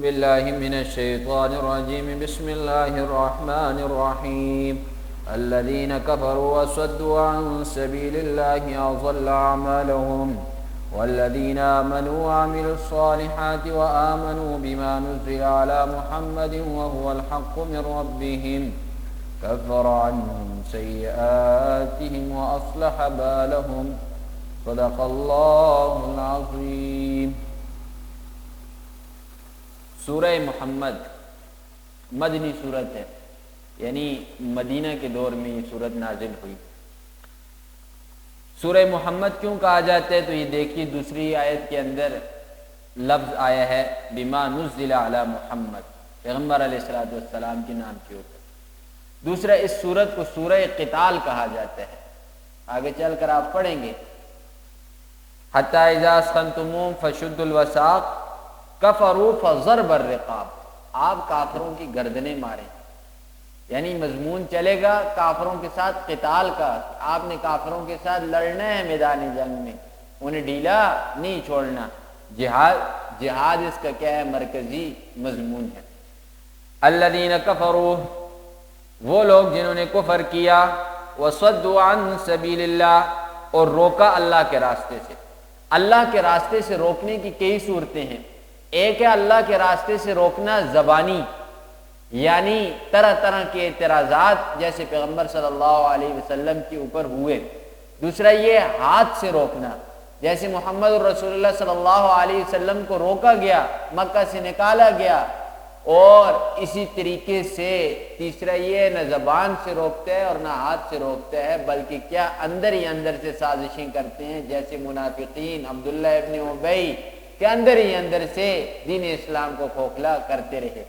بالله من الشيطان الرجيم بسم الله الرحمن الرحيم الذين كفروا وصدوا عن سبيل الله أضل أعمالهم والذين آمنوا وعملوا الصالحات وآمنوا بما نزل على محمد وهو الحق من ربهم كفر عنهم سيئاتهم وأصلح بالهم صدق الله العظيم۔ سورہ محمد مدنی سورت ہے، یعنی مدینہ کے دور میں یہ سورت نازل ہوئی۔ سورہ محمد کیوں کہا جاتا ہے تو یہ دیکھیے دوسری آیت کے اندر لفظ آیا ہے بما نزل علی محمد، پیغمبر علیہ السلام کے نام کے اوپر۔ دوسرا اس سورت کو سورہ قتال کہا جاتا ہے، آگے چل کر آپ پڑھیں گے حتی اذا اسخنتموہم فشدوا الوثاق کفروا فضرب الرقاب، آپ کافروں کی گردنیں ماریں، یعنی مضمون چلے گا کافروں کے ساتھ قتال کا، آپ نے کافروں کے ساتھ لڑنا ہے میدان جنگ میں، انہیں ڈھیلا نہیں چھوڑنا۔ جہاد اس کا کیا ہے؟ مرکزی مضمون ہے۔ الذین کفروا، وہ لوگ جنہوں نے کفر کیا، وصدوا عن سبیل اللہ، اور روکا اللہ کے راستے سے۔ اللہ کے راستے سے روکنے کی کئی صورتیں ہیں۔ ایک ہے اللہ کے راستے سے روکنا زبانی، یعنی طرح طرح کے اعتراضات جیسے پیغمبر صلی اللہ علیہ وسلم کے اوپر ہوئے۔ دوسرا یہ ہاتھ سے روکنا، جیسے محمد رسول اللہ صلی اللہ علیہ وسلم کو روکا گیا، مکہ سے نکالا گیا، اور اسی طریقے سے تیسرا یہ نہ زبان سے روکتا ہے اور نہ ہاتھ سے روکتا ہے، بلکہ کیا اندر ہی اندر سے سازشیں کرتے ہیں، جیسے منافقین عبداللہ ابن ابی کہ اندر ہی اندر سے دین اسلام کو کھوکھلا کرتے رہے۔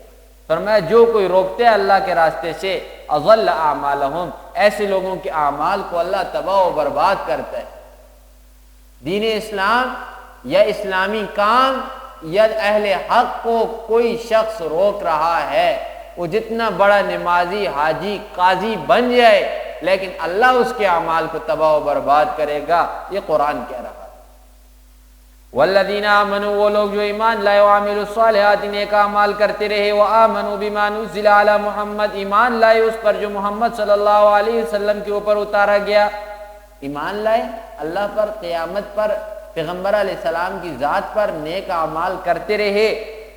فرمایا جو کوئی روکتے ہے اللہ کے راستے سے اضل اعمالہم، ایسے لوگوں کے اعمال کو اللہ تباہ و برباد کرتا ہے۔ دین اسلام یا اسلامی کام یا اہل حق کو کوئی شخص روک رہا ہے، وہ جتنا بڑا نمازی حاجی قاضی بن جائے، لیکن اللہ اس کے اعمال کو تباہ و برباد کرے گا، یہ قرآن کہہ رہا ہے۔ والذین آمنوا، وہ لوگ جو ایمان لائے، وعملوا الصالحات، نیک اعمال کرتے رہے، وآمنوا بما نزل علی محمد، ایمان لائے اس پر جو محمد صلی اللہ علیہ وسلم کے اوپر اتارا گیا۔ ایمان لائے اللہ پر، قیامت پر، پیغمبر علیہ السلام کی ذات پر، نیک اعمال کرتے رہے۔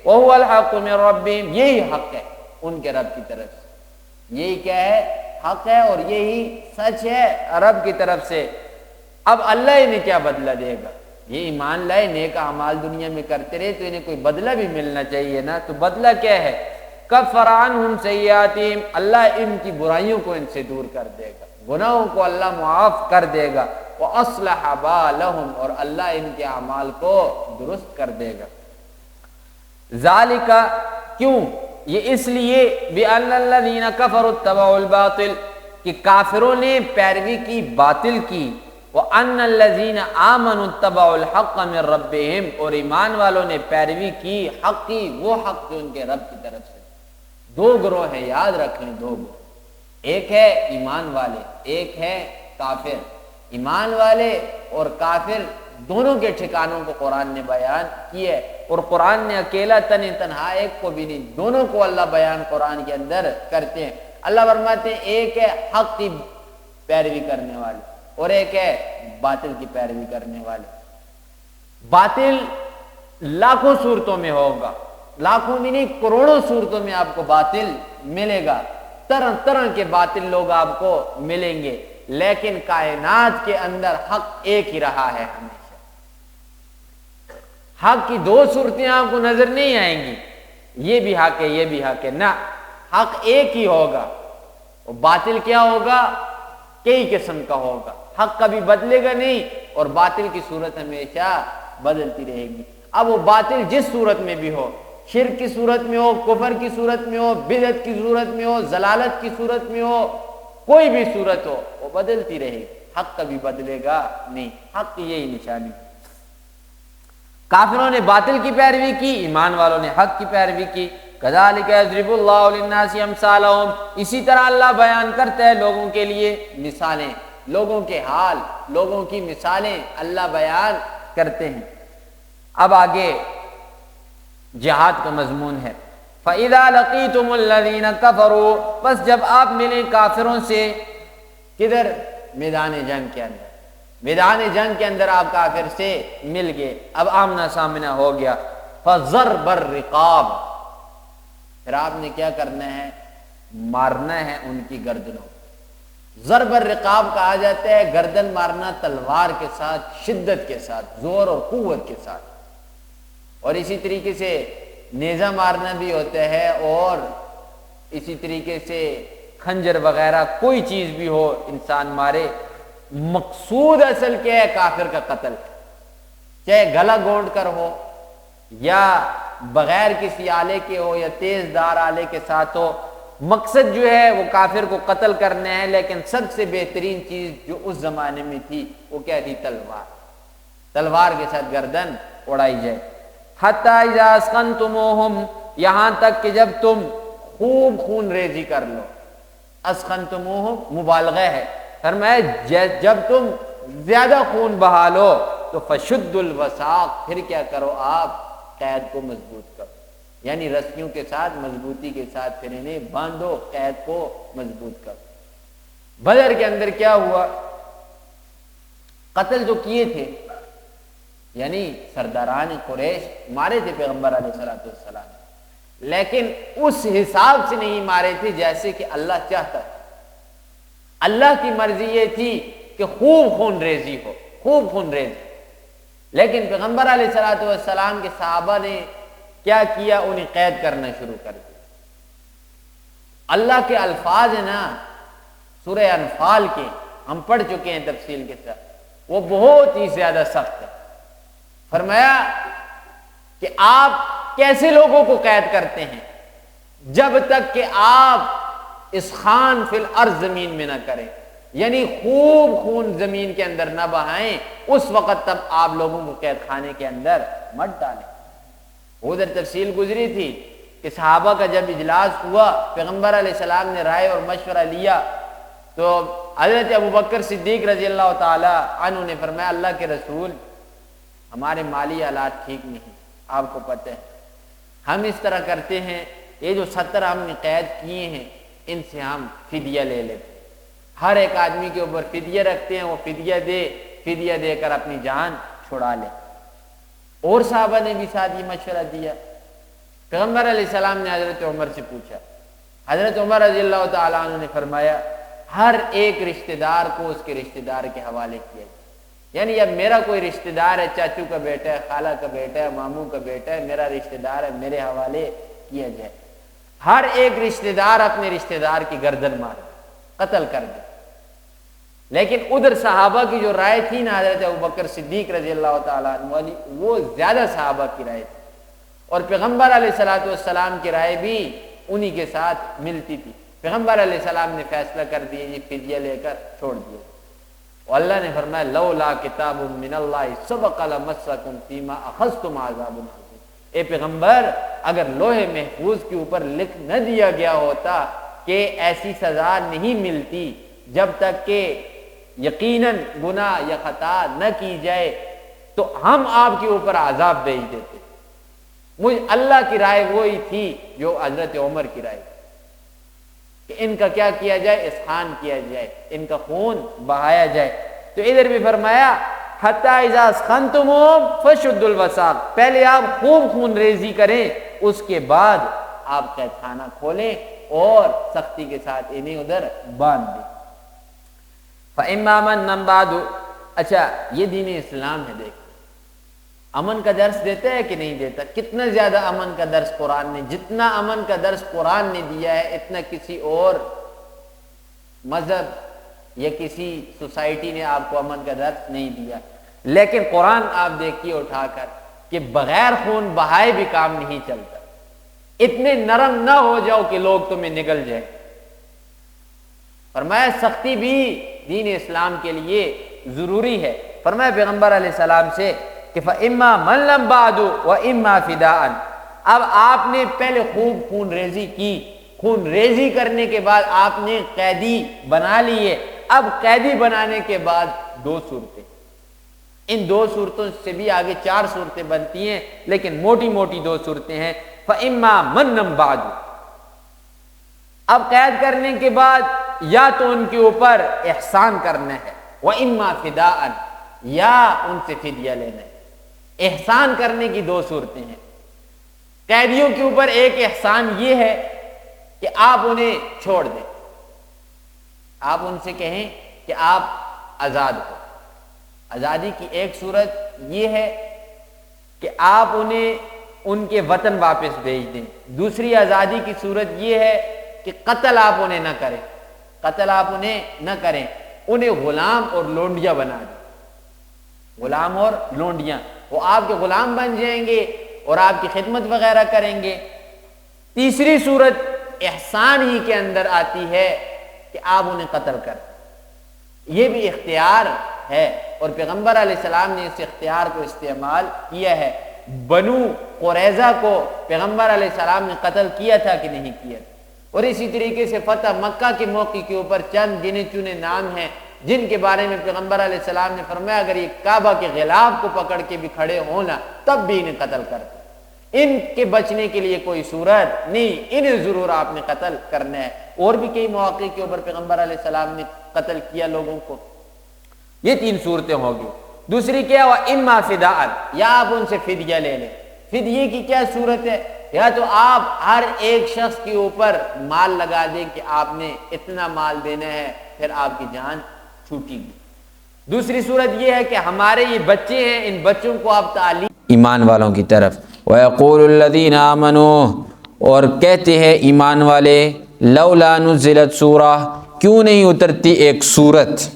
وہو الحق من ربہم، یہی حق ہے ان کے رب کی طرف سے، یہی کیا ہے؟ حق ہے، اور یہی سچ ہے رب کی طرف سے۔ اب اللہ انہیں کیا بدلہ دے گا؟ یہ ایمان لائے نیک اعمال دنیا میں کرتے رہے تو انہیں کوئی بدلہ بھی ملنا چاہیے نا، تو بدلہ کیا ہے؟ کفر عنہم سیئاتہم، اللہ ان کی برائیوں کو ان سے دور کر دے گا، گناہوں کو اللہ معاف کر دے گا۔ وَأَصْلَحَ بَالَهُمْ، اور اللہ ان کے اعمال کو درست کر دے گا۔ ذَلِكَ، کیوں؟ یہ اس لیے بِأَنَّ الَّذِينَ كَفَرُوا اتَّبَعُوا الْبَاطِلَ، کہ کافروں نے پیروی کی باطل کی، وَأَنَّ الَّذِينَ آمَنُوا اتَّبَعُوا الْحَقَّ مِن رَبِّهِمْ، اور ایمان والوں نے پیروی کی حق کی، وہ حق جو ان کے رب کی طرف سے۔ دو گروہ ہیں، یاد رکھ لیں، دو گروہ، ایک ہے ایمان والے، ایک ہے کافر۔ ایمان والے اور کافر دونوں کے ٹھکانوں کو قرآن نے بیان کیا ہے، اور قرآن نے اکیلا تنہا ایک کو بھی نہیں، دونوں کو اللہ بیان قرآن کے اندر کرتے ہیں۔ اللہ فرماتے ہیں ایک ہے حق کی پیروی کرنے والے، اور ایک ہے باطل کی پیروی کرنے والے۔ باطل لاکھوں صورتوں میں ہوگا، لاکھوں میں نہیں کروڑوں صورتوں میں آپ کو باطل ملے گا، طرح طرح کے باطل لوگ آپ کو ملیں گے، لیکن کائنات کے اندر حق ایک ہی رہا ہے ہمیشہ۔ حق کی دو صورتیں آپ کو نظر نہیں آئیں گی، یہ بھی حق ہے یہ بھی حق ہے، نہ، حق ایک ہی ہوگا، اور باطل کیا ہوگا؟ کئی قسم کا ہوگا۔ حق کبھی بدلے گا نہیں، اور باطل کی صورت ہمیشہ بدلتی رہے گی۔ اب وہ باطل جس صورت میں بھی ہو، شرک کی صورت میں ہو، کفر کی صورت میں ہو، بدعت کی صورت میں ہو، ضلالت کی صورت میں ہو، کوئی بھی صورت ہو، وہ بدلتی رہے گی، حق کبھی بدلے گا نہیں۔ حق کی یہی نشانی۔ کافروں نے باطل کی پیروی کی، ایمان والوں نے حق کی پیروی کی۔ کذالک یضرب اللہ للناس امثالہم، اسی طرح اللہ بیان کرتا ہے لوگوں کے لیے مثالیں، لوگوں کے حال، لوگوں کی مثالیں اللہ بیان کرتے ہیں۔ اب آگے جہاد کا مضمون ہے۔ فَإِذَا لَقِيتُمُ الَّذِينَ كَفَرُوا، بس جب آپ ملیں کافروں سے، کدھر؟ میدان جنگ کے اندر۔ میدان جنگ کے اندر آپ کافر سے مل گئے، اب آمنا سامنا ہو گیا۔ فَضَرْبَ الرِّقَابِ، پھر آپ نے کیا کرنا ہے؟ مارنا ہے ان کی گردنوں۔ ضرب الرقاب کہا جاتا ہے گردن مارنا تلوار کے ساتھ، شدت کے ساتھ، زور اور قوت کے ساتھ، اور اسی طریقے سے نیزہ مارنا بھی ہوتا ہے، اور اسی طریقے سے خنجر وغیرہ کوئی چیز بھی ہو انسان مارے۔ مقصود اصل کیا ہے؟ کافر کا قتل، چاہے گلا گونڈ کر ہو یا بغیر کسی آلے کے ہو یا تیز دار آلے کے ساتھ ہو، مقصد جو ہے وہ کافر کو قتل کرنا ہے۔ لیکن سب سے بہترین چیز جو اس زمانے میں تھی وہ کیا تھی؟ تلوار۔ تلوار کے ساتھ گردن اڑائی جائے۔ حتی اذا اسخنتموہم، یہاں تک کہ جب تم خوب خون ریزی کر لو۔ اسخنتموہم مبالغہ ہے، فرمایا جب تم زیادہ خون بہا لو تو فشد الوثاق، پھر کیا کرو؟ آپ قید کو مضبوط کرو، یعنی رسیوں کے ساتھ مضبوطی کے ساتھ پھر انہیں باندھو، قید کو مضبوط کرو۔ بدر کے اندر کیا ہوا؟ قتل جو کیے تھے، یعنی سرداران قریش مارے تھے پیغمبر علیہ الصلوۃ والسلام، لیکن اس حساب سے نہیں مارے تھے جیسے کہ اللہ چاہتا تھا۔ اللہ کی مرضی یہ تھی کہ خوب خون ریزی ہو، خوب خون ریزی، لیکن پیغمبر علیہ الصلوۃ والسلام کے صحابہ نے کیا کیا؟ انہیں قید کرنا شروع کر دیا۔ اللہ کے الفاظ ہیں نا سورہ انفال کے، ہم پڑھ چکے ہیں تفصیل کے ساتھ، وہ بہت ہی زیادہ سخت ہے۔ فرمایا کہ آپ کیسے لوگوں کو قید کرتے ہیں؟ جب تک کہ آپ اسخان فی الارض، زمین میں نہ کریں، یعنی خوب خون زمین کے اندر نہ بہائیں، اس وقت تب آپ لوگوں کو قید خانے کے اندر مت ڈالیں۔ ادھر تفصیل گزری تھی کہ صحابہ کا جب اجلاس ہوا، پیغمبر علیہ السلام نے رائے اور مشورہ لیا، تو حضرت ابوبکر صدیق رضی اللہ تعالی عنہ نے فرمایا اللہ کے رسول، ہمارے مالی حالات ٹھیک نہیں، آپ کو پتہ ہے، ہم اس طرح کرتے ہیں، یہ جو 70 ہم نے قید کیے ہیں ان سے ہم فدیہ لے لیتے، ہر ایک آدمی کے اوپر فدیہ رکھتے ہیں، وہ فدیہ دے کر اپنی جان چھڑا لے۔ اور صحابہ نے بھی ساتھ یہ مشورہ دیا۔ پیغمبر علیہ السلام نے حضرت عمر سے پوچھا، حضرت عمر رضی اللہ تعالیٰ عنہ نے فرمایا ہر ایک رشتہ دار کو اس کے رشتہ دار کے حوالے کیا جائے، یعنی اب میرا کوئی رشتہ دار ہے، چاچو کا بیٹا ہے، خالہ کا بیٹا ہے، ماموں کا بیٹا ہے، میرا رشتہ دار ہے، میرے حوالے کیا جائے۔ ہر ایک رشتہ دار اپنے رشتہ دار کی گردن مارے، قتل کر دے۔ لیکن ادھر صحابہ کی جو رائے تھی نا حضرت ابوبکر صدیق رضی اللہ تعالیٰ عنہ والی، وہ زیادہ صحابہ کی رائے تھی، اور پیغمبر علیہ الصلوۃ والسلام کی رائے بھی انہی کے ساتھ ملتی تھی۔ پیغمبر علیہ السلام نے فیصلہ کر دیا، یہ فدیہ لے کر چھوڑ دیا، اور اللہ نے فرمایا لولا کتاب من اللہ سبق لمسکم فیما اخذتم عذاب عظیم۔ اے پیغمبر، اگر لوح محفوظ کے اوپر لکھ نہ دیا گیا ہوتا کہ ایسی سزا نہیں ملتی جب تک کہ یقیناً گناہ یا خطا نہ کی جائے، تو ہم آپ کے اوپر عذاب بھیج دیتے۔ مجھ اللہ کی رائے وہی تھی جو حضرت عمر کی رائے تھی کہ ان کا کیا کیا جائے؟ اسخان کیا جائے، ان کا خون بہایا جائے۔ تو ادھر بھی فرمایا حتی اذا اسخنتموہم فشدوا الوثاق، پہلے آپ خوب خون ریزی کریں، اس کے بعد آپ قید خانہ کھولیں اور سختی کے ساتھ انہیں ادھر باندھ دیں۔ فَإِمَّا مَنًّا بَعْدُ، اچھا یہ دین اسلام ہے، دیکھ امن کا درس دیتا ہے کہ نہیں دیتا؟ کتنا زیادہ امن کا درس قرآن نے، جتنا امن کا درس قرآن نے دیا ہے اتنا کسی اور مذہب یا کسی سوسائٹی نے آپ کو امن کا درس نہیں دیا۔ لیکن قرآن آپ دیکھیے اٹھا کر کہ بغیر خون بہائے بھی کام نہیں چلتا، اتنے نرم نہ ہو جاؤ کہ لوگ تمہیں نگل جائیں۔ فرمایا سختی بھی دین اسلام کے لیے ضروری ہے۔ فرمایا پیغمبر علیہ السلام سے کہ فَإِمَّا مَنْ لَمْ بَعْدُ وَإِمَّا فِدَاءً، اب آپ نے پہلے خوب خون ریزی کی، خون ریزی کرنے کے بعد آپ نے قیدی بنا لیے، اب قیدی بنانے کے بعد دو صورتیں، ان دو صورتوں سے بھی آگے 4 صورتیں بنتی ہیں، لیکن موٹی موٹی 2 صورتیں ہیں۔ فَإِمَّا مَنًّا بَعْدُ، اب قید کرنے کے بعد یا تو ان کے اوپر احسان کرنا ہے، وَإِمَّا فِدَاءً، یا ان سے فدیہ لینا ہے۔ احسان کرنے کی 2 صورتیں ہیں۔ قیدیوں کے اوپر ایک احسان یہ ہے کہ آپ انہیں چھوڑ دیں، آپ ان سے کہیں کہ آپ آزاد ہو۔ آزادی کی ایک صورت یہ ہے کہ آپ انہیں ان کے وطن واپس بھیج دیں۔ دوسری آزادی کی صورت یہ ہے کہ قتل آپ انہیں نہ کریں، قتل آپ انہیں نہ کریں، انہیں غلام اور لونڈیا بنا دیں۔ غلام اور لونڈیاں، وہ آپ کے غلام بن جائیں گے اور آپ کی خدمت وغیرہ کریں گے۔ تیسری صورت احسان ہی کے اندر آتی ہے کہ آپ انہیں قتل کر، یہ بھی اختیار ہے، اور پیغمبر علیہ السلام نے اس اختیار کو استعمال کیا ہے۔ بنو قریظہ کو پیغمبر علیہ السلام نے قتل کیا تھا کہ نہیں کیا تھا؟ اور اسی طریقے سے فتح مکہ کے موقع کے اوپر چند گنے چنے نام ہیں جن کے بارے میں پیغمبر علیہ السلام نے فرمایا اگر یہ کعبہ کے غلاف کو پکڑ کے بھی کھڑے ہونا تب بھی انہیں قتل کرتے، ان کے بچنے کے لیے کوئی صورت نہیں، انہیں ضرور آپ نے قتل کرنا ہے۔ اور بھی کئی مواقع کے اوپر پیغمبر علیہ السلام نے قتل کیا لوگوں کو۔ یہ 3 صورتیں ہوگی۔ دوسری کیا ہوا؟ اما فداء، یا آپ ان سے فدیہ لے لیں۔ فدیے کی کیا صورت ہے؟ یا تو آپ ہر ایک شخص کے اوپر مال لگا دیں کہ آپ نے اتنا مال دینا ہے، پھر آپ کی جان چھوٹی گی۔ دوسری صورت یہ ہے کہ ہمارے یہ بچے ہیں، ان بچوں کو آپ تعلیم، ایمان والوں کی طرف وَيَقُولُ الَّذِينَ آمَنُوا، اور کہتے ہیں ایمان والے لولا نزلت سورہ، کیوں نہیں اترتی ایک سورت۔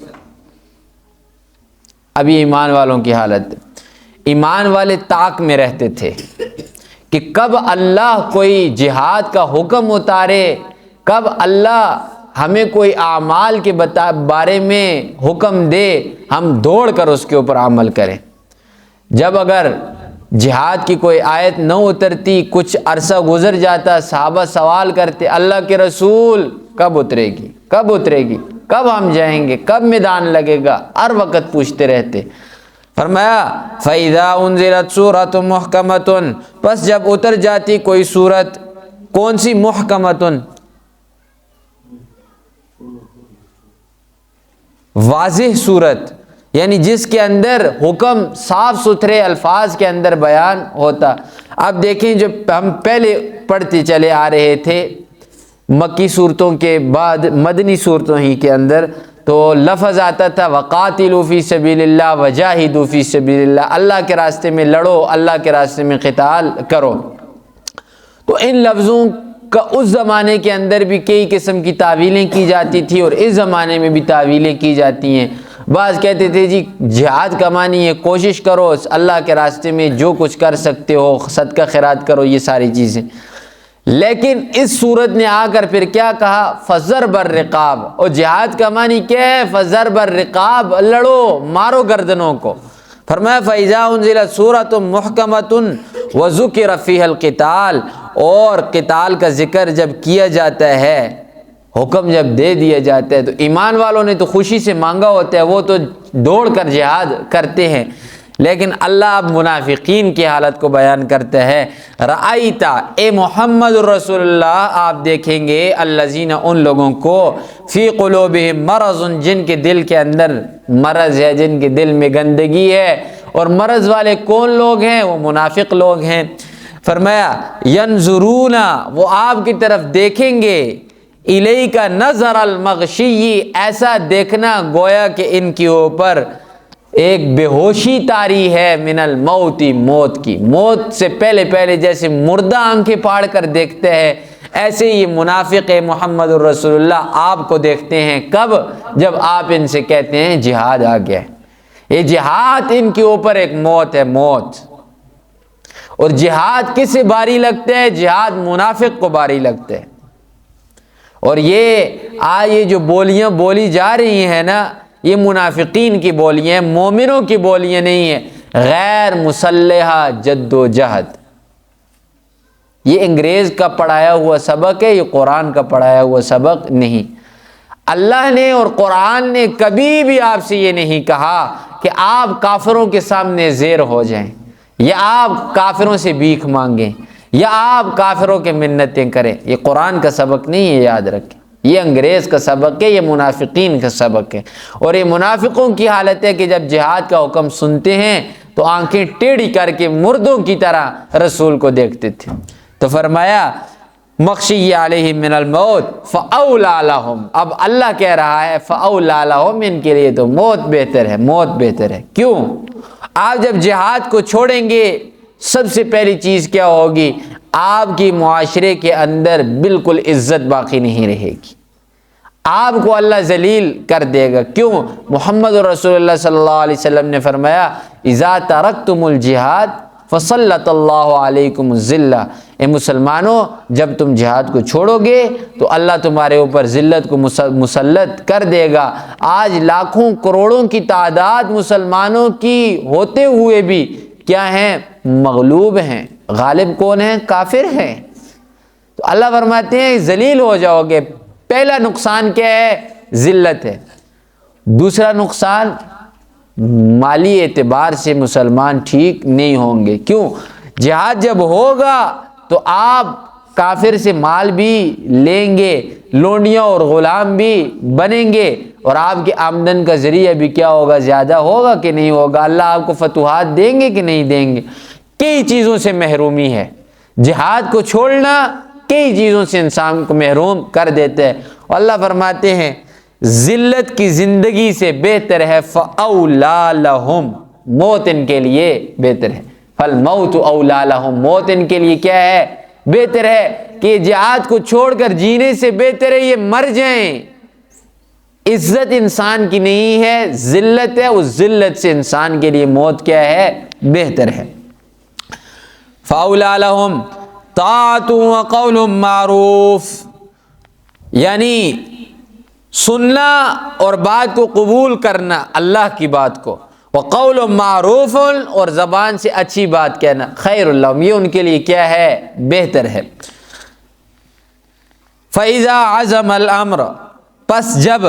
ابھی ایمان والوں کی حالت، ایمان والے طاق میں رہتے تھے کہ کب اللہ کوئی جہاد کا حکم اتارے، کب اللہ ہمیں کوئی اعمال کے بارے میں حکم دے، ہم دوڑ کر اس کے اوپر عمل کریں۔ جب اگر جہاد کی کوئی آیت نہ اترتی، کچھ عرصہ گزر جاتا، صحابہ سوال کرتے اللہ کے رسول کب اترے گی، کب اترے گی، کب ہم جائیں گے، کب میدان لگے گا، ہر وقت پوچھتے رہتے۔ فرمایا فَإِذَا أُنزِلَتْ سُورَةٌ مُحْكَمَةٌ، پس جب اتر جاتی کوئی سورت، کون سی؟ محکمتن، واضح صورت، یعنی جس کے اندر حکم صاف ستھرے الفاظ کے اندر بیان ہوتا۔ اب دیکھیں جو ہم پہلے پڑھتے چلے آ رہے تھے مکی صورتوں کے بعد مدنی صورتوں ہی کے اندر، تو لفظ آتا تھا وَقَاتِلُوا فِي سَبِيلِ اللَّهِ وَجَاهِدُوا فِي سَبِيلِ اللَّهِ، اللہ کے راستے میں لڑو، اللہ کے راستے میں قتال کرو۔ تو ان لفظوں کا اس زمانے کے اندر بھی کئی قسم کی تعویلیں کی جاتی تھی اور اس زمانے میں بھی تعویلیں کی جاتی ہیں۔ بعض کہتے تھے جی جہاد کا معنی ہے کوشش کرو، اللہ کے راستے میں جو کچھ کر سکتے ہو، صدقہ خیرات کرو، یہ ساری چیزیں۔ لیکن اس صورت نے آ کر پھر کیا کہا؟ فَضَرْبَ الرِّقَابِ، اور جہاد کا معنی کیا ہے؟ فَضَرْبَ الرِّقَابِ، لڑو، مارو گردنوں کو۔ فرمایا فَإِذَا أُنزِلَتْ سُورَةٌ مُحْكَمَةٌ وَذُكِرَ فِيهَا الْقِتَالُ، اور قتال کا ذکر جب کیا جاتا ہے، حکم جب دے دیا جاتا ہے، تو ایمان والوں نے تو خوشی سے مانگا ہوتا ہے، وہ تو دوڑ کر جہاد کرتے ہیں۔ لیکن اللہ اب منافقین کی حالت کو بیان کرتا ہے، رأیتا، اے محمد رسول اللہ آپ دیکھیں گے، الذین، ان لوگوں کو، فی قلوبہم مرض، جن کے دل کے اندر مرض ہے، جن کے دل میں گندگی ہے۔ اور مرض والے کون لوگ ہیں؟ وہ منافق لوگ ہیں۔ فرمایا ینظرون، وہ آپ کی طرف دیکھیں گے، الیک نظر المغشی، ایسا دیکھنا گویا کہ ان کے اوپر ایک بے ہوشی طاری ہے، من الموت، موت کی، موت سے پہلے پہلے جیسے مردہ آنکھیں پھاڑ کر دیکھتے ہیں، ایسے یہ منافق محمد الرسول اللہ آپ کو دیکھتے ہیں۔ کب؟ جب آپ ان سے کہتے ہیں جہاد آ گیا ہے۔ یہ جہاد ان کے اوپر ایک موت ہے، موت۔ اور جہاد کس سے باری لگتا ہے؟ جہاد منافق کو باری لگتا ہے۔ اور یہ جو بولیاں بولی جا رہی ہیں نا، یہ منافقین کی بولیاں ہیں، مومنوں کی بولیاں نہیں ہیں۔ غیر مسلحہ جد و جہد، یہ انگریز کا پڑھایا ہوا سبق ہے، یہ قرآن کا پڑھایا ہوا سبق نہیں۔ اللہ نے اور قرآن نے کبھی بھی آپ سے یہ نہیں کہا کہ کہ آپ کافروں کے سامنے زیر ہو جائیں، یا آپ کافروں سے بھیک مانگیں، یا آپ کافروں کے منتیں کریں۔ یہ قرآن کا سبق نہیں ہے، یاد رکھیں، یہ انگریز کا سبق ہے، یہ منافقین کا سبق ہے۔ اور یہ منافقوں کی حالت ہے کہ جب جہاد کا حکم سنتے ہیں تو آنکھیں ٹیڑھی کر کے مردوں کی طرح رسول کو دیکھتے تھے۔ تو فرمایا مخشی علیہم من الموت فاولی لہم، اب اللہ کہہ رہا ہے فاولی لہم، ان کے لیے تو موت بہتر ہے، موت بہتر ہے۔ کیوں؟ آپ جب جہاد کو چھوڑیں گے سب سے پہلی چیز کیا ہوگی؟ آپ کی معاشرے کے اندر بالکل عزت باقی نہیں رہے گی، آپ کو اللہ ذلیل کر دے گا۔ کیوں؟ محمد رسول اللہ صلی اللہ علیہ وسلم نے فرمایا اذا ترکتم الجہاد فسلط اللہ علیکم الذلہ، اے مسلمانوں جب تم جہاد کو چھوڑو گے تو اللہ تمہارے اوپر ذلت کو مسلط کر دے گا۔ آج لاکھوں کروڑوں کی تعداد مسلمانوں کی ہوتے ہوئے بھی کیا ہیں؟ مغلوب ہیں۔ غالب کون ہیں؟ کافر ہیں۔ تو اللہ فرماتے ہیں ذلیل ہو جاؤ گے۔ پہلا نقصان کیا ہے؟ ذلت ہے۔ دوسرا نقصان مالی اعتبار سے مسلمان ٹھیک نہیں ہوں گے۔ کیوں؟ جہاد جب ہوگا تو آپ کافر سے مال بھی لیں گے، لونڈیاں اور غلام بھی بنیں گے، اور آپ کے آمدن کا ذریعہ بھی کیا ہوگا؟ زیادہ ہوگا کہ نہیں ہوگا؟ اللہ آپ کو فتوحات دیں گے کہ نہیں دیں گے؟ کئی چیزوں سے محرومی ہے۔ جہاد کو چھوڑنا کئی چیزوں سے انسان کو محروم کر دیتا ہے۔ اللہ فرماتے ہیں ذلت کی زندگی سے بہتر ہے فَأَوْلَى لَهُمْ، موت ان کے لیے بہتر ہے۔ فَالْمَوْتُ أَوْلَى لَهُمْ، موت ان کے لیے کیا ہے؟ بہتر ہے۔ کہ جہاد کو چھوڑ کر جینے سے بہتر ہے یہ مر جائیں۔ عزت انسان کی نہیں ہے، ذلت ہے، اس ذلت سے انسان کے لیے موت کیا ہے؟ بہتر ہے۔ فَأَوْلَى لَهُمْ طَاعَةٌ وَقَوْلٌ مَّعْرُوفٌ، یعنی سننا اور بات کو قبول کرنا، اللہ کی بات کو، وَقَوْلٌ مَّعْرُوفٌ، اور زبان سے اچھی بات کہنا، خیر لہم، یہ ان کے لیے کیا ہے؟ بہتر ہے۔ فَإِذَا عَزَمَ الْأَمْرُ، پس جب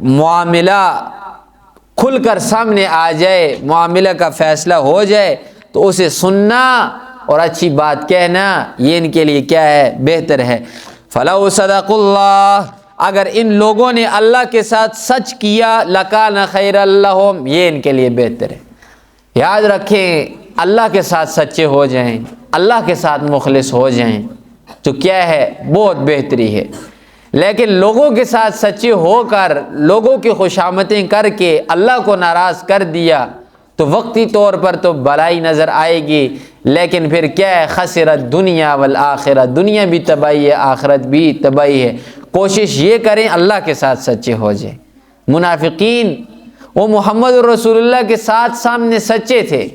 معاملہ کھل کر سامنے آ جائے، معاملہ کا فیصلہ ہو جائے تو اسے سننا اور اچھی بات کہنا یہ ان کے لیے کیا ہے؟ بہتر ہے۔ فَلَوْ صَدَقُوا اللَّهَ، اگر ان لوگوں نے اللہ کے ساتھ سچ کیا، لَكَانَ خَيْرًا لَهُمْ، یہ ان کے لیے بہتر ہے۔ یاد رکھیں اللہ کے ساتھ سچے ہو جائیں، اللہ کے ساتھ مخلص ہو جائیں تو کیا ہے؟ بہت بہتری ہے۔ لیکن لوگوں کے ساتھ سچے ہو کر لوگوں کی خوشامدیں کر کے اللہ کو ناراض کر دیا تو وقتی طور پر تو بلائی نظر آئے گی، لیکن پھر کیا ہے؟ خسرت دنیا والآخرہ، دنیا بھی تباہی ہے، آخرت بھی تباہی ہے۔ کوشش یہ کریں اللہ کے ساتھ سچے ہو جائیں۔ منافقین وہ محمد رسول اللہ کے ساتھ سامنے سچے تھے۔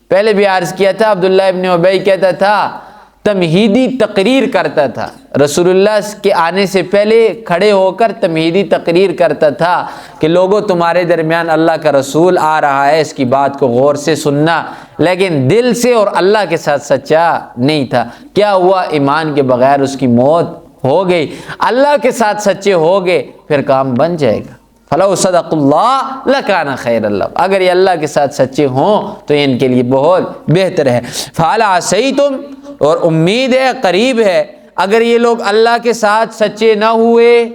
پہلے بھی عرض کیا تھا، عبداللہ ابن ابی کہتا تھا تمہیدی تقریر کرتا تھا، رسول اللہ کے آنے سے پہلے کھڑے ہو کر تمہیدی تقریر کرتا تھا کہ لوگوں تمہارے درمیان اللہ کا رسول آ رہا ہے، اس کی بات کو غور سے سننا، لیکن دل سے اور اللہ کے ساتھ سچا نہیں تھا۔ کیا ہوا؟ ایمان کے بغیر اس کی موت ہو گئی۔ اللہ کے ساتھ سچے ہو گئے پھر کام بن جائے گا۔ فَلَوْ صَدَقُوا اللَّهَ لَكَانَ خَيْرًا لَهُمْ، اگر یہ اللہ کے ساتھ سچے ہوں تو ان کے لیے بہت بہتر ہے۔ فَهَلْ عَسَيْتُمْ، اور امید ہے، قریب ہے، اگر یہ لوگ اللہ کے ساتھ سچے نہ ہوئے،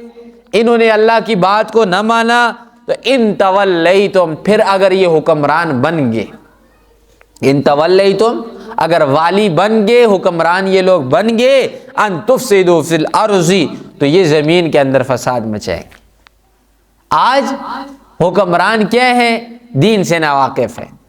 انہوں نے اللہ کی بات کو نہ مانا، تو ان تولیتم، پھر اگر یہ حکمران بن گئے، ان تولیتم، اگر والی بن گئے، حکمران یہ لوگ بن گئے، ان تفسدوا فی الارض، تو یہ زمین کے اندر فساد مچائیں گے۔ آج حکمران کیا ہے؟ دین سے ناواقف ہے۔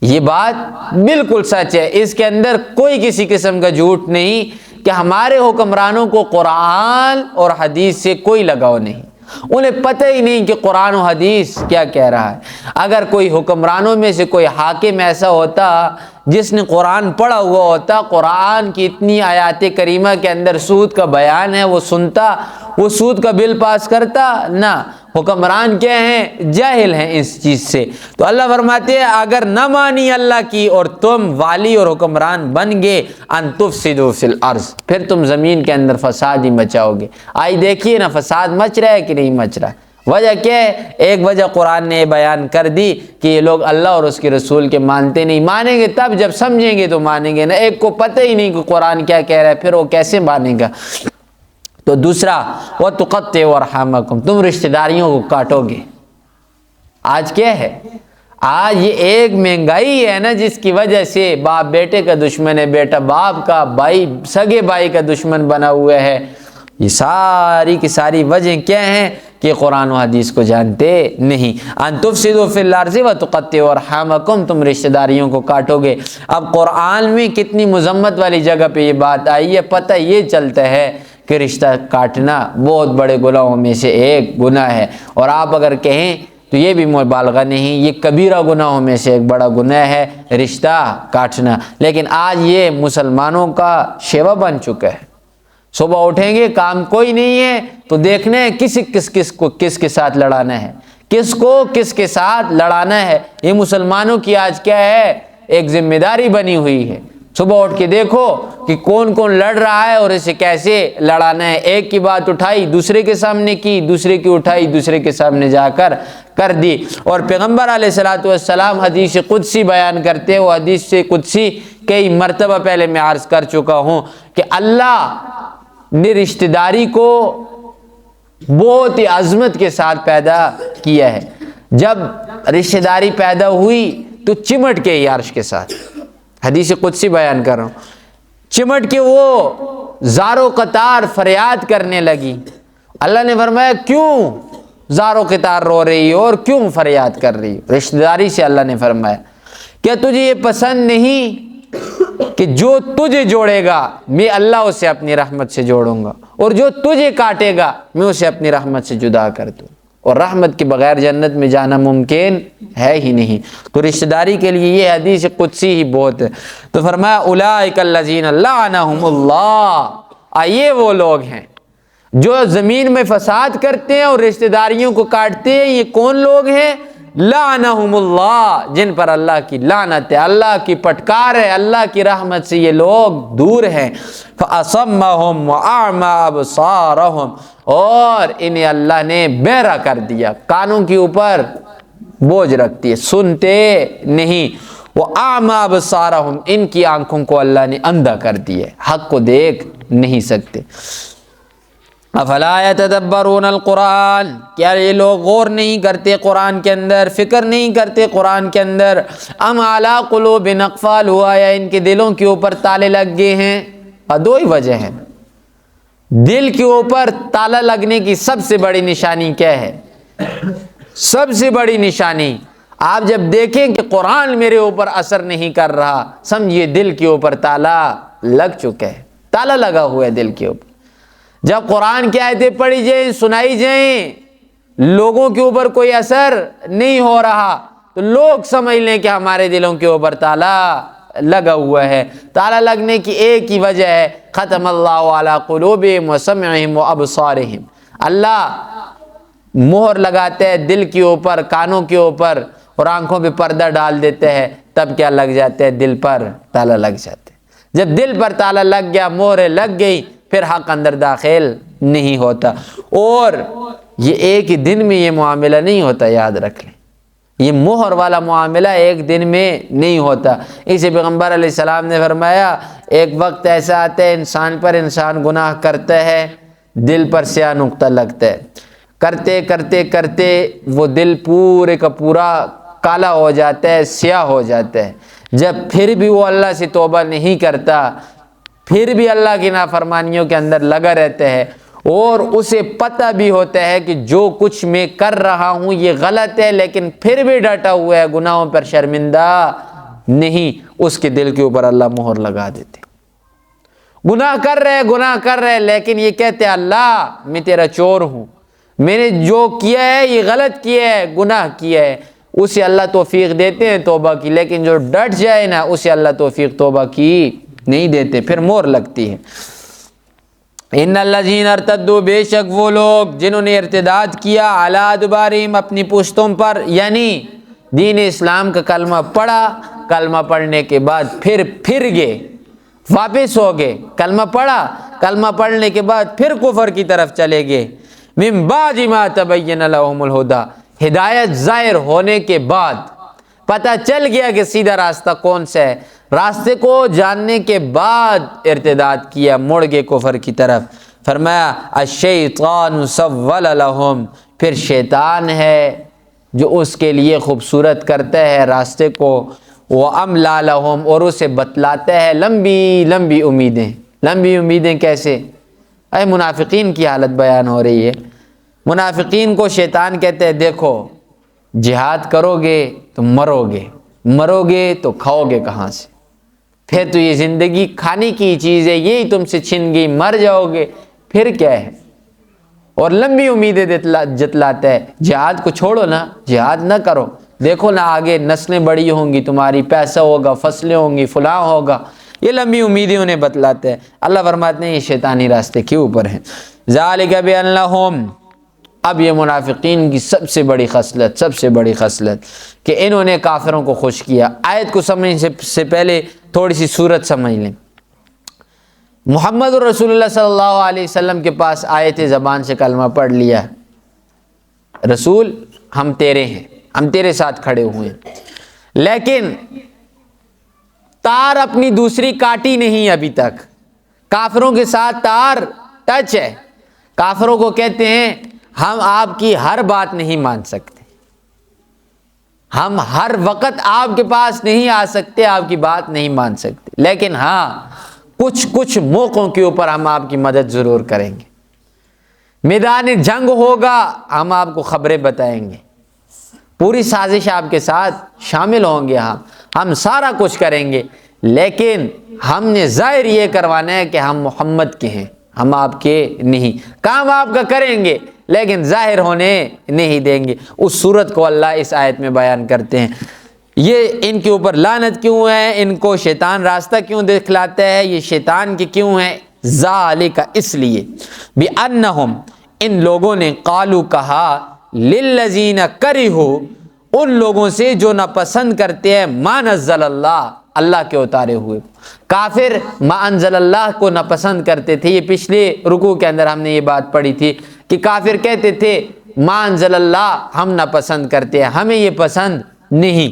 یہ بات بالکل سچ ہے، اس کے اندر کوئی کسی قسم کا جھوٹ نہیں کہ ہمارے حکمرانوں کو قرآن اور حدیث سے کوئی لگاؤ نہیں، انہیں پتہ ہی نہیں کہ قرآن و حدیث کیا کہہ رہا ہے۔ اگر کوئی حکمرانوں میں سے کوئی حاکم ایسا ہوتا جس نے قرآن پڑھا ہوا ہوتا، قرآن کی اتنی آیات کریمہ کے اندر سود کا بیان ہے، وہ سنتا، وہ سود کا بل پاس کرتا؟ نہ، حکمران کیا ہیں؟ جاہل ہیں اس چیز سے۔ تو اللہ فرماتے ہیں اگر نہ مانی اللہ کی اور تم والی اور حکمران بن گئے، ان تفسدوا فی الارض، پھر تم زمین کے اندر فساد ہی مچاؤ گے۔ آج دیکھیے نا فساد مچ رہا ہے کہ نہیں مچ رہا؟ وجہ کیا ہے؟ ایک وجہ قرآن نے بیان کر دی کہ یہ لوگ اللہ اور اس کے رسول کے مانتے نہیں. مانیں گے تب جب سمجھیں گے تو مانیں گے نا. ایک کو پتہ ہی نہیں کہ قرآن کیا کہہ رہا ہے، پھر وہ کیسے مانے گا؟ تو دوسرا وَتُقَطِّعُوا أَرْحَامَكُمْ، تم رشتہ داریوں کو کاٹو گے. آج کیا ہے؟ آج یہ ایک مہنگائی ہے نا جس کی وجہ سے باپ بیٹے کا دشمن ہے، بیٹا باپ کا، بھائی سگے بھائی کا دشمن بنا ہوا ہے. یہ ساری کی ساری وجہ کیا ہیں کہ قرآن و حدیث کو جانتے نہیں. ان تفسدوا فی الارض وتقطعوا ارحامکم، تم رشتہ داریوں کو کاٹو گے. اب قرآن میں کتنی مذمت والی جگہ پہ یہ بات آئی ہے. پتہ یہ چلتا ہے کہ رشتہ کاٹنا بہت بڑے گناہوں میں سے ایک گناہ ہے، اور آپ اگر کہیں تو یہ بھی مبالغہ نہیں، یہ کبیرہ گناہوں میں سے ایک بڑا گناہ ہے رشتہ کاٹنا. لیکن آج یہ مسلمانوں کا شیوا بن چکا ہے. صبح اٹھیں گے کام کوئی نہیں ہے تو دیکھنا ہے کس کے ساتھ لڑانا ہے، کس کو کس کے ساتھ لڑانا ہے. یہ مسلمانوں کی آج کیا ہے؟ ایک ذمہ داری بنی ہوئی ہے. صبح اٹھ کے دیکھو کہ کون کون لڑ رہا ہے اور اسے کیسے لڑانا ہے. ایک کی بات اٹھائی دوسرے کے سامنے کی، دوسرے کی اٹھائی دوسرے کے سامنے جا کر دی. اور پیغمبر علیہ الصلوۃ والسلام حدیث قدسی بیان کرتے، وہ حدیث قدسی کئی مرتبہ پہلے میں عرض کر چکا ہوں کہ اللہ نے رشتہ داری کو بہت ہی عظمت کے ساتھ پیدا کیا ہے. جب رشتہ داری پیدا ہوئی تو چمٹ کے ہی عرش کے ساتھ، حدیث قدسی بیان کر رہا ہوں، چمٹ کے وہ زارو قطار فریاد کرنے لگی. اللہ نے فرمایا کیوں زارو قطار رو رہی ہو اور کیوں فریاد کر رہی ہو؟ رشتہ داری سے اللہ نے فرمایا کیا تجھے یہ پسند نہیں کہ جو تجھے جوڑے گا میں اللہ اسے اپنی رحمت سے جوڑوں گا، اور جو تجھے کاٹے گا میں اسے اپنی رحمت سے جدا کر دوں. اور رحمت کے بغیر جنت میں جانا ممکن ہے ہی نہیں. تو رشتہ داری کے لیے یہ حدیث قدسی ہی بہت ہے. تو فرمایا اولئک الذین لعنہم اللہ، یہ وہ لوگ ہیں جو زمین میں فساد کرتے ہیں اور رشتہ داریوں کو کاٹتے ہیں. یہ کون لوگ ہیں؟ لعنہم اللہ، جن پر اللہ کی لعنت ہے، اللہ کی پٹکار ہے، اللہ کی رحمت سے یہ لوگ دور ہیں. فَأَصَمَّهُمْ وَأَعْمَى أَبْصَارَهُمْ، اور انہیں اللہ نے بہرا کر دیا، کانوں کے اوپر بوجھ رکھتی ہے، سنتے نہیں. وَأَعْمَى أَبْصَارَهُمْ، ان کی آنکھوں کو اللہ نے اندھا کر دیا، حق کو دیکھ نہیں سکتے. افلا یتدبرون القرآن، کیا یہ لوگ غور نہیں کرتے قرآن کے اندر، فکر نہیں کرتے قرآن کے اندر؟ ام علی قلوب اقفالها، یا ان کے دلوں کے اوپر تالے لگ گئے ہیں؟ دو ہی وجہ ہیں. دل کے اوپر تالا لگنے کی سب سے بڑی نشانی کیا ہے؟ سب سے بڑی نشانی آپ جب دیکھیں کہ قرآن میرے اوپر اثر نہیں کر رہا، سمجھیے دل کے اوپر تالا لگ چکا ہے، تالا لگا ہوا ہے دل کے اوپر. جب قرآن کی آیتیں پڑھی جائیں، سنائی جائیں، لوگوں کے اوپر کوئی اثر نہیں ہو رہا تو لوگ سمجھ لیں کہ ہمارے دلوں کے اوپر تالا لگا ہوا ہے. تالا لگنے کی ایک ہی وجہ ہے، ختم اللہ علی قلوبہم وسمعہم وابصارہم، اللہ مہر لگاتے ہیں دل کے اوپر، کانوں کے اوپر، اور آنکھوں پہ پردہ ڈال دیتے ہیں، تب کیا لگ جاتے ہیں؟ دل پر تالا لگ جاتے ہیں. جب دل پر تالا لگ گیا، مہریں لگ گئی، پھر حق اندر داخل نہیں ہوتا. اور یہ ایک ہی دن میں یہ معاملہ نہیں ہوتا، یاد رکھ لیں، یہ مہر والا معاملہ ایک دن میں نہیں ہوتا. اسے پیغمبر علیہ السلام نے فرمایا ایک وقت ایسا آتا ہے انسان پر، انسان گناہ کرتا ہے، دل پر سیاہ نقطہ لگتا ہے، کرتے کرتے کرتے وہ دل پورے کا پورا کالا ہو جاتا ہے، سیاہ ہو جاتا ہے. جب پھر بھی وہ اللہ سے توبہ نہیں کرتا، پھر بھی اللہ کی نافرمانیوں کے اندر لگا رہتا ہے، اور اسے پتہ بھی ہوتا ہے کہ جو کچھ میں کر رہا ہوں یہ غلط ہے، لیکن پھر بھی ڈٹا ہوا ہے، گناہوں پر شرمندہ نہیں، اس کے دل کے اوپر اللہ مہر لگا دیتے. گناہ کر رہے لیکن یہ کہتے ہیں اللہ میں تیرا چور ہوں، میں نے جو کیا ہے یہ غلط کیا ہے، گناہ کیا ہے. اسے اللہ توفیق دیتے ہیں توبہ کی، لیکن جو ڈٹ جائے نا اسے اللہ توفیق توبہ کی نہیں دیتے، پھر مور لگتی ہے. ان الذین ارتدوا، بے شک وہ لوگ جنہوں نے ارتداد کیا، علی ادبارہم، اپنی پشتوں پر، یعنی دین اسلام کا کلمہ پڑھا، کلمہ پڑھنے کے بعد پھر گئے، واپس ہو گئے. کلمہ پڑھا، کلمہ پڑھنے کے بعد پھر کفر کی طرف چلے گئے. من بعد ما تبین لهم الہدی، ہدایت ظاہر ہونے کے بعد پتہ چل گیا کہ سیدھا راستہ کون سا ہے، راستے کو جاننے کے بعد ارتداد کیا، مڑ گئے کفر کی طرف۔ فرمایا الشیطان سول لهم، پھر شیطان ہے جو اس کے لیے خوبصورت کرتا ہے راستے کو، وَأَمْلَى لَهُمْ، اور اسے بتلاتا ہے لمبی لمبی امیدیں۔ لمبی امیدیں کیسے؟ اے منافقین کی حالت بیان ہو رہی ہے۔ منافقین کو شیطان کہتے ہیں دیکھو جہاد کرو گے تو مرو گے، مرو گے تو کھاؤ گے کہاں سے، پھر تو یہ زندگی کھانے کی چیز ہے، یہی تم سے چھن گئی، مر جاؤ گے، پھر کیا ہے؟ اور لمبی امیدیں جتلاتا ہے، جہاد کو چھوڑو نا، جہاد نہ کرو، دیکھو نا آگے نسلیں بڑی ہوں گی تمہاری، پیسہ ہوگا، فصلیں ہوں گی، فلاں ہوگا، یہ لمبی امیدیں انہیں بتلاتے ہیں۔ اللہ فرماتے ہیں یہ شیطانی راستے کے اوپر ہیں۔ ذالک بانہم، اب یہ منافقین کی سب سے بڑی خصلت، سب سے بڑی خصلت کہ انہوں نے کافروں کو خوش کیا۔ آیت کو سمجھنے سے پہلے تھوڑی سی صورت سمجھ لیں۔ محمد رسول اللہ صلی اللہ علیہ وسلم کے پاس آئے تھے، زبان سے کلمہ پڑھ لیا، رسول ہم تیرے ہیں، ہم تیرے ساتھ کھڑے ہوئے ہیں، لیکن تار اپنی دوسری کاٹی نہیں ابھی تک، کافروں کے ساتھ تار ٹچ ہے۔ کافروں کو کہتے ہیں ہم آپ کی ہر بات نہیں مان سکتے، ہم ہر وقت آپ کے پاس نہیں آ سکتے، آپ کی بات نہیں مان سکتے، لیکن ہاں کچھ موقعوں کے اوپر ہم آپ کی مدد ضرور کریں گے، میدان جنگ ہوگا ہم آپ کو خبریں بتائیں گے، پوری سازش آپ کے ساتھ شامل ہوں گے، ہم سارا کچھ کریں گے، لیکن ہم نے ظاہر یہ کروانا ہے کہ ہم محمد کے ہیں، ہم آپ کے نہیں، کام آپ کا کریں گے لیکن ظاہر ہونے نہیں دیں گے۔ اس صورت کو اللہ اس آیت میں بیان کرتے ہیں۔ یہ ان کے اوپر لعنت کیوں ہے، ان کو شیطان راستہ کیوں دکھلاتا ہے، یہ شیطان کے کیوں ہے؟ ذالک، اس لیے، بِأَنَّهُمْ، ان لوگوں نے، قالو کہا، للذین کرہوا، ان لوگوں سے جو ناپسند کرتے ہیں، ما نزل اللہ، اللہ کے اتارے ہوئے۔ کافر ما انزل اللہ کو ناپسند کرتے تھے، یہ پچھلے رکوع کے اندر ہم نے یہ بات پڑھی تھی کہ کافر کہتے تھے ما انزل اللہ ہم ناپسند کرتے ہیں، ہمیں یہ پسند نہیں۔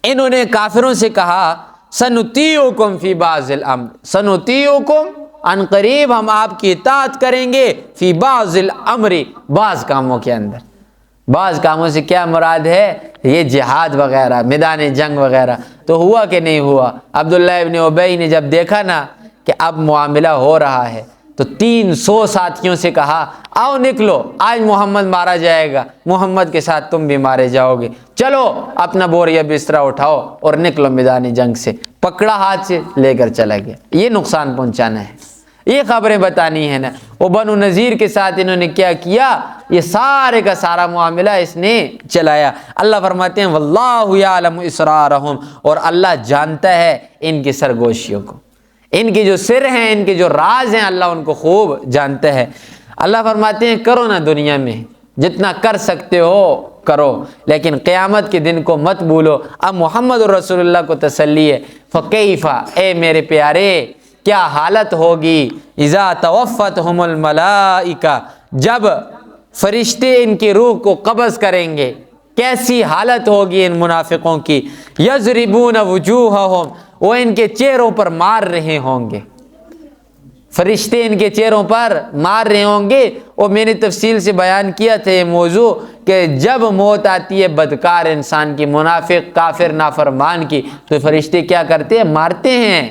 انہوں نے کافروں سے کہا سنطیعکم فی بعض الامر، سنطیعکم، ان قریب ہم آپ کی اطاعت کریں گے، فی بعض الامر، بعض کاموں کے اندر۔ بعض کاموں سے کیا مراد ہے؟ یہ جہاد وغیرہ، میدان جنگ وغیرہ۔ تو ہوا کہ نہیں ہوا؟ عبداللہ ابن ابی نے جب دیکھا نا کہ اب معاملہ ہو رہا ہے تو 300 ساتھیوں سے کہا آؤ نکلو، آج محمد مارا جائے گا، محمد کے ساتھ تم بھی مارے جاؤ گے، چلو اپنا بوریا بسترا اٹھاؤ اور نکلو میدان جنگ سے۔ پکڑا ہاتھ سے، لے کر چلا گیا۔ یہ نقصان پہنچانا ہے، یہ خبریں بتانی ہے نا۔ وہ بنو نذیر کے ساتھ انہوں نے کیا کیا، یہ سارے کا سارا معاملہ اس نے چلایا۔ اللہ فرماتے ہیں واللہ یعلم اسرارہم، اور اللہ جانتا ہے ان کی سرگوشیوں کو، ان کے جو سر ہیں، ان کے جو راز ہیں، اللہ ان کو خوب جانتا ہے۔ اللہ فرماتے ہیں کرو نا دنیا میں جتنا کر سکتے ہو کرو، لیکن قیامت کے دن کو مت بھولو۔ اب محمد رسول اللہ کو تسلی ہے، فکیفا، اے میرے پیارے کیا حالت ہوگی، اذا توفتہم الملائکہ، جب فرشتے ان کی روح کو قبض کریں گے، کیسی حالت ہوگی ان منافقوں کی، یضربون وجوہہم، وہ ان کے چہروں پر مار رہے ہوں گے، فرشتے ان کے چہروں پر مار رہے ہوں گے۔ اور میں نے تفصیل سے بیان کیا تھا یہ موضوع کہ جب موت آتی ہے بدکار انسان کی، منافق، کافر، نافرمان کی، تو فرشتے کیا کرتے ہیں؟ مارتے ہیں۔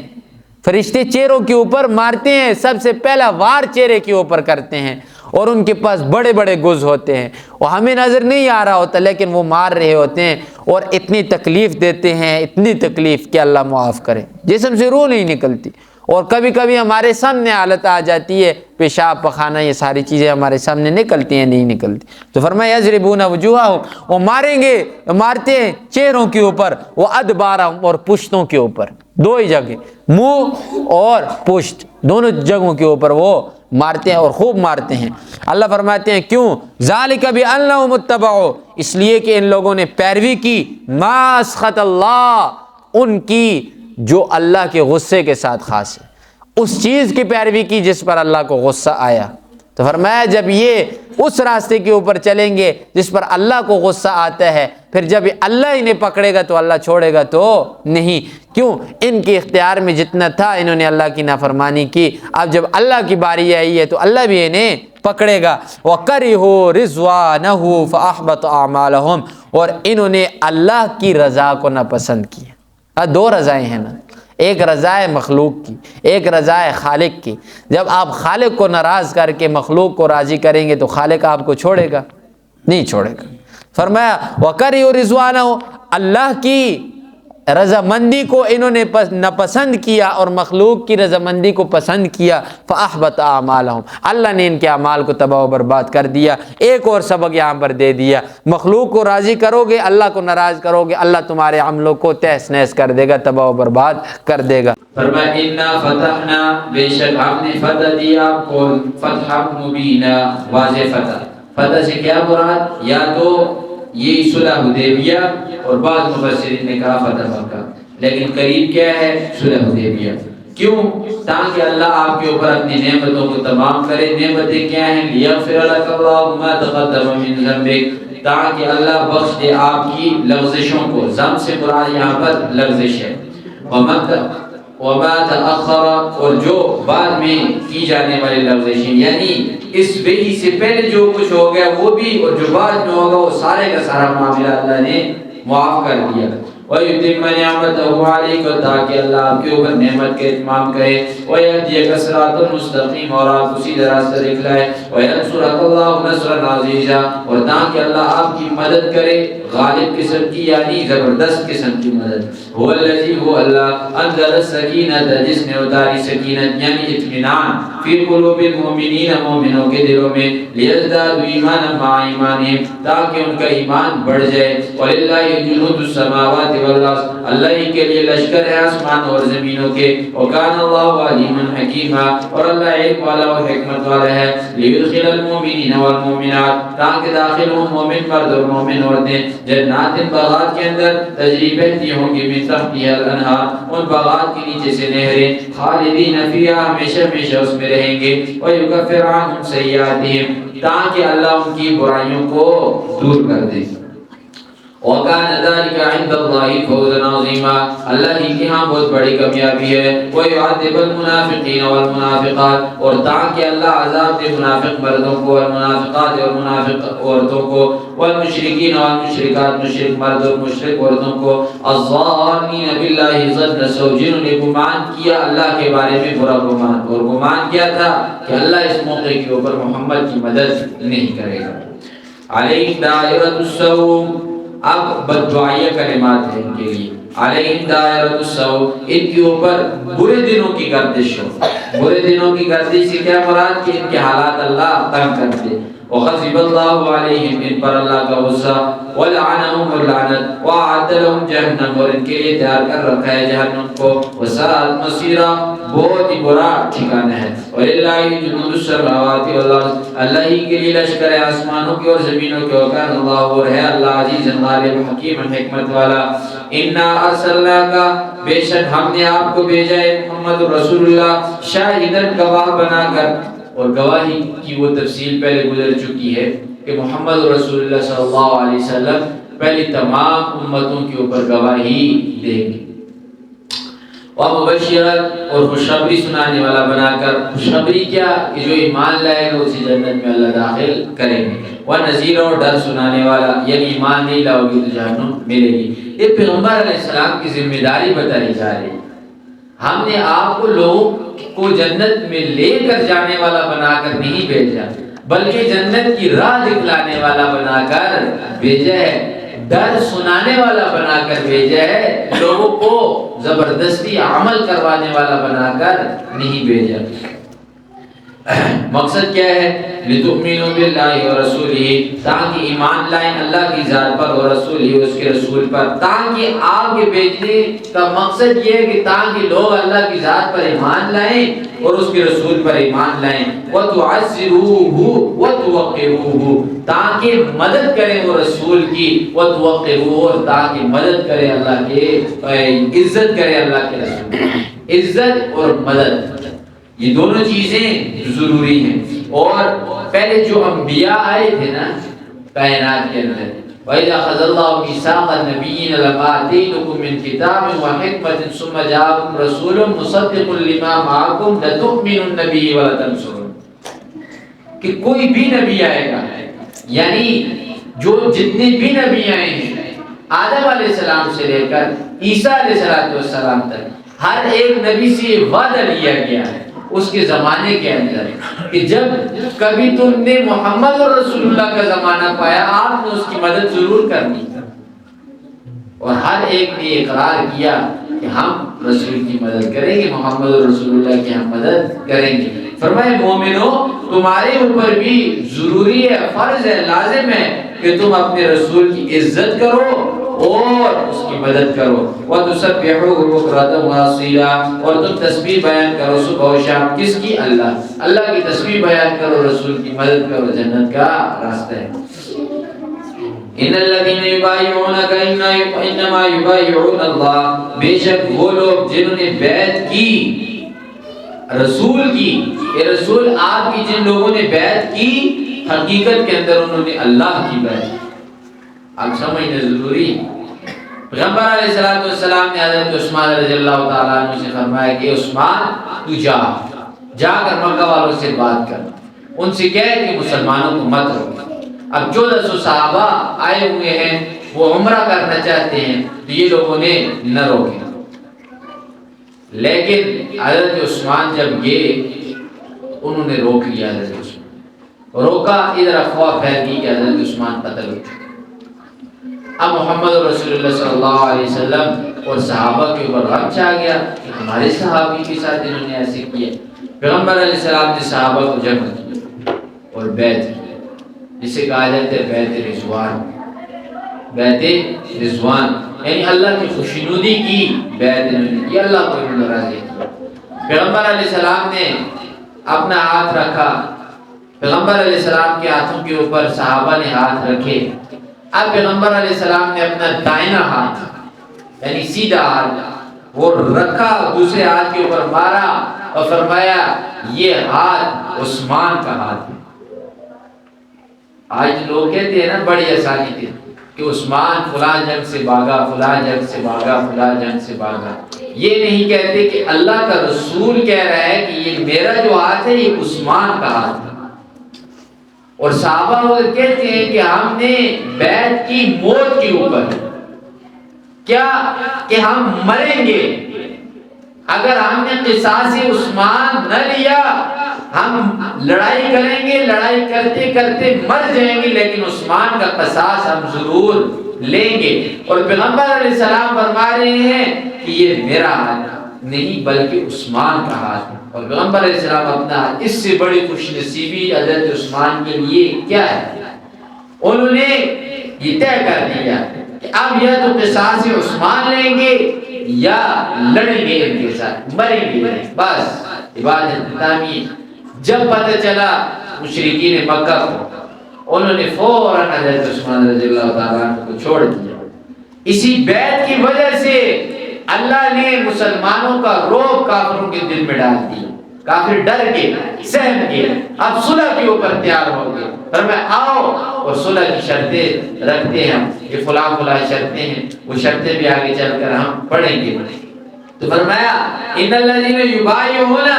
فرشتے چہروں کے اوپر مارتے ہیں، سب سے پہلا وار چہرے کے اوپر کرتے ہیں، اور ان کے پاس بڑے بڑے گز ہوتے ہیں، وہ ہمیں نظر نہیں آ رہا ہوتا لیکن وہ مار رہے ہوتے ہیں، اور اتنی تکلیف دیتے ہیں، اتنی تکلیف کہ اللہ معاف کرے، جسم سے روح نہیں نکلتی۔ اور کبھی کبھی ہمارے سامنے حالت آ جاتی ہے، پیشاب پخانہ، یہ ساری چیزیں ہمارے سامنے نکلتی ہیں، نہیں نکلتی۔ تو فرمایا یضربون وجوہہم، وہ ماریں گے، مارتے ہیں چہروں کے اوپر، وہ ادبارہم، اور پشتوں کے اوپر، دو ہی جگہ، منہ اور پشت، دونوں جگہوں کے اوپر وہ مارتے ہیں اور خوب مارتے ہیں۔ اللہ فرماتے ہیں کیوں؟ ذالک بانہم اتبعوا، اس لیے کہ ان لوگوں نے پیروی کی، ما اسخط اللہ، ان کی جو اللہ کے غصے کے ساتھ خاص ہے، اس چیز کی پیروی کی جس پر اللہ کو غصہ آیا۔ تو فرمایا جب یہ اس راستے کے اوپر چلیں گے جس پر اللہ کو غصہ آتا ہے، پھر جب اللہ انہیں پکڑے گا تو اللہ چھوڑے گا تو نہیں۔ کیوں؟ ان کے اختیار میں جتنا تھا انہوں نے اللہ کی نافرمانی کی، اب جب اللہ کی باری آئی ہے تو اللہ بھی انہیں پکڑے گا۔ وَكَرِهُوا رِضْوَانَهُ فَأَحْبَطَ أَعْمَالَهُمْ، اور انہوں نے اللہ کی رضا کو ناپسند کیا۔ دو رضائیں ہیں نا، ایک رضا ہے مخلوق کی، ایک رضا ہے خالق کی۔ جب آپ خالق کو ناراض کر کے مخلوق کو راضی کریں گے تو خالق آپ کو چھوڑے گا؟ نہیں چھوڑے گا۔ فرمایا وَكَرِهُوا رِضْوَانَهُ، اللہ کی رضامندی کو انہوں نے ناپسند کیا اور مخلوق کی رضامندی کو پسند کیا۔ فَأَحْبَطَ أَعْمَالَهُمْ، اللہ نے ان کے اعمال کو تباہ و برباد کر دیا۔ ایک اور سبق یہاں پر دے دیا، مخلوق کو راضی کرو گے، اللہ کو ناراض کرو گے، اللہ تمہارے عملوں کو تہس نہس کر دے گا، تباہ و برباد کر دے گا۔ فرمایا اِنَّا فَتَحْنَا، بے شک ہم نے فتح دیا آپ کو، فتح مبینہ، واضح فتح۔ فتح سے کیا مراد؟ یا تو یہ صلح حدیبیہ، اور بعض مفسرین نے کہا فتح مکہ، لیکن قریب کیا ہے؟ صلح حدیبیہ۔ کیوں؟ تاکہ اللہ آپ کے اوپر اپنی نعمتوں کو تمام کرے۔ نعمتیں کیا ہیں؟ لِيَغْفِرَ لَكَ اللَّهُ مَا تَقَدَّمَ مِنْ ذَنبِكَ، تاکہ اللہ بخش دے آپ کی لغزشوں کو۔ ذنب سے مراد یہاں پر لغزش ہے۔ وَمَا تَأَخَّرَ، اور جو بعد میں کی جانے والی لغزشیں، یعنی اس وحی سے پہلے جو کچھ ہو گیا وہ بھی، اور جو بعد میں ہوگا وہ سارے کا سارا معاملہ اللہ نے معاف کر دیا۔ وَيُتِمَّ نِعْمَتَهُ عَلَيْكَ، تاکہ اللہ آپ کے اوپر نعمت کے اتمام کرے۔ وَيَهْدِيَكَ صِرَاطًا مُسْتَقِيمًا، اور آپ کو سیدھا راستہ دکھلائے۔ وَيَنْصُرَكَ اللَّهُ نَصْرًا عَزِيزًا، اور تاکہ اللہ آپ کی مدد کرے غالب قسم کی، یعنی زبردست قسم کی مدد۔ هو الذی، وہ اللہ، انزل السکینۃ، جس نے اتاری سکینت یعنی اطمینان، فی قلوب المؤمنین، مومنوں کے دلوں میں، لیزدادوا ایمانا مع ایمانہم، تاکہ ان کا ایمان بڑھ جائے۔ وللہ جنود السماوات والارض، اللہ ہی کے لیے لشکر ہے آسمان اور زمینوں کے۔ وکان اللہ علیما حکیما، اور اللہ علم والا و حکمت والا ہے۔ لیدخل المؤمنین والمؤمنات، تاکہ داخل ہوں مومن مرد اور مومن عورتیں، جنات باغات کے اندر، تجری بہتی ہوں گی من تحتها الانہار، ان باغات کے نیچے سے نہریں، خالدین فیہا، ہمیشہ ہمیشہ اس میں رہیں گے۔ ویکفر عنہم سیئاتہم، تاکہ اللہ ان کی برائیوں کو دور کر دے۔ وَكَانَ ذَلِكَ عِندَ اللَّهِ فَوْزًا عَظِيمًا، اللہ ہی کے ہاں بہت بڑی کامیابی ہے۔ وَيُعَذِّبَ الْمُنَافِقِينَ وَالْمُنَافِقَاتِ، اور تاکہ اللہ عذاب دے منافق مردوں کو، والمنافقات اور منافق عورتوں کو، والمشرکین والمشرکات، مشرک مرد اور مشرک عورتوں کو، الظَّانِّينَ بِاللَّهِ ظَنَّ السَّوْءِ، جنہوں نے گمان کیا اللہ کے بارے میں برا گمان، اور گمان کیا تھا کہ اللہ اس موقع کے اوپر محمد کی مدد نہیں کرے گا۔ علیہم دائرۃ السوء، اب بددعائیہ کلمات ہیں ان کے لیے۔ علیہم دائرۃ السوء، ان کے اوپر برے دنوں کی گردش ہو۔ برے دنوں کی گردش سے کیا مراد؟ کہ ان کے حالات اللہ تنگ کر دے۔ وغضب اللہ علیہم، ان پر اللہ کا غصہ، ولعنہم، اور لعنت، وأعد لهم جہنم، اور ان کے لیے تیار کر رکھا ہے جہنم کو، وساءت مصیرا، بہت ہی برا ٹھکانہ ہے۔ وللہ جنود السماوات والارض، اللہ ہی کے لیے لشکر ہے آسمانوں کے اور زمینوں کے۔ وکان اللہ، اور ہے اللہ عزیز غالب حکیم حکمت والا۔ انا ارسلناک، بے شک ہم نے آپ کو بھیجا ہے محمد رسول اللہ، شاہداً، گواہ بنا کر، اور گواہی کی وہ تفصیل پہلے گزر چکی ہے کہ محمد رسول اللہ صلی اللہ علیہ وسلم پہلی تمام امتوں کے اوپر گواہی دیں گے۔ ومبشرا، اور خوشخبری سنانے والا بنا کر۔ خوشخبری کیا؟ کہ جو ایمان لائے گا اسے جنت میں اللہ داخل کریں گے۔ ونذیرا، اور ڈر سنانے والا، یعنی ایمان نہیں لاؤ گے تو جہنم ملے گی۔ یہ پیغمبر علیہ السلام کی ذمہ داری بتائی جا رہی ہے۔ ہم نے آپ کو لوگوں کو جنت میں لے کر جانے والا بنا کر نہیں بھیجا، بلکہ جنت کی راہ دکھلانے والا بنا کر بھیجا ہے، ڈر سنانے والا بنا کر بھیجا ہے، لوگوں کو زبردستی عمل کروانے والا بنا کر نہیں بھیجا۔ مقصد کیا ہے؟ لِتُؤْمِنُوا بِاللَّهِ وَرَسُولِهِ، تاکہ ایمان لائیں اللہ کی ذات پر اور رسول اس کے رسول پر۔ تاکہ آپ کے بھیجنے کا مقصد یہ ہے کہ تاکہ لوگ اللہ کی ذات پر ایمان لائیں اور اس کے رسول پر ایمان لائیں۔ وَتُعَزِّرُوهُ وَتُوَقِّرُوهُ، تاکہ مدد کریں وہ رسول کی، وَتُوَقِّرُوهُ، اور تاکہ مدد کریں اللہ کے، عزت کریں اللہ کے رسول کی، عزت اور مدد۔ یہ دونوں چیزیں ضروری ہیں۔ اور پہلے جو انبیاء آئے تھے نا کائنات کے اندر، وَإِذَا أَخَذَ اللَّهُ مِيثَاقَ النَّبِيِّينَ لَمَا آتَيْتُكُم مِّن كِتَابٍ وَحِكْمَةٍ ثُمَّ جَاءَكُمْ رَسُولٌ مُصَدِّقٌ لِّمَا مَعَكُمْ لَتُؤْمِنُنَّ بِهِ وَلَتَنصُرُنَّهُ، کہ کوئی بھی نبی آئے گا، یعنی جو جتنے بھی نبی آئے ہیں آدم علیہ السلام سے لے کر عیسیٰ علیہ السلام تک، ہر ایک نبی سے یہ وعدہ لیا گیا ہے اس کے زمانے کے اندر کہ جب کبھی تم نے محمد رسول اللہ کا زمانہ پایا آپ نے اس کی مدد ضرور کرنی، اور ہر ایک نے اقرار کیا کہ ہم رسول کی مدد کریں گے، محمد رسول اللہ کی ہم مدد کریں گے۔ فرمائے مومنو تمہارے اوپر بھی ضروری ہے، فرض ہے، لازم ہے کہ تم اپنے رسول کی عزت کرو اور اس کی مدد کرو۔ وَتُسَبِّحُوهُ بُكْرَةً وَأَصِيلًا، اور تم تسبیح بیان کرو صبح و شام، کس کی؟ اللہ کی تسبیح بیان کرو، رسول کی مدد کرو، جنت کا راستہ ہے۔ ان الذين يبايعونك انما يبايعون الله، بے شک وہ لوگ جنہوں نے بیعت کی رسول کی، یہ رسول آپ کی جن لوگوں نے بیعت کی حقیقت کے اندر انہوں نے اللہ کی بیعت کی۔ اب سمجھنا ضروری ہے۔ پیغمبر علیہ السلام نے حضرت عثمان رضی اللہ تعالیٰ عنہ سے فرمایا کہ عثمان تو جا کر مکہ والوں سے بات کر، ان سے کہے کہ مسلمانوں کو مت روکو۔ اب 1400 صحابہ آئے ہوئے ہیں، وہ عمرہ کرنا چاہتے ہیں تو یہ لوگوں نے نہ روکے، لیکن حضرت عثمان جب گئے انہوں نے روک لیا، حضرت عثمان روکا، ادھر افواہ پھیل گئی کہ حضرت عثمان قتل ہو چکے۔ اب محمد رسول اللہ صلی اللہ علیہ وسلم اور صحابہ کے اوپر غم چھا گیا کہ ہمارے صحابی کے ساتھ انہوں نے ایسے کیا۔ پیغمبر علیہ السلام نے صحابہ کو جمع کیا اور بیعت کی، جسے کہا جاتا ہے بیعت رضوان، بیعت رضوان، یعنی اللہ کی خوشنودی کی بیعت انہوں نے کی، اللہ کو انہوں نے راضی کیا۔ پیغمبر علیہ السلام نے اپنا ہاتھ رکھا، پیغمبر علیہ السلام کے ہاتھوں کے اوپر صحابہ نے ہاتھ رکھے۔ اب پیغمبر علیہ السلام نے اپنا دائنا ہاتھ یعنی سیدھا ہاتھ وہ رکھا، دوسرے ہاتھ کے اوپر مارا اور فرمایا یہ ہاتھ عثمان کا ہاتھ ہے۔ آج لوگ کہتے ہیں نا بڑی آسانی تھی کہ عثمان فلاں جنگ سے بھاگا، فلاں جنگ سے بھاگا، فلاں جنگ سے بھاگا، یہ نہیں کہتے کہ اللہ کا رسول کہہ رہا ہے کہ یہ میرا جو ہاتھ ہے یہ عثمان کا ہاتھ ہے۔ اور صحابہ وہ کہتے ہیں کہ ہم نے بیعت کی موت کے اوپر، کیا کہ ہم مریں گے، اگر ہم نے قصاص عثمان نہ لیا ہم لڑائی کریں گے، لڑائی کرتے کرتے مر جائیں گے، لیکن عثمان کا قصاص ہم ضرور لیں گے۔ اور پیغمبر علیہ السلام فرما رہے ہیں کہ یہ میرا ہاتھ نہیں بلکہ عثمان کا ہاتھ ہے۔ اور پیغمبر علیہ السلام اپنا اس سے بڑی خوش نصیبی حضرت عثمان کے لیے کیا ہے، انہوں نے یہ طے کر دیا کہ اب یا تو قصاص عثمان لیں گے یا لڑیں گے ان کے ساتھ، مریں گے، بس عبادت تامی۔ جب پتہ چلا مشرکین مکہ کو، انہوں نے فوراً حضرت عثمان رضی اللہ تعالیٰ عنہ کو چھوڑ دیا۔ اسی بیعت کی وجہ سے اللہ نے مسلمانوں کا رعب کافروں کے دل میں ڈال دیا، کافر ڈر گئے، سہم گئے، اب صلح کے اوپر تیار ہو گئے۔ فرمایا آؤ اور صلح کی شرطیں رکھتے ہیں، یہ فلاں فلاں شرطیں ہیں، وہ شرطیں بھی آگے چل کر ہم پڑھیں گے۔ تو فرمایا ان الذین یبایعون،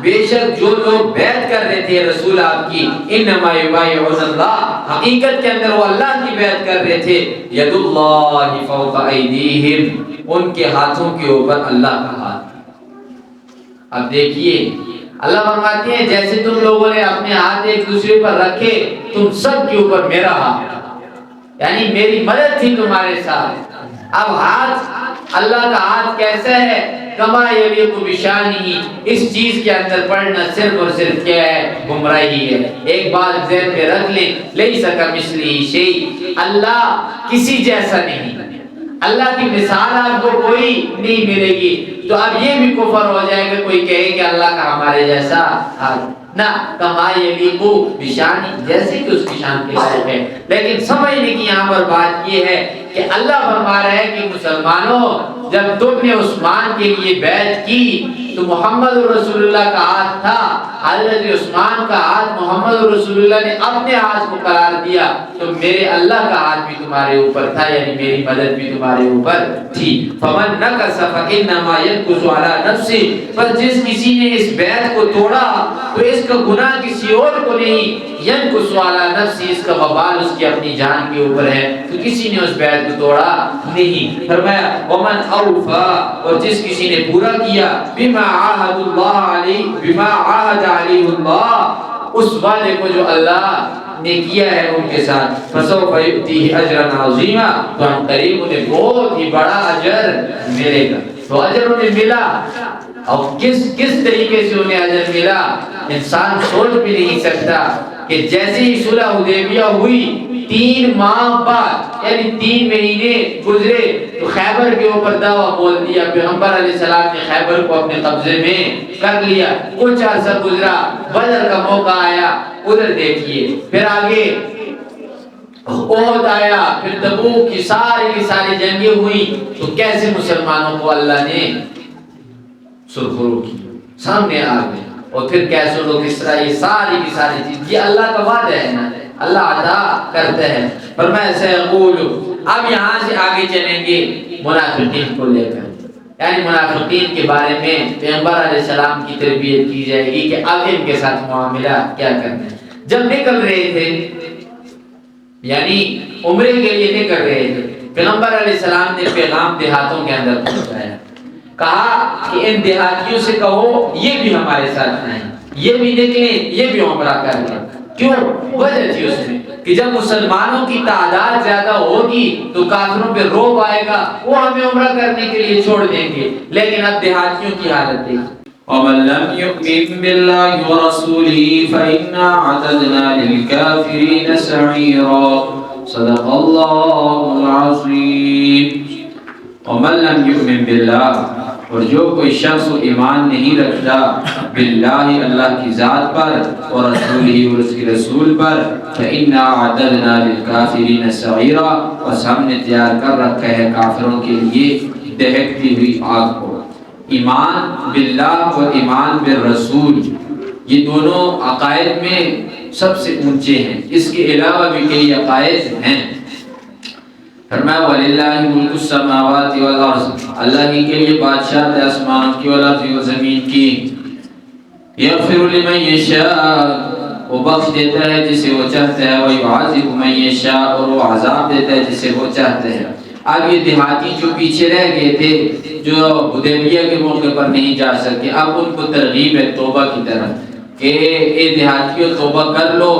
بے شک جو لوگ بیعت کر رہے تھے رسول آپ کی، انما یبایعون اللہ، حقیقت کے اندر وہ اللہ کی بیعت کر رہے تھے۔ ید اللہ فوق ایدیہم، ان کے ہاتھوں کے اوپر اللہ کا ہاتھ۔ اب دیکھیے اللہ فرماتے ہیں جیسے تم لوگوں نے اپنے ہاتھ ایک دوسرے پر رکھے، تم سب کے اوپر میرا ہاتھ، یعنی میری مدد تھی تمہارے ساتھ۔ اب ہاتھ اللہ کا ہاتھ کیسا ہے؟ کما یلیق بشانہ، اس چیز کے اندر پڑھنا صرف اور صرف کیا ہے؟ گمراہی ہے۔ ایک بات ذہن میں رکھ لیں، لیس کمثلہ شیء، اللہ کسی جیسا نہیں، اللہ کی مثال آپ کو کوئی نہیں ملے گی۔ تو اب یہ بھی کفر ہو جائے گا کوئی کہے کہ اللہ کا ہمارے جیسا ہاتھ، نہ، کما یلیق بشانہ، جیسے کہ اس کی شان کے لائق ہے۔ لیکن سمجھنے کی یہاں پر بات یہ ہے کہ اللہ فرما رہا ہے کہ مسلمانوں جب تم نے عثمان کے لیے بیعت کی تو محمد رسول اللہ کا ہاتھ تھا، حضرت عثمان کا ہاتھ محمد رسول اللہ نے اپنے ہاتھ کو قرار دیا، تو میرے اللہ کا ہاتھ بھی تمہارے اوپر تھا، یعنی میری مدد بھی تمہارے اوپر تھی۔ فمن نکث فانما ينكث على نفسه، بس جس کسی نے اس بیعت کو توڑا تو اس کا گناہ کسی اور کو نہیں، ينكث على نفسه، اس کا وبال اس کی اپنی جان کے اوپر ہے، تو کسی نے اس بیعت کو توڑا نہیں۔ فرمایا ومن اوفى، اور جس کسی نے پورا کیا بما عاهد اللہ علیہ، بما عاهد علیہ اللہ، اس وعدے کو جو اللہ نے کیا ہے ان کے ساتھ، فسوف یؤتیہ اجرا عظیما، تو ہم قریب انہیں بہت ہی بڑا اجر ملے گا۔ تو اجر انہیں ملا، اور کس طریقے سے انہیں اجر ملا انسان سوچ بھی نہیں سکتا، کہ جیسے ہی صلح حدیبیہ ہوئی 3 ماہ بعد، یعنی 3 مہینے گزرے تو خیبر کے اوپر دعویٰ بول دیا، پیغمبر علیہ السلام نے خیبر کو اپنے قبضے میں کر لیا۔ کچھ عرصہ گزرا، بدر کا موقع آیا، ادھر دیکھیے، پھر آگے احد آیا، پھر تبوک کی ساری جنگیں ہوئی، تو کیسے مسلمانوں کو اللہ نے سرخرو کی، سامنے آ گئے، اور پھر کیسے لوگ اس طرح یہ ساری چیز، یہ اللہ کا وعدہ ہے نا، اللہ عطا کرتے ہیں۔ فرمایا سیقول، اب یہاں سے آگے چلیں گے منافقین کو لے کر، یعنی منافقین کے بارے میں پیغمبر علیہ السلام کی تربیت کی جائے گی کہ اب ان کے ساتھ معاملہ کیا کرنا ہے۔ جب نکل رہے تھے، یعنی عمرے کے لیے نکل رہے تھے، پیغمبر علیہ السلام نے پیغام دیہاتوں کے اندر پہنچایا، کہا کہ ان دیہاتیوں سے کہو یہ بھی ہمارے ساتھ آئیں، یہ بھی نکلیں، یہ بھی عمرہ کر لیں۔ کیوں؟ وجہ تھی اس میں کہ جب مسلمانوں کی تعداد زیادہ ہوگی تو کافروں پہ روب آئے گا، وہ ہمیں عمرہ کرنے کے لیے چھوڑ دیں گے، لیکن اب دیہاتیوں کی حالت دیکھیں۔ ومن لم يؤمن بالله ورسوله فإنا اعتدنا للكافرين سعيرا، صدق الله العظيم۔ ومن لم يؤمن بالله، اور جو کوئی شخص ایمان نہیں رکھتا باللہ، اللہ کی ذات پر، اور رسولہ، اور اس کے رسول پر، فإنا اعتدنا للكافرين سعيرا، بس ہم نے تیار کر رکھا ہے کافروں کے لیے دہکتی ہوئی آگ کو۔ ایمان باللہ اور ایمان بالرسول، یہ دونوں عقائد میں سب سے اونچے ہیں، اس کے علاوہ بھی کئی عقائد ہیں۔ فرمایا وَلِلَّهِ مُلْكُ السَّمَاوَاتِ وَالْأَرْضِ، اللہ ہی کے لیے بادشاہت ہے آسمان کی والارض و زمین کی۔ يَغْفِرُ لِمَن يَشَاءُ، وہ بخش دیتا ہے جسے وہ چاہتا ہے، وَيُعَذِّبُ مَن يَشَاءُ، اور وہ عذاب دیتا ہے جسے وہ چاہتا ہے۔ اب یہ دیہاتی جو پیچھے رہ گئے تھے، جو حدیبیہ کے موقع پر نہیں جا سکے، اب ان کو ترغیب ہے توبہ کی طرف کہ اے دیہاتیوں توبہ کر لو،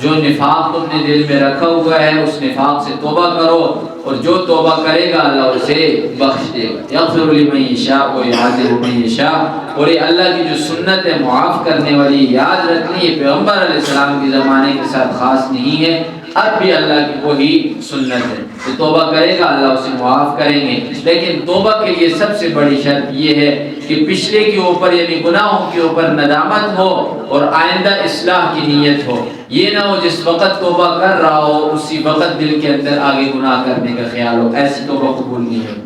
جو نفاق تم نے دل میں رکھا ہوا ہے اس نفاق سے توبہ کرو، اور جو توبہ کرے گا اللہ اسے بخش دے گا۔ یغفر لمن یشاء ویعذب من یشاء، اور یہ اللہ کی جو سنت ہے معاف کرنے والی، یاد رکھنی، یہ پیغمبر علیہ السلام کے زمانے کے ساتھ خاص نہیں ہے، اب بھی اللہ کی وہی سنت ہے، جو توبہ کرے گا اللہ اسے معاف کریں گے۔ لیکن توبہ کے لیے سب سے بڑی شرط یہ ہے کہ پچھلے کے اوپر یعنی گناہوں کے اوپر ندامت ہو اور آئندہ اصلاح کی نیت ہو، یہ نہ ہو جس وقت توبہ کر رہا ہو اسی وقت دل کے اندر آگے گناہ کرنے کا خیال ہو، ایسی توبہ قبول نہیں ہے۔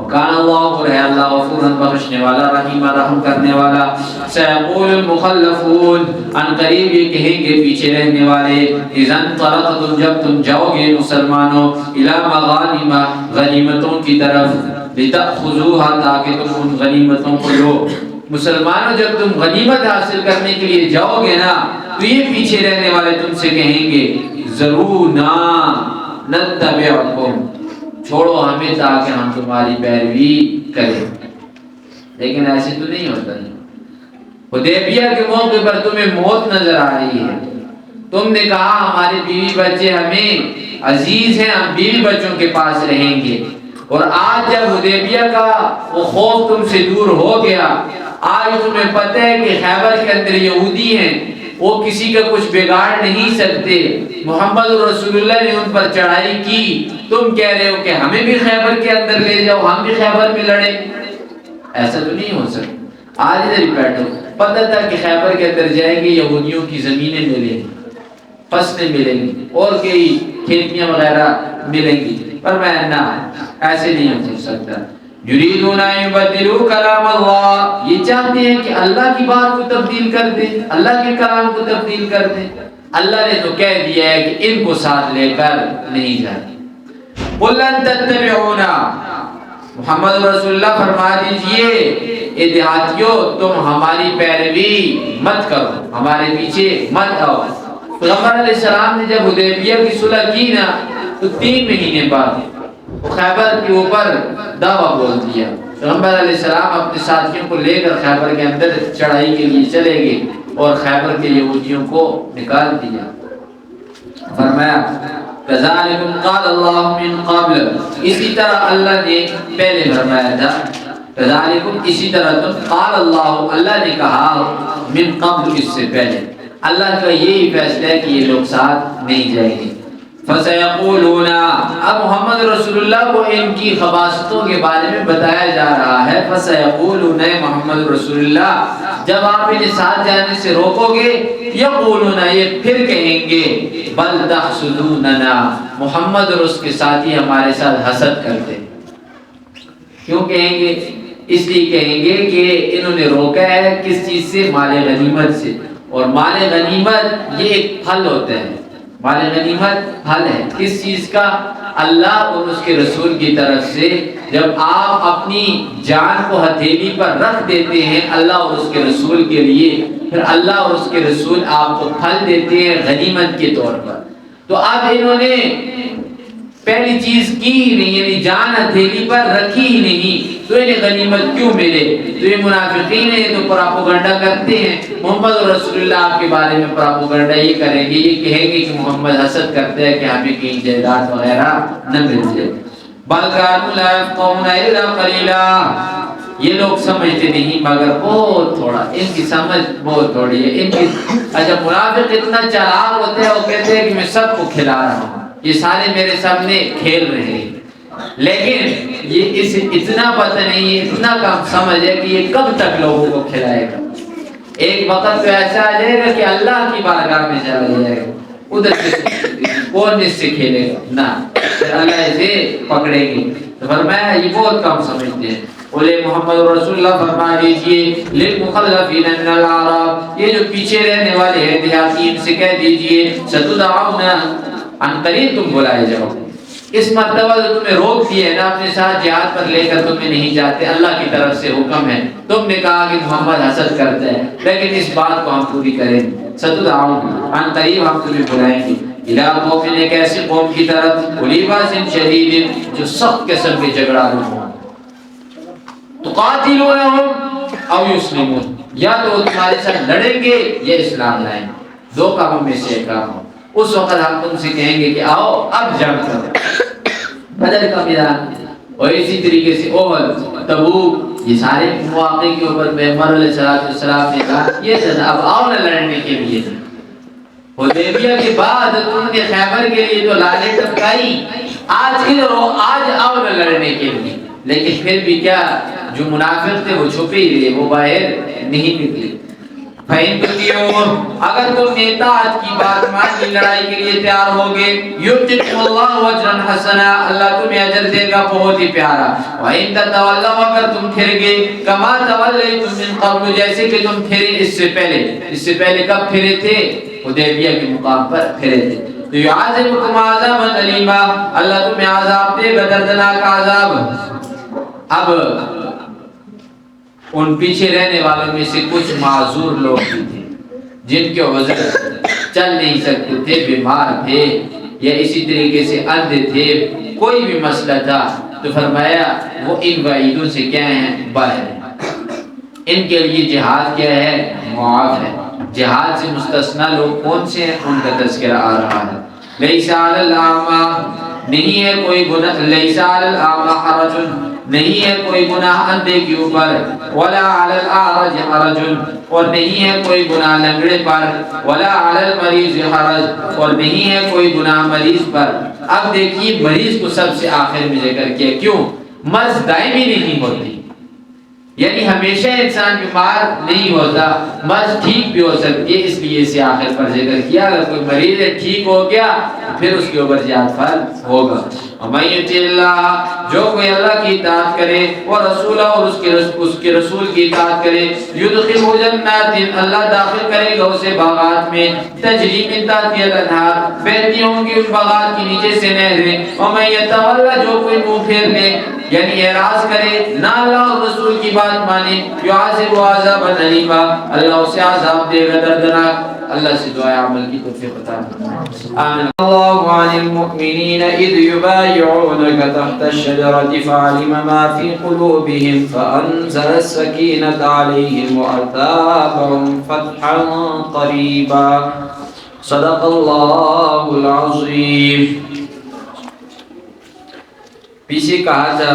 وَقَانَ اللَّهُ، اور ہے اللہ غفوراً بخشنے والا، رحیمًا رحم کرنے والا۔ سَيَقُولُ الْمُخَلَّفُونَ، ان قریب یہ کہیں گے پیچھے رہنے والے، اِذَا انطَلَقْتُمْ، جب تم جاؤ گے مسلمانوں، إِلَى مَغَانِمَ، غنیمتوں کی طرف، لِتَأْخُذُوهَا، تاکہ تم ان غنیمتوں کو لو۔ مسلمانوں جب تم غنیمت حاصل کرنے کے لیے جاؤ گے نا، تو یہ پیچھے رہنے والے تم سے کہیں گے ذرونا نتبعکم، چھوڑو ہمیں تاکہ ہم تمہاری پیروی کریں۔ لیکن ایسے تو نہیں ہوتا ہے۔ حدیبیہ کے موقع پر تمہیں موت نظر آ رہی ہے، تم نے کہا ہمارے بیوی بچے ہمیں عزیز ہیں، ہم بیوی بچوں کے پاس رہیں گے، اور آج جب حدیبیہ کا وہ خوف تم سے دور ہو گیا، آج تمہیں پتہ ہے کہ خیبر کے اندر یہودی ہیں، وہ کسی کا کچھ بگاڑ نہیں سکتے، محمد رسول اللہ نے ان پر چڑھائی کی، تم کہہ رہے ہو کہ ہمیں بھی خیبر کے اندر لے جاؤ، ہم بھی خیبر میں لڑیں۔ ایسا تو نہیں ہو سکتا۔ آج ادھر ہی بیٹھو، پتہ تھا کہ خیبر کے اندر جائیں گے یہودیوں کی زمینیں ملیں گی، فصلیں ملیں گی، اور کئی کھیتیاں وغیرہ ملیں گی، پر میں نہ ایسے نہیں ہو سکتا۔ یریدون ان یبدلوا کلام اللہ، یہ چاہتے ہیں کہ اللہ کی بات کو تبدیل کر دیں، اللہ کے کلام کو تبدیل کر دیں۔ اللہ نے تو کہہ دیا ہے کہ ان کو ساتھ لے کر نہیں جاتے۔ قُل لَن تَتَّبِعُونَا، محمد رسول اللہ فرما دیجئے اے دیہاتیوں تم ہماری پیروی مت کرو، ہمارے پیچھے مت آؤ۔ پیغمبر علیہ السلام نے جب حدیبیہ کی صلح کی نا تو 3 مہینے بعد خیبر کے اوپر دعویٰ بول دیا۔ پیغمبر علیہ السلام اپنے ساتھیوں کو لے کر خیبر کے اندر چڑھائی کے لیے چلے گئے اور خیبر کے یہودیوں کو نکال دیا۔ فرمایا کذالکم قال اللہ من قبل، اسی طرح اللہ نے پہلے فرمایا تھا، کذالکم اسی طرح تم، قال اللہ اللہ نے کہا، من قبل اس سے پہلے، اللہ کا یہی فیصلہ ہے کہ یہ لوگ ساتھ نہیں جائیں گے۔ فَسَيَقُولُونَ، اب محمد رسول اللہ کو ان کی خباثتوں کے بارے میں بتایا جا رہا ہے۔ فَسَيَقُولُونَ، محمد رسول اللہ جب آپ انہیں ساتھ جانے سے روکو گے، یقولون، یہ پھر کہیں گے، بل تحسدوننا، محمد اور اس کے ساتھی ہمارے ساتھ حسد کرتے۔ کیوں کہیں گے؟ اس لیے کہیں گے کہ انہوں نے روکا ہے کس چیز سے؟ مال غنیمت سے، اور مال غنیمت یہ ایک پھل ہوتا ہے، مال غنیمت پھل ہے کس چیز کا؟ اللہ اور اس کے رسول کی طرف سے۔ جب آپ اپنی جان کو ہتھیلی پر رکھ دیتے ہیں اللہ اور اس کے رسول کے لیے، پھر اللہ اور اس کے رسول آپ کو پھل دیتے ہیں غنیمت کے طور پر۔ تو اب انہوں نے پہلی چیز کی ہی نہیں، یعنی جان ہتھیلی پر رکھی ہی نہیں، تو انہیں غنیمت کیوں ملے؟ تو یہ منافقین ہیں، یہ تو پراپوگنڈا کرتے ہیں۔ محمد رسول اللہ آپ کے بارے میں پراپوگنڈا یہ کریں گے، یہ کہیں گے کہ محمد حسد کرتے ہیں کہ ہمیں کہیں جائیداد وغیرہ نہ مل جائے۔ بل كانوا لا يفقهون الا قليلا، یہ لوگ سمجھتے نہیں مگر بہت تھوڑا، ان کی سمجھ بہت تھوڑی ہے۔ ان کی اچھا منافق اتنا چالاک ہوتے ہیں، وہ کہتے ہیں کہ میں سب کو کھلا رہا ہوں، یہ سارے میرے سامنے کھیل رہے ہیں، لیکن یہ اسے اتنا پتہ نہیں ہے، اتنا کم سمجھ ہے کہ یہ کب تک لوگوں کو کھلائے گا۔ ایک وقت تو ایسا آ جائے گا کہ اللہ کی بارگاہ میں چلا جائے گا، ادھر سے کون اس سے کھیلے گا؟ نہ، پھر اللہ اسے پکڑے گی۔ تو فرمایا یہ بہت کم سمجھتے ہیں۔ بولے محمد رسول اللہ فرما دیجئے للمخلفین من الاعراب، یہ جو پیچھے رہنے والے ہیں دیہاتی، ان سے کہہ دیجئے ستدعون، ان قریب تم بلائے جاؤ۔ اس مرتبہ جو تمہیں روک دیا ہے نا اپنے ساتھ جہاد پر لے کر تمہیں نہیں جاتے، اللہ کی طرف سے حکم ہے۔ تم نے کہا کہ محمد حسد کرتا ہے، لیکن اس بات کو ہم پوری کریں گے۔ ستدعون، ان قریب ہم تمہیں بلائیں گے، الی قوم، ایک ایسی قوم کی طرف، اولی باس شدید، جو سخت قسم کے جھگڑالو ہوں، تقاتلونہم او یسلمون، یا تو وہ تمہارے ساتھ لڑیں گے یا اسلام لائیں گے، دو کاموں میں سے ایک کام ہو۔ اس وقت ہم تم سے کہیں گے کہ آؤ اب جنگ کرو، بدر کا میدان۔ اور اسی طریقے سے احد، تبوک، یہ سارے مواقع کے اوپر پیغمبر علیہ السلام نے کہا یہ سزا، اب آؤ نہ لڑنے کے لیے۔ حدیبیہ کے بعد انہوں نے خیبر کے لیے تو لالے ٹپکائی، آج ادھر ہو، آج آؤ نہ لڑنے کے لیے، لیکن پھر بھی کیا، جو منافق تھے وہ چھپے ہی رہے، وہ باہر نہیں نکلے۔ فَإِن تُطِيعُوهُ، اگر تم اطاعت کی بات مان لی، لڑائی کے لیے تیار ہوگے، يُؤْتِكُمُ اللَّهُ أَجْرًا حَسَنًا، اللہ تمہیں اجر دے گا بہت ہی پیارا۔ وَإِن تَتَوَلَّوْا، اگر تم پھر گئے، كَمَا تَوَلَّيْتُم مِّن قَبْلُ، جیسے کہ تم پھرے اس سے پہلے۔ اس سے پہلے کب پھرے تھے؟ حدیبیہ کے مقام پر پھرے تھے۔ تو يُعَذِّبُكُمْ عَذَابًا أَلِيمًا، اللہ تمہیں عذاب دے گا، دردناک عذاب۔ اب ان پیچھے رہنے والوں میں سے کچھ معذور لوگ بھی تھے، جن کے عذر چل نہیں سکتے تھے، بیمار تھے، یا اسی طریقے سے اندھے تھے، کوئی بھی مسئلہ تھا، تو فرمایا وہ ان وعیدوں سے کیا ہیں؟ باہر ہیں۔ ان کے لیے جہاد کیا ہے؟ معاف ہے۔ جہاد سے مستثنا لوگ کون سے ہیں؟ ان کا تذکرہ آ رہا ہے۔ لیس علی الاعمی، نہیں ہے کوئی گناہ، لیس علی الاعمی حرج، نہیں ہے کوئی گناہ اندھے کے اوپر، ولا علی الاعرج حرج، اور نہیں ہے کوئی گناہ لنگڑے پر، ولا علی المریض حرج، اور نہیں ہے کوئی گناہ مریض پر۔ اب دیکھیے مریض کو سب سے آخر میں ذکر کیا، کیوں؟ مرض دائمی نہیں ہوتی، یعنی ہمیشہ انسان بیمار نہیں ہوتا، مرض ٹھیک بھی ہو سکتی ہے، اس لیے اسے آخر پر ذکر کیا۔ اگر کوئی مریض ہے ٹھیک ہو گیا پھر اس کے اوپر زیادہ فرض ہوگا۔ وَمَن يُطِعِ اللَّهَ، جو کوئی اللہ کی اطاعت کرے، وَرَسُولَهُ، اور اس کے رسول کی اطاعت کرے، يُدْخِلْهُ جَنَّاتٍ، اللہ داخل کرے گا اسے باغات میں، تجری من تحتها الانہار، بہتی ہوں گی ان باغات کے نیچے سے نہریں۔ وَمَن يَتَوَلَّ، جو کوئی منہ پھیر لے یعنی اعراض کرے، نہ اللہ اور رسول کی بات مانے، يُعَذِّبُهُ عَذَابًا أَلِيمًا، اللہ اسے عذاب دے گا دردناک۔ اللہ سے دعائے عمل کی توفیق عطا فرمائے۔ آمین۔ اللہ عن المؤمنین اذ یبایعونک تحت الشجرة فعلم ما في قلوبهم فأنزل السکینة علیہم وأثابهم فتحا قریبا۔ صدق اللہ العظیم۔ پیچھے کہا تھا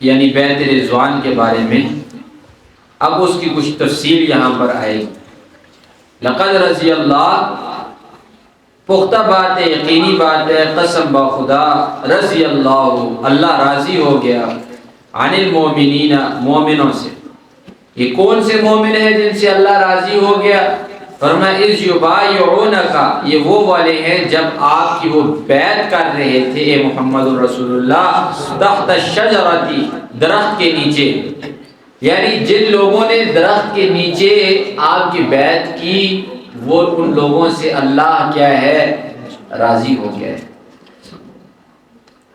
یعنی بیعت رضوان کے بارے میں، اب اس کی کچھ تفصیل یہاں پر آئے گی۔ لقد رضی اللہ، پختہ بات ہے، یقینی بات ہے، قسم با خدا، رضی اللہ، اللہ راضی ہو گیا، عن المومنین، مومنوں سے۔ یہ کون سے مومن ہیں جن سے اللہ راضی ہو گیا؟ فرمایا اذ یبایعونک، یہ وہ والے ہیں جب آپ کی وہ بیعت کر رہے تھے اے محمد رسول اللہ، تحت الشجرۃ، درخت کے نیچے، یعنی جن لوگوں نے درخت کے نیچے آپ کی بیعت کی وہ ان لوگوں سے اللہ کیا ہے؟ راضی ہو گیا ہے۔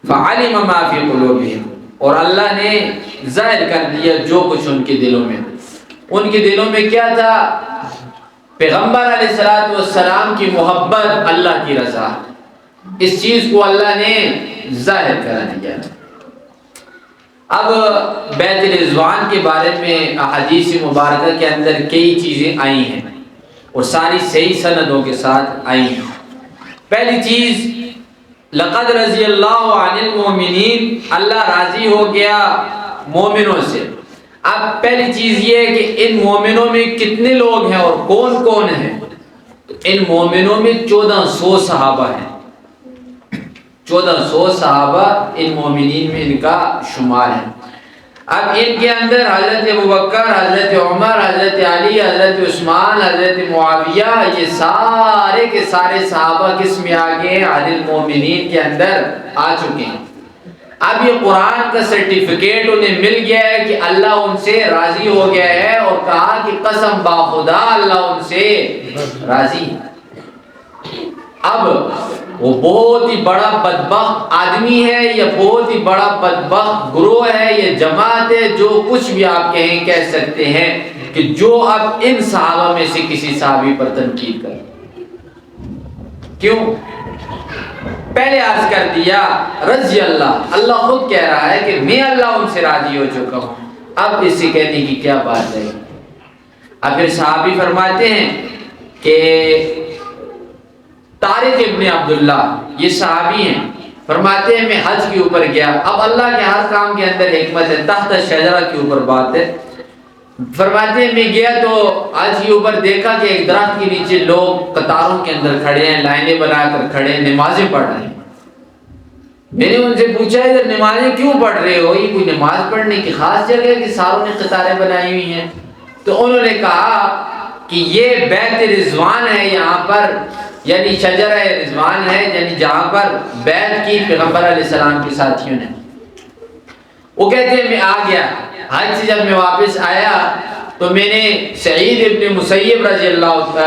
فعلم ما فی قلوبہم، اور اللہ نے ظاہر کر دیا جو کچھ ان کے دلوں میں۔ ان کے دلوں میں کیا تھا؟ پیغمبر علیہ السلام کی محبت، اللہ کی رضا، اس چیز کو اللہ نے ظاہر کر دیا۔ اب بیعت رضوان کے بارے میں احادیث مبارکہ کے اندر کئی چیزیں آئی ہیں اور ساری صحیح سندوں کے ساتھ آئی ہیں۔ پہلی چیز، لقد رضی اللہ عن المومنین، اللہ راضی ہو گیا مومنوں سے۔ اب پہلی چیز یہ ہے کہ ان مومنوں میں کتنے لوگ ہیں اور کون کون ہیں؟ ان مومنوں میں 1400 صحابہ ہیں، 1400 صحابہ ان مومنین میں ان کا شمار ہے۔ اب ان کے اندر حضرت ابوبکر، حضرت عمر، حضرت علی، حضرت عثمان، حضرت معاویہ، یہ سارے کے سارے صحابہ کس میں آگے؟ عن المومنین کے اندر آ چکے ہیں۔ اب یہ قرآن کا سرٹیفکیٹ انہیں مل گیا ہے کہ اللہ ان سے راضی ہو گیا ہے، اور کہا کہ قسم با خدا اللہ ان سے راضی ہے۔ اب وہ بہت ہی بڑا بدبخت آدمی ہے یا بہت ہی بڑا بدبخت گروہ ہے یا جماعت ہے، جو کچھ بھی آپ کہیں کہہ سکتے ہیں، کہ جو اب ان صحابہ میں سے کسی صحابی پر تنقید کرے۔ کیوں؟ پہلے عرض کر دیا رضی اللہ، اللہ خود کہہ رہا ہے کہ میں اللہ ان سے راضی ہو چکا ہوں، اب اس سے کہنے کی کیا بات ہے؟ اب پھر صحابی فرماتے ہیں کہ طارق ابن عبداللہ، یہ صحابی ہیں، فرماتے ہیں میں حج کے اوپر گیا۔ اب اللہ کے ہر کام کے اندر حکمت ہے، تحت شجرہ کے اوپر بات ہے۔ فرماتے ہیں میں گیا تو حج کے اوپر دیکھا کہ ایک درخت کے نیچے لوگ قطاروں کے اندر کھڑے ہیں، لائنیں بنا کر کھڑے ہیں، نمازیں پڑھ رہے ہیں۔ میں نے ان سے پوچھا ادھر نمازیں کیوں پڑھ رہے ہو؟ یہ کوئی نماز پڑھنے کی خاص جگہ ہے کہ ساروں نے قطاریں بنائی ہوئی ہیں؟ تو انہوں نے کہا کہ یہ بیعت رضوان ہے، یہاں پر یعنی شجرہ رضوان ہے، یعنی جہاں پر بیعت کی پیغمبر علیہ السلام کے ساتھیوں نے۔ وہ کہتے ہیں میں آ گیا، حج سے جب میں واپس آیا تو میں نے سعید ابن مسیب رضی اللہ،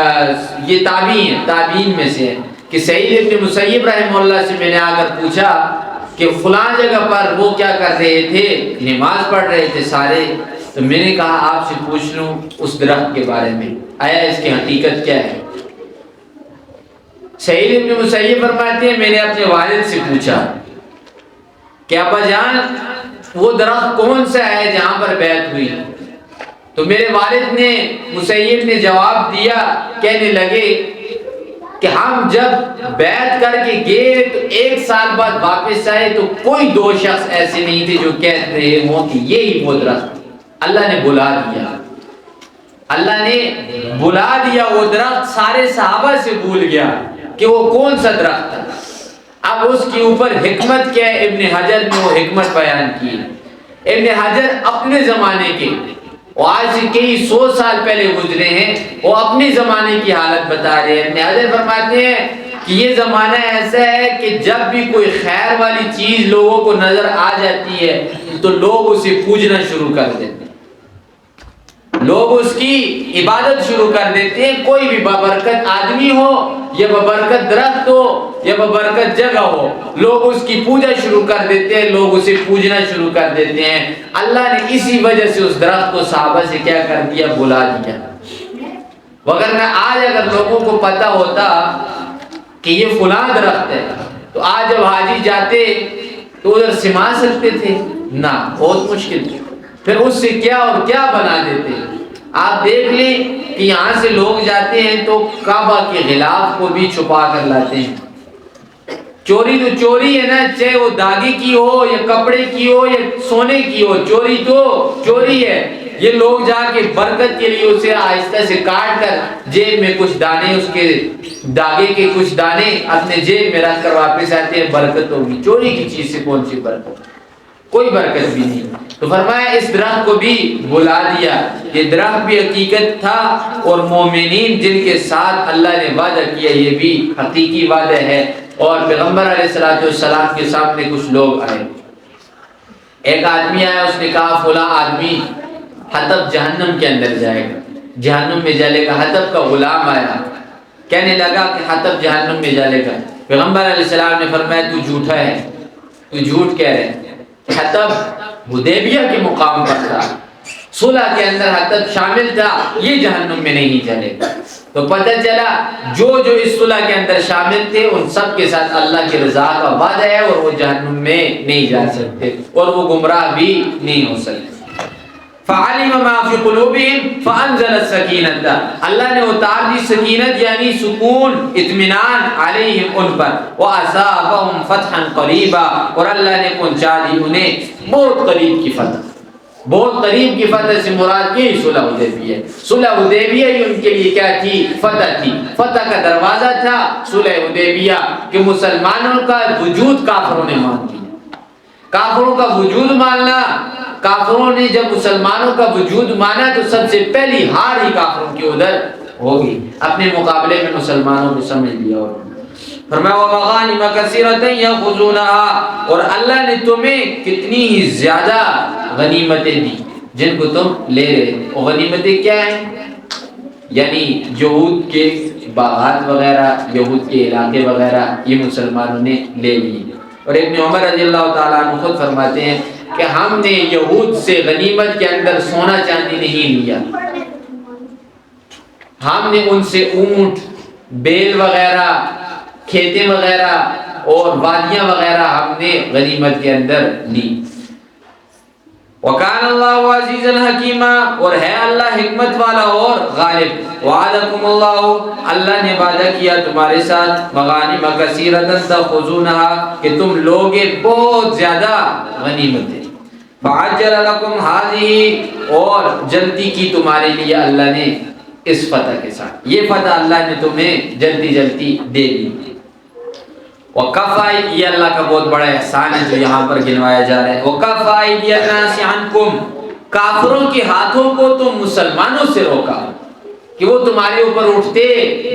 یہ تابعی ہیں، تابعین میں سے ہیں، کہ سعید ابن مسیب رحمہ اللہ سے میں نے آ کر پوچھا کہ فلان جگہ پر وہ کیا کر رہے تھے؟ نماز پڑھ رہے تھے سارے۔ تو میں نے کہا آپ سے پوچھ لوں اس درخت کے بارے میں، آیا اس کی حقیقت کیا ہے؟ سعید ابن مسیب فرماتے ہیں میں نے اپنے والد سے پوچھا کہ ابا جان وہ درخت کون سا ہے جہاں پر بیعت ہوئی؟ تو میرے والد نے، مسیب نے جواب دیا، کہنے لگے کہ ہم جب بیعت کر کے گئے تو 1 سال بعد واپس آئے تو کوئی 2 شخص ایسے نہیں تھے جو کہہ رہے ہوں کہ یہی وہ درخت۔ اللہ نے بلا دیا، اللہ نے بلا دیا، وہ درخت سارے صحابہ سے بھول گیا کہ وہ کون سا درخت تھا۔ اب اس کے اوپر حکمت کیا ہے؟ ابن حجر نے وہ حکمت بیان کی۔ ابن حجر اپنے زمانے کے، وہ آج سے کئی 100 سال پہلے گزرے ہیں، وہ اپنے زمانے کی حالت بتا رہے ہیں۔ ابن حجر فرماتے ہیں کہ یہ زمانہ ایسا ہے کہ جب بھی کوئی خیر والی چیز لوگوں کو نظر آ جاتی ہے تو لوگ اسے پوجنا شروع کر دیتے ہیں، لوگ اس کی عبادت شروع کر دیتے ہیں۔ کوئی بھی بابرکت آدمی ہو یا بابرکت درخت ہو یا بابرکت جگہ ہو، لوگ اس کی پوجا شروع کر دیتے ہیں، لوگ اسے پوجنا شروع کر دیتے ہیں۔ اللہ نے اسی وجہ سے اس درخت کو صحابہ سے کیا کر دیا؟ بلا دیا۔ وگرنہ آج اگر لوگوں کو پتہ ہوتا کہ یہ فلاں درخت ہے تو آج جب حاجی جاتے تو ادھر سما سکتے تھے؟ نہ، بہت مشکل تھی۔ پھر اس سے کیا اور کیا بنا دیتے۔ آپ دیکھ لیں کہ یہاں سے لوگ جاتے ہیں تو کعبہ کے غلاف کو بھی چھپا کر لاتے ہیں۔ چوری تو چوری ہے نا، چاہے وہ داغی کی ہو یا کپڑے کی ہو یا سونے کی ہو، چوری تو چوری ہے۔ یہ لوگ جا کے برکت کے لیے اسے آہستہ سے کاٹ کر جیب میں کچھ دانے، اس کے داغے کے کچھ دانے اپنے جیب میں رکھ کر واپس آتے ہیں، برکت ہوگی۔ چوری کی چیز سے کون سی برکت؟ کوئی برکت بھی نہیں۔ تو فرمایا اس درخت کو بھی بلا دیا۔ یہ درخت بھی حقیقت تھا اور مومنین جن کے ساتھ اللہ نے وعدہ کیا یہ بھی حقیقی وعدہ ہے۔ اور پیغمبر علیہ السلام کے سامنے کچھ لوگ آئے، ایک آدمی آیا، اس نے کہا فلاں آدمی حطب جہنم کے اندر جائے گا، جہنم میں جلے گا۔ حطب کا غلام آیا، کہنے لگا کہ حطب جہنم میں جلے گا۔ پیغمبر علیہ السلام نے فرمایا تو جھوٹا ہے، تو جھوٹ کہہ رہے ہیں۔ حطب حدیبیہ کے مقام پر تھا، صلح کے اندر حطب شامل تھا، یہ جہنم میں نہیں جلے گا۔ تو پتہ چلا جو اس صلح کے اندر شامل تھے ان سب کے ساتھ اللہ کی رضا کا وعدہ ہے اور وہ جہنم میں نہیں جا سکتے اور وہ گمراہ بھی نہیں ہو سکتے۔ فعلم ما فی قلوبہم فانزل السکینۃ، اللہ نے اتار دی سکینت یعنی سکون، اطمینان علیہم ان پر، واصابہم فتحا قریبا، اور اللہ نے پہنچا دی انہیں بہت قریب کی فتح۔ بہت قریب کی فتح سے مراد یہ صلح حدیبیہ ہے۔ صلح حدیبیہ ہی ان کے لیے کیا تھی؟ فتح تھی۔ فتح کا دروازہ تھا صلح حدیبیہ کہ مسلمانوں کا وجود کافروں نے مان لیا۔ کافروں کا وجود ماننا، کافروں نے جب مسلمانوں کا وجود مانا تو سب سے پہلی ہار ہی کافروں کی ادھر ہوگی، اپنے مقابلے میں مسلمانوں کو سمجھ لیا۔ اور فرمایا وَمَغَانِمَ كَثِيرَةً يَأْخُذُونَهَا، اور اللہ نے تمہیں کتنی ہی زیادہ غنیمتیں دی جن کو تم لے رہے تھے۔ اور غنیمتیں کیا ہیں؟ یعنی یہود کے باغات وغیرہ، یہود کے علاقے وغیرہ یہ مسلمانوں نے لے لی۔ اور ابن عمر رضی اللہ تعالیٰ عنہ خود فرماتے ہیں کہ ہم نے یہود سے غنیمت کے اندر سونا چاندی نہیں لیا، ہم نے ان سے اونٹ، بیل وغیرہ، کھیتیں وغیرہ اور وادیاں وغیرہ ہم نے غنیمت کے اندر لی۔ وَكَانَ اللَّهُ عَزِيزًا حَكِيمًا، اور ہے اللہ حکمت والا اور غالب۔ وَعَدَكُمُ اللَّهُ، اللہ نے وعدہ کیا تمہارے ساتھ، مغانم کثیرۃ تأخذونها، کہ تم لوگے بہت زیادہ غنیمتیں۔ فَعَجَّلَ لَكُمْ هَذِهِ، اور جلدی کی تمہارے لیے اللہ نے اس فتح کے ساتھ، یہ فتح اللہ نے تمہیں جلدی جلدی دے دی۔ وَكَفَّ، یہ اللہ کا بہت بڑا احسان ہے جو یہاں پر گنوایا جا رہا ہے۔ وَكَفَّ أَيْدِيَ النَّاسِ عَنْكُمْ، کافروں کے ہاتھوں کو تم مسلمانوں سے روکا کہ وہ تمہارے اوپر اٹھتے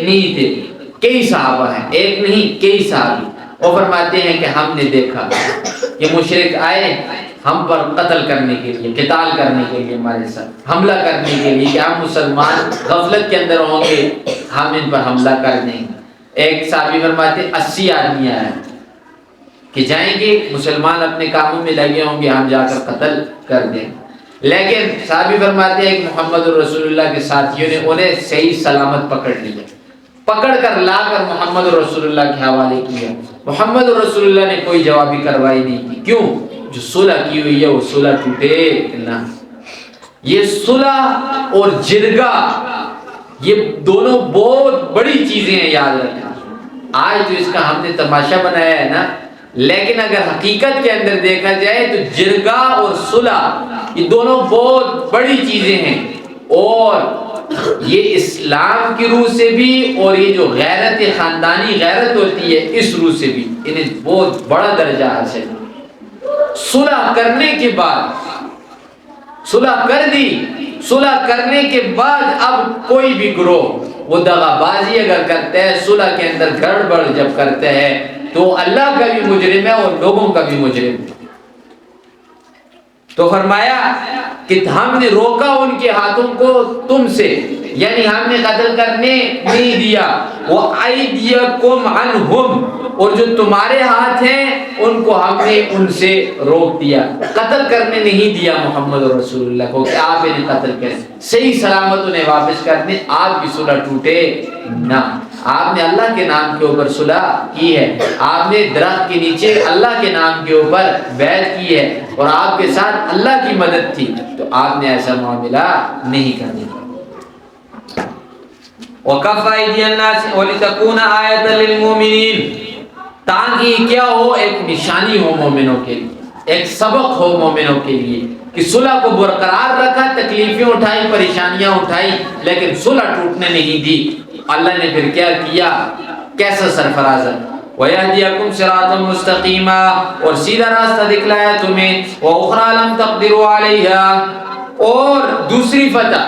نہیں تھے۔ کئی صحابہ ہیں، ایک نہیں کئی صحابی، وہ فرماتے ہیں کہ ہم نے دیکھا کہ مشرک آئے ہم پر قتل کرنے کے لیے، قتال کرنے کے لیے، ہمارے ساتھ حملہ کرنے کے لیے کہ ہم مسلمان غفلت کے اندر ہوں گے، ہم ان پر حملہ کر دیں گے۔ ایک صحابی فرماتے 80 آدمی آئے کہ جائیں گے، مسلمان اپنے کاموں میں لگے ہوں گے، ہم جا کر قتل کر دیں گے۔ لیکن صحابی فرماتے ہیں کہ محمد رسول اللہ کے ساتھیوں نے انہیں صحیح سلامت پکڑ لیا، پکڑ کر لا کر محمد رسول اللہ کے حوالے کیا۔ محمد رسول اللہ نے کوئی جوابی کارروائی نہیں کی۔ کیوں؟ جو صلح کی ہوئی ہے وہ صلح ٹوٹے نہ۔ یہ صلح اور جرگہ یہ دونوں بہت بڑی چیزیں ہیں، یاد رکھنا۔ آج تو اس کا ہم نے تماشا بنایا ہے نا، لیکن اگر حقیقت کے اندر دیکھا جائے تو جرگہ اور صلح یہ دونوں بہت بڑی چیزیں ہیں، اور یہ اسلام کی روح سے بھی اور یہ جو غیرت خاندانی غیرت ہوتی ہے اس روح سے بھی انہیں بہت بڑا درجہ حاصل ہے۔ صلح کرنے کے بعد صلح کر دی، صلح کرنے کے بعد اب کوئی بھی گروہ وہ دغابازی اگر کرتا ہے، صلح کے اندر گڑبڑ جب کرتا ہے تو اللہ کا بھی مجرم ہے اور لوگوں کا بھی مجرم ہے۔ تو فرمایا کہ ہم نے روکا ان کے ہاتھوں کو تم سے، یعنی ہم نے قتل کرنے نہیں دیا، وَأَيْدِيَكُمْ عَنْهُمْ، اور جو تمہارے ہاتھ ہیں ان کو ہم نے ان سے روک دیا، قتل کرنے نہیں دیا محمد رسول اللہ کو کہ آپ انہیں قتل کریں، صحیح سلامت انہیں واپس کرنے، آپ کی صلح ٹوٹے نہ۔ آپ نے اللہ کے نام کے اوپر صلح کی ہے، آپ نے درخت کے نیچے اللہ کے نام کے اوپر بیعت کی ہے اور آپ کے ساتھ اللہ کی مدد تھی، تو آپ نے ایسا معاملہ نہیں کرنا۔ وَكَفَّ أَيْدِيَ النَّاسِ وَلِتَكُونَ آیَةً لِلْمُؤْمِنِينَ، تاکہ کیا ہو، ایک نشانی ہو مومنوں کے لیے، ایک سبق ہو مومنوں کے لیے کہ صلح کو برقرار رکھا، تکلیفیں اٹھائی، پریشانیاں اٹھائی، لیکن صلح ٹوٹنے نہیں دی۔ اللہ نے پھر کیا کیا، کیسا سرفراز ہے، وَيَهْدِيَكُمْ صِرَاطًا مُسْتَقِيمًا، اور سیدھا راستہ دکھلایا تمہیں، وَأُخْرَىٰ لَمْ تَقْدِرُوا عَلَيْهَا، اور دوسری فتح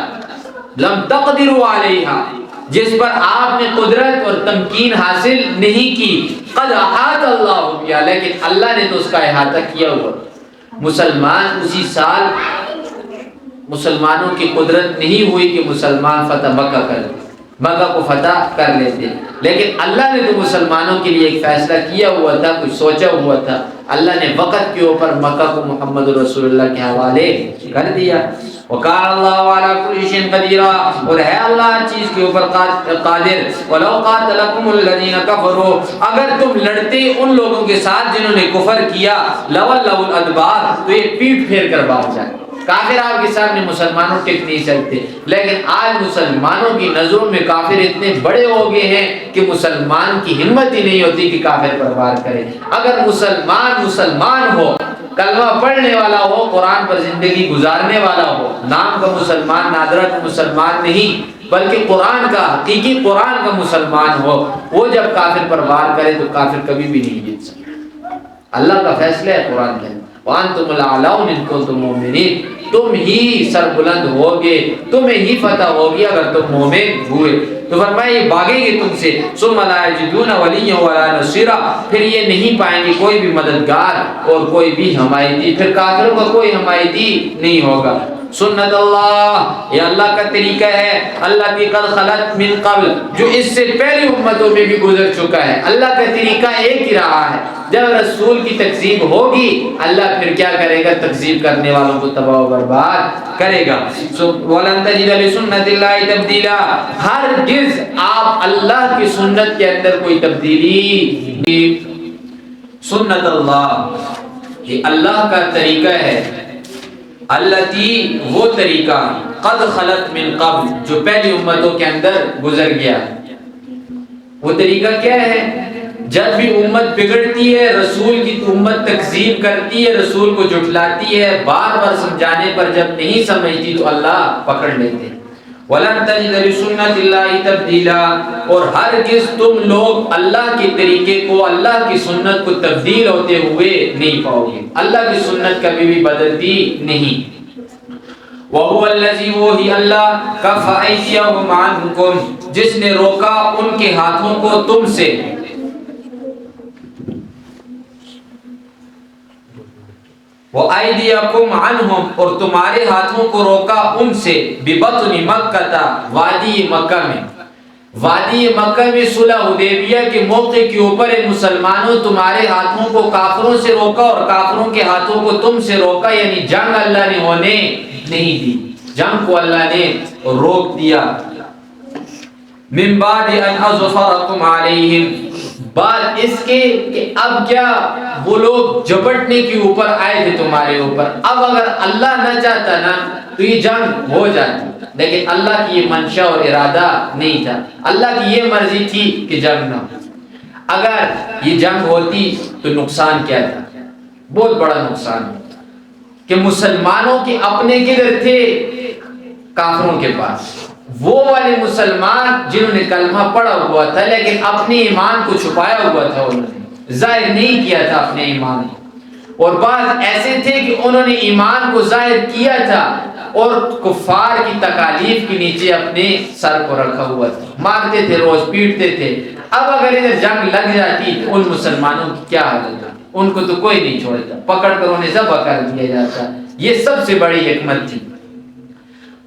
لَمْ تَقْدِرُوا عَلَيْهَا، جس پر آپ نے قدرت اور تمکین حاصل نہیں کی، قَدْ أَحَاطَ اللَّهُ بِهَا، لیکن اللہ نے تو اس کا احاطہ کیا ہوا۔ مسلمان اسی سال مسلمانوں کی قدرت نہیں ہوئی کہ مسلمان فتح مکہ کر لیں، مکہ کو فتح کر لیتے، لیکن اللہ نے تو مسلمانوں کے لیے ایک فیصلہ کیا ہوا تھا، کچھ سوچا ہوا تھا، اللہ نے وقت کے اوپر مکہ کو محمد رسول اللہ کے حوالے کر دیا۔ وَقَالَ اللَّهُ عَلَىٰ كُلِّ شَيْءٍ قَدِيرٌ، اور ہے اللہ ہر چیز کے اوپر قادر۔ وَلَوْ قَاتَلَكُمُ الَّذِينَ كَفَرُوا، اگر تم لڑتے ان لوگوں کے ساتھ جنہوں نے کفر کیا، لَوَلَّوُا الْأَدْبَارَ، تو یہ پیٹ پھیر کر بھاگ جائے۔ کافر آپ کے سامنے مسلمانوں ٹک نہیں سکتے، لیکن آج مسلمانوں کی نظروں میں کافر اتنے بڑے ہو گئے ہیں کہ مسلمان کی ہمت ہی نہیں ہوتی کہ کافر پر وار کرے۔ اگر مسلمان ہو، کلمہ پڑھنے والا ہو، قرآن پر زندگی گزارنے والا ہو، نام کا مسلمان، نادرہ کا مسلمان نہیں بلکہ قرآن کا، حقیقی قرآن کا مسلمان ہو، وہ جب کافر پر وار کرے تو کافر کبھی بھی نہیں جیت سکتا۔ اللہ کا فیصلہ ہے قرآن کے اندر، وَأَنْتُمُ الْأَعْلَوْنَ إِن كُنتُم مُؤْمِنِينَ، تم ہی سربلند ہوگے، تمہیں ہی فتح ہوگی اگر تم مومن ہوئے۔ تو فرمایا یہ بھاگیں گے تم سے، ثُمَّ لَا يَجِدُونَ وَلِيًّا وَلَا نَصِيرًا، پھر یہ نہیں پائیں گے کوئی بھی مددگار اور کوئی بھی حمایتی، پھر کافروں کا کوئی حمایتی نہیں ہوگا۔ سنت اللہ، یہ اللہ کا طریقہ ہے، اللہ کی قد خلت من قبل، جو اس سے پہلی امتوں میں بھی گزر چکا ہے۔ اللہ کا طریقہ ایک ہی رہا ہے، جب رسول کی تکذیب ہوگی اللہ پھر کیا کرے گا، تکذیب کرنے والوں کو تباہ و برباد کرے گا۔ وَلَن تَجِدَ لِسُنَّتِ اللَّهِ تَبْدِيلًا، ہرگز آپ اللہ کی سنت کے اندر کوئی تبدیلی، سنت اللہ یہ اللہ کا طریقہ ہے، التی وہ طریقہ، قد خلت من قبل جو پہلی امتوں کے اندر گزر گیا۔ وہ طریقہ کیا ہے، جب بھی امت بگڑتی ہے، رسول کی امت تکذیب کرتی ہے، رسول کو جھٹلاتی ہے، بار بار سمجھانے پر جب نہیں سمجھتی تو اللہ پکڑ لیتے ہیں۔ وَلَن تَجِدَ لِسُنَّتِ اللَّهِ تَبْدِيلًا، اور ہرگز تم لوگ اللہ کے طریقے کو، اللہ کی سنت کو تبدیل ہوتے ہوئے نہیں پاؤ گے، اللہ کی سنت کبھی بھی بدلتی نہیں۔ وَهُوَ الَّذِي، وہی اللہ، كَفَّ أَيْدِيَهُمْ عَنكُمْ، جس نے روکا ان کے ہاتھوں کو تم سے، وَأَيْدِيَكُمْ عَنْهُمْ، اور تمہارے ہاتھوں کو روکا ان سے، بِبَطْنِ مَكَّةَ، وادی مکہ میں، وادی مکہ میں صلح حدیبیہ کے موقع کے اوپر مسلمانوں تمہارے ہاتھوں کو کافروں سے روکا اور کافروں کے ہاتھوں کو تم سے روکا، یعنی جنگ اللہ نے ہونے نہیں دی، جنگ کو اللہ نے روک دیا۔ مِن بَعْدِ أَنْ أَظْفَرَكُمْ عَلَيْهِمْ، بعد اس کے کہ اب کیا وہ لوگ جھپٹنے کے اوپر آئے تھے تمہارے اوپر، اب اگر اللہ نہ چاہتا نا تو یہ جنگ ہو جاتی، لیکن اللہ کی یہ منشا اور ارادہ نہیں تھا، اللہ کی یہ مرضی تھی کہ جنگ نہ ہو۔ اگر یہ جنگ ہوتی تو نقصان کیا تھا، بہت بڑا نقصان ہوتا کہ مسلمانوں کے اپنے کدھر تھے، کافروں کے پاس، وہ والے مسلمان جنہوں نے کلمہ پڑھا ہوا تھا لیکن اپنے ایمان کو چھپایا ہوا تھا، انہوں نے ظاہر نہیں کیا تھا اپنے ایمان کو، اور بعض ایسے تھے کہ انہوں نے ایمان کو ظاہر کیا تھا اور کفار کی تکالیف کے نیچے اپنے سر کو رکھا ہوا تھا، مارتے تھے، روز پیٹتے تھے۔ اب اگر ادھر جنگ لگ جاتی تو ان مسلمانوں کی کیا حالت ہوتی؟ ان کو تو کوئی نہیں چھوڑتا، پکڑ کر انہیں ذبح کر دیا جاتا۔ یہ سب سے بڑی حکمت تھی۔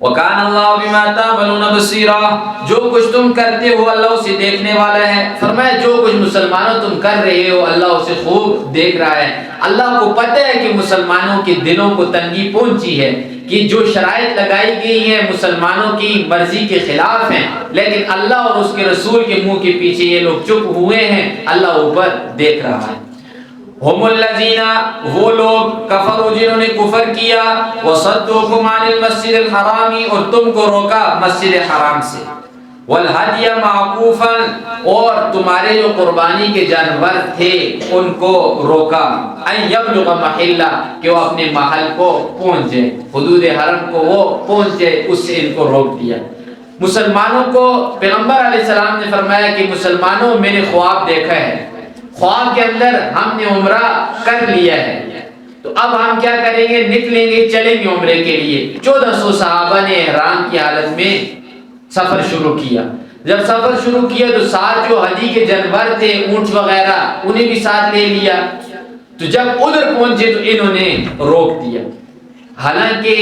وَكَانَ اللَّهُ بِمَا تَعْمَلُونَ بَصِيرًا، جو کچھ تم کرتے ہو اللہ اسے دیکھنے والا ہے۔ فرمایا جو کچھ مسلمانوں تم کر رہے ہو اللہ اسے خوب دیکھ رہا ہے۔ اللہ کو پتہ ہے کہ مسلمانوں کے دلوں کو تنگی پہنچی ہے، کہ جو شرائط لگائی گئی ہیں مسلمانوں کی مرضی کے خلاف ہیں، لیکن اللہ اور اس کے رسول کے منہ کے پیچھے یہ لوگ چپ ہوئے ہیں، اللہ اوپر دیکھ رہا ہے۔ ہم الذین، وہ لوگ، کفروا جنہوں نے کفر کیا، وصدوکم عن المسجد الحرام، اور تم کو روکا مسجد حرام سے، والہدی معکوفا، اور تمہارے جو قربانی کے جانور تھے ان کو روکا، ان یبلغ محلہ، کہ وہ اپنے محل کو پہنچ جائے، حدود حرم کو وہ پہنچ جائے، اس سے ان کو روک دیا۔ مسلمانوں کو پیغمبر علیہ السلام نے فرمایا کہ مسلمانوں میں نے خواب دیکھا ہے، خواب کے اندر ہم نے عمرہ کر لیا ہے، تو اب ہم کیا کریں گے؟ نکلیں گے، چلیں گے عمرے کے لیے۔ 1400 صحابہ نے احرام کی حالت میں سفر شروع کیا۔ جب سفر شروع کیا تو ساتھ جو ہدی کے جانور تھے، اونٹ وغیرہ، انہیں بھی ساتھ لے لیا۔ تو جب ادھر پہنچے تو انہوں نے روک دیا، حالانکہ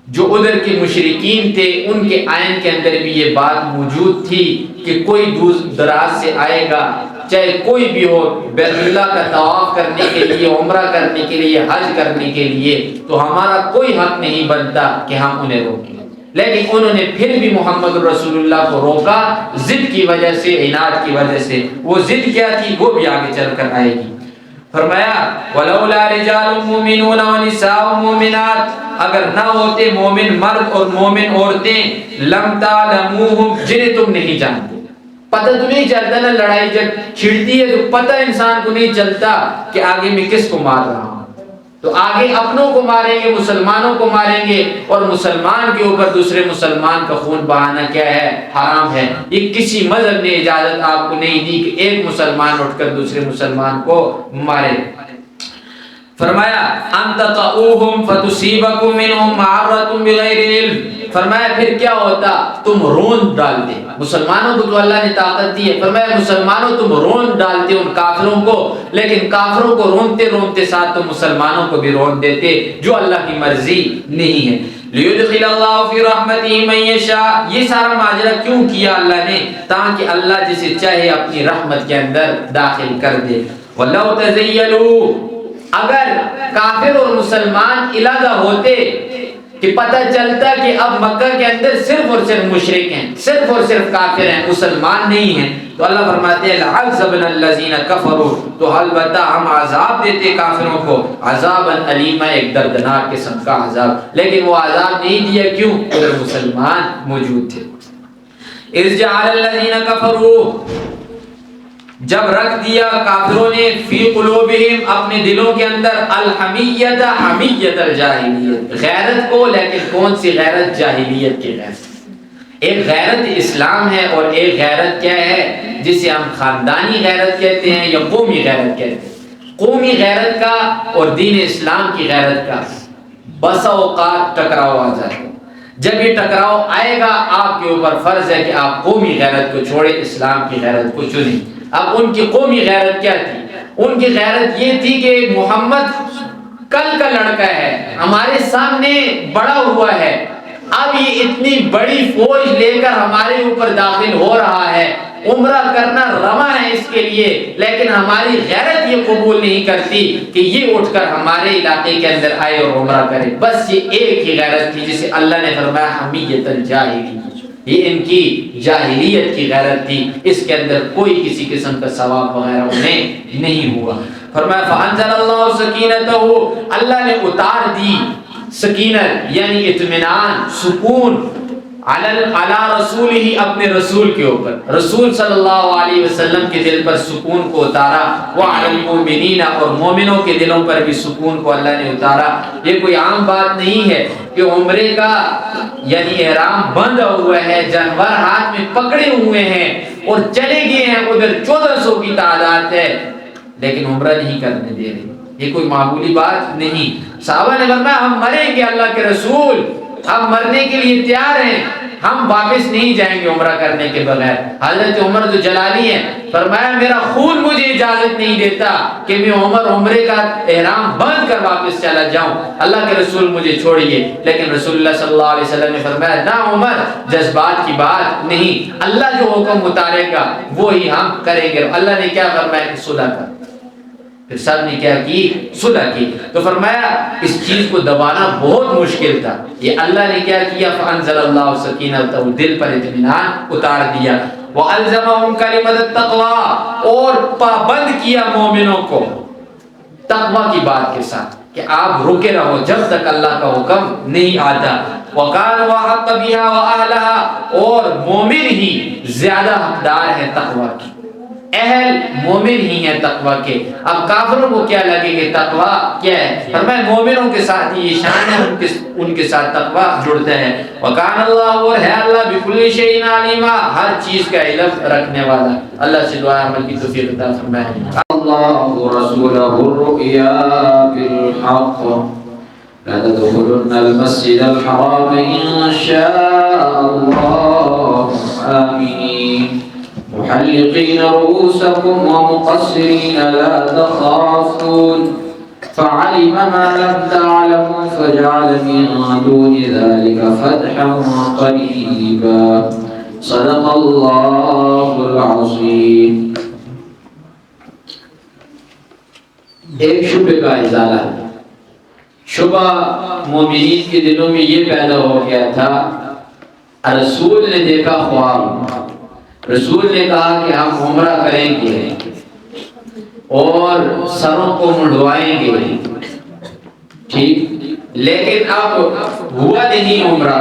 جو ادھر کے مشرکین تھے ان کے آئین کے اندر بھی یہ بات موجود تھی کہ کوئی دور دراز سے آئے گا، چاہے کوئی بھی ہو، بیت اللہ کا طواف کرنے کے لیے، عمرہ کرنے کے لیے، حج کرنے کے لیے، تو ہمارا کوئی حق نہیں بنتا کہ ہم انہیں روکیں۔ لیکن انہوں نے پھر بھی محمد رسول اللہ کو روکا، ضد کی وجہ سے، عناد کی وجہ سے۔ وہ ضد کیا تھی وہ بھی آگے چل کر آئے گی۔ فرمایا وَلَوْلَا رِجَالٌ مُؤْمِنُونَ وَنِسَاءٌ مُؤْمِنَاتٌ، اگر نہ ہوتے مومن مرد اور مومن عورتیں، لَمْ تَعْلَمُوهُمْ، جنہیں تم نہیں جانتے۔ پتہ تو نہیں چلتا نا، لڑائی جب چھڑتی ہے تو پتہ انسان کو نہیں چلتا کہ آگے میں کس کو مار رہا ہوں، تو آگے اپنوں کو ماریں گے، مسلمانوں کو ماریں گے، اور مسلمان کے اوپر دوسرے مسلمان کا خون بہانا کیا ہے؟ حرام ہے۔ یہ کسی مذہب نے اجازت آپ کو نہیں دی کہ ایک مسلمان اٹھ کر دوسرے مسلمان کو مارے۔ فرمایا ان تطؤوہم فتصیبکم منہم معرۃ بغیر علم، فرمایا پھر کیا ہوتا؟ تم روند ڈالتے، مسلمانوں کو تو اللہ نے طاقت دی ہے، فرمایا مسلمانوں تم روند ڈالتے ان کافروں کو، لیکن کافروں کو روندتے روندتے ساتھ تم مسلمانوں کو بھی روند دیتے، جو اللہ کی مرضی نہیں ہے۔ لیدخل اللہ فی رحمتہ من یشاء، یہ سارا ماجرا کیوں کیا اللہ نے؟ تاکہ اللہ جسے چاہے اپنی رحمت کے اندر داخل کر دے۔ وَلَوْ تَزَيَّلُوا، اگر کافر اور مسلمان علیحدہ ہوتے کہ پتہ چلتا کہ اب مکہ کے اندر صرف اور صرف مشرک ہیں، صرف اور صرف کافر ہیں، مسلمان نہیں ہیں، تو اللہ فرماتے ہیں لَعَذَّبْنَا الَّذِينَ كَفَرُوا، تو البتہ ہم عذاب دیتے کافروں کو، عذابًا علیما، ایک دردناک قسم کا عذاب، لیکن وہ عذاب نہیں دیا، کیوں؟ ادھر مسلمان موجود تھے۔ اِذْ جَعَلَ الَّذِينَ كَفَرُوا، جب رکھ دیا کافروں نے، فی قلوبہم، اپنے دلوں کے اندر، الحمیت، حمیت الجاہلیت، غیرت کو، لیکن کون سی غیرت؟ جاہلیت کی غیرت۔ ایک غیرت اسلام ہے اور ایک غیرت کیا ہے جسے ہم خاندانی غیرت کہتے ہیں یا قومی غیرت کہتے ہیں۔ قومی غیرت کا اور دین اسلام کی غیرت کا بسا اوقات ٹکراؤ آ جاتا ہے۔ جب یہ ٹکراؤ آئے گا آپ کے اوپر فرض ہے کہ آپ قومی غیرت کو چھوڑیں، اسلام کی غیرت کو چنیں۔ اب ان کی قومی غیرت کیا تھی؟ ان کی غیرت یہ تھی کہ محمد کل کا لڑکا ہے، ہمارے سامنے بڑا ہوا ہے، اب یہ اتنی بڑی فوج لے کر ہمارے اوپر داخل ہو رہا ہے، عمرہ کرنا روا ہے اس کے لیے، لیکن ہماری غیرت یہ قبول نہیں کرتی کہ یہ اٹھ کر ہمارے علاقے کے اندر آئے اور عمرہ کرے۔ بس یہ ایک ہی غیرت تھی جسے اللہ نے فرمایا حمیت الجاہلیت، یہ ان کی جاہلیت کی غیرت تھی، اس کے اندر کوئی کسی قسم کا ثواب وغیرہ انہیں نہیں ہوا۔ فرمایا فانزل اللہ سکینتہ، اللہ نے اتار دی سکینت یعنی اطمینان، سکون، علی رسولہ، اپنے رسول کے اوپر، رسول صلی اللہ علیہ وسلم کے دل پر سکون کو اتارا، وعلی المؤمنین، اور مومنوں کے دلوں پر بھی سکون کو اللہ نے اتارا۔ یہ کوئی عام بات نہیں ہے کہ عمرے کا یعنی احرام بندھا ہوا ہے، جانور ہاتھ میں پکڑے ہوئے ہیں اور چلے گئے ہیں، ادھر 1400 کی تعداد ہے لیکن عمرہ نہیں کرنے دے رہے۔ یہ کوئی معمولی بات نہیں۔ صحابہ نے فرمایا ہم مریں گے اللہ کے رسول، ہم مرنے کے لیے تیار ہیں، ہم واپس نہیں جائیں گے عمرہ کرنے کے بغیر۔ حضرت عمر جو جلالی ہیں فرمایا میرا خون مجھے اجازت نہیں دیتا کہ میں عمرے کا احرام باندھ کر واپس چلا جاؤں، اللہ کے رسول مجھے چھوڑیے۔ لیکن رسول اللہ صلی اللہ علیہ وسلم نے فرمایا نہ عمر، جذبات کی بات نہیں، اللہ جو حکم اتارے گا وہی ہم کریں گے۔ اللہ نے کیا فرمایا کہ صلح کر، پھر سب نے کیا کی؟ صلح کی۔ تو فرمایا اس چیز کو دبانا بہت مشکل تھا، یہ اللہ نے کیا کیا؟ فانزل اللہ سکینتہ، دل پر اطمینان اتار دیا۔ وَأَلْزَمَهُمْ كَلِمَةَ التَّقْوَىٰ، اور پابند کیا مومنوں کو تقوی کی بات کے ساتھ کہ آپ رکے رہو جب تک اللہ کا حکم نہیں آتا۔ وَقَالُوا وَحَقَّ بِهَا وَأَهْلَهَا، اور مومن ہی زیادہ حقدار ہے تقوی کی، اہل مومن ہی ہیں تقوی کے۔ اب کافروں کو کیا لگے کہ تقوی کیا ہے؟ فرمایا مومنوں کے ساتھ یہ شان ہے، ان کے ساتھ تقوی جڑتا ہے۔ وَكَانَ اللَّهُ، اور ہے اللہ بِكُلِّ شَيْءٍ عَلِيمًا، ہر چیز کا علم رکھنے والا۔ اللہ سے دعا عمل کی توفیق عطا فرمائے۔ الله رسوله الرؤيا بالحق لتدخلن المسجد الحرام إن شاء الله آمين محلقين رؤوسكم ومقصرين لا تخافون فعلم ما لم تعلموا فجعل من دون ذلك فتحا قريبا صدق الله العظيم۔ ایک شبہ کا ازالہ، شبہ مومنین کے دلوں میں یہ پیدا ہو گیا تھا، رسول نے دیکھا خواب، رسول نے کہا کہ ہم عمرہ کریں گے اور سروں کو منڈوائیں گے، ٹھیک، لیکن اب ہوا نہیں عمرہ،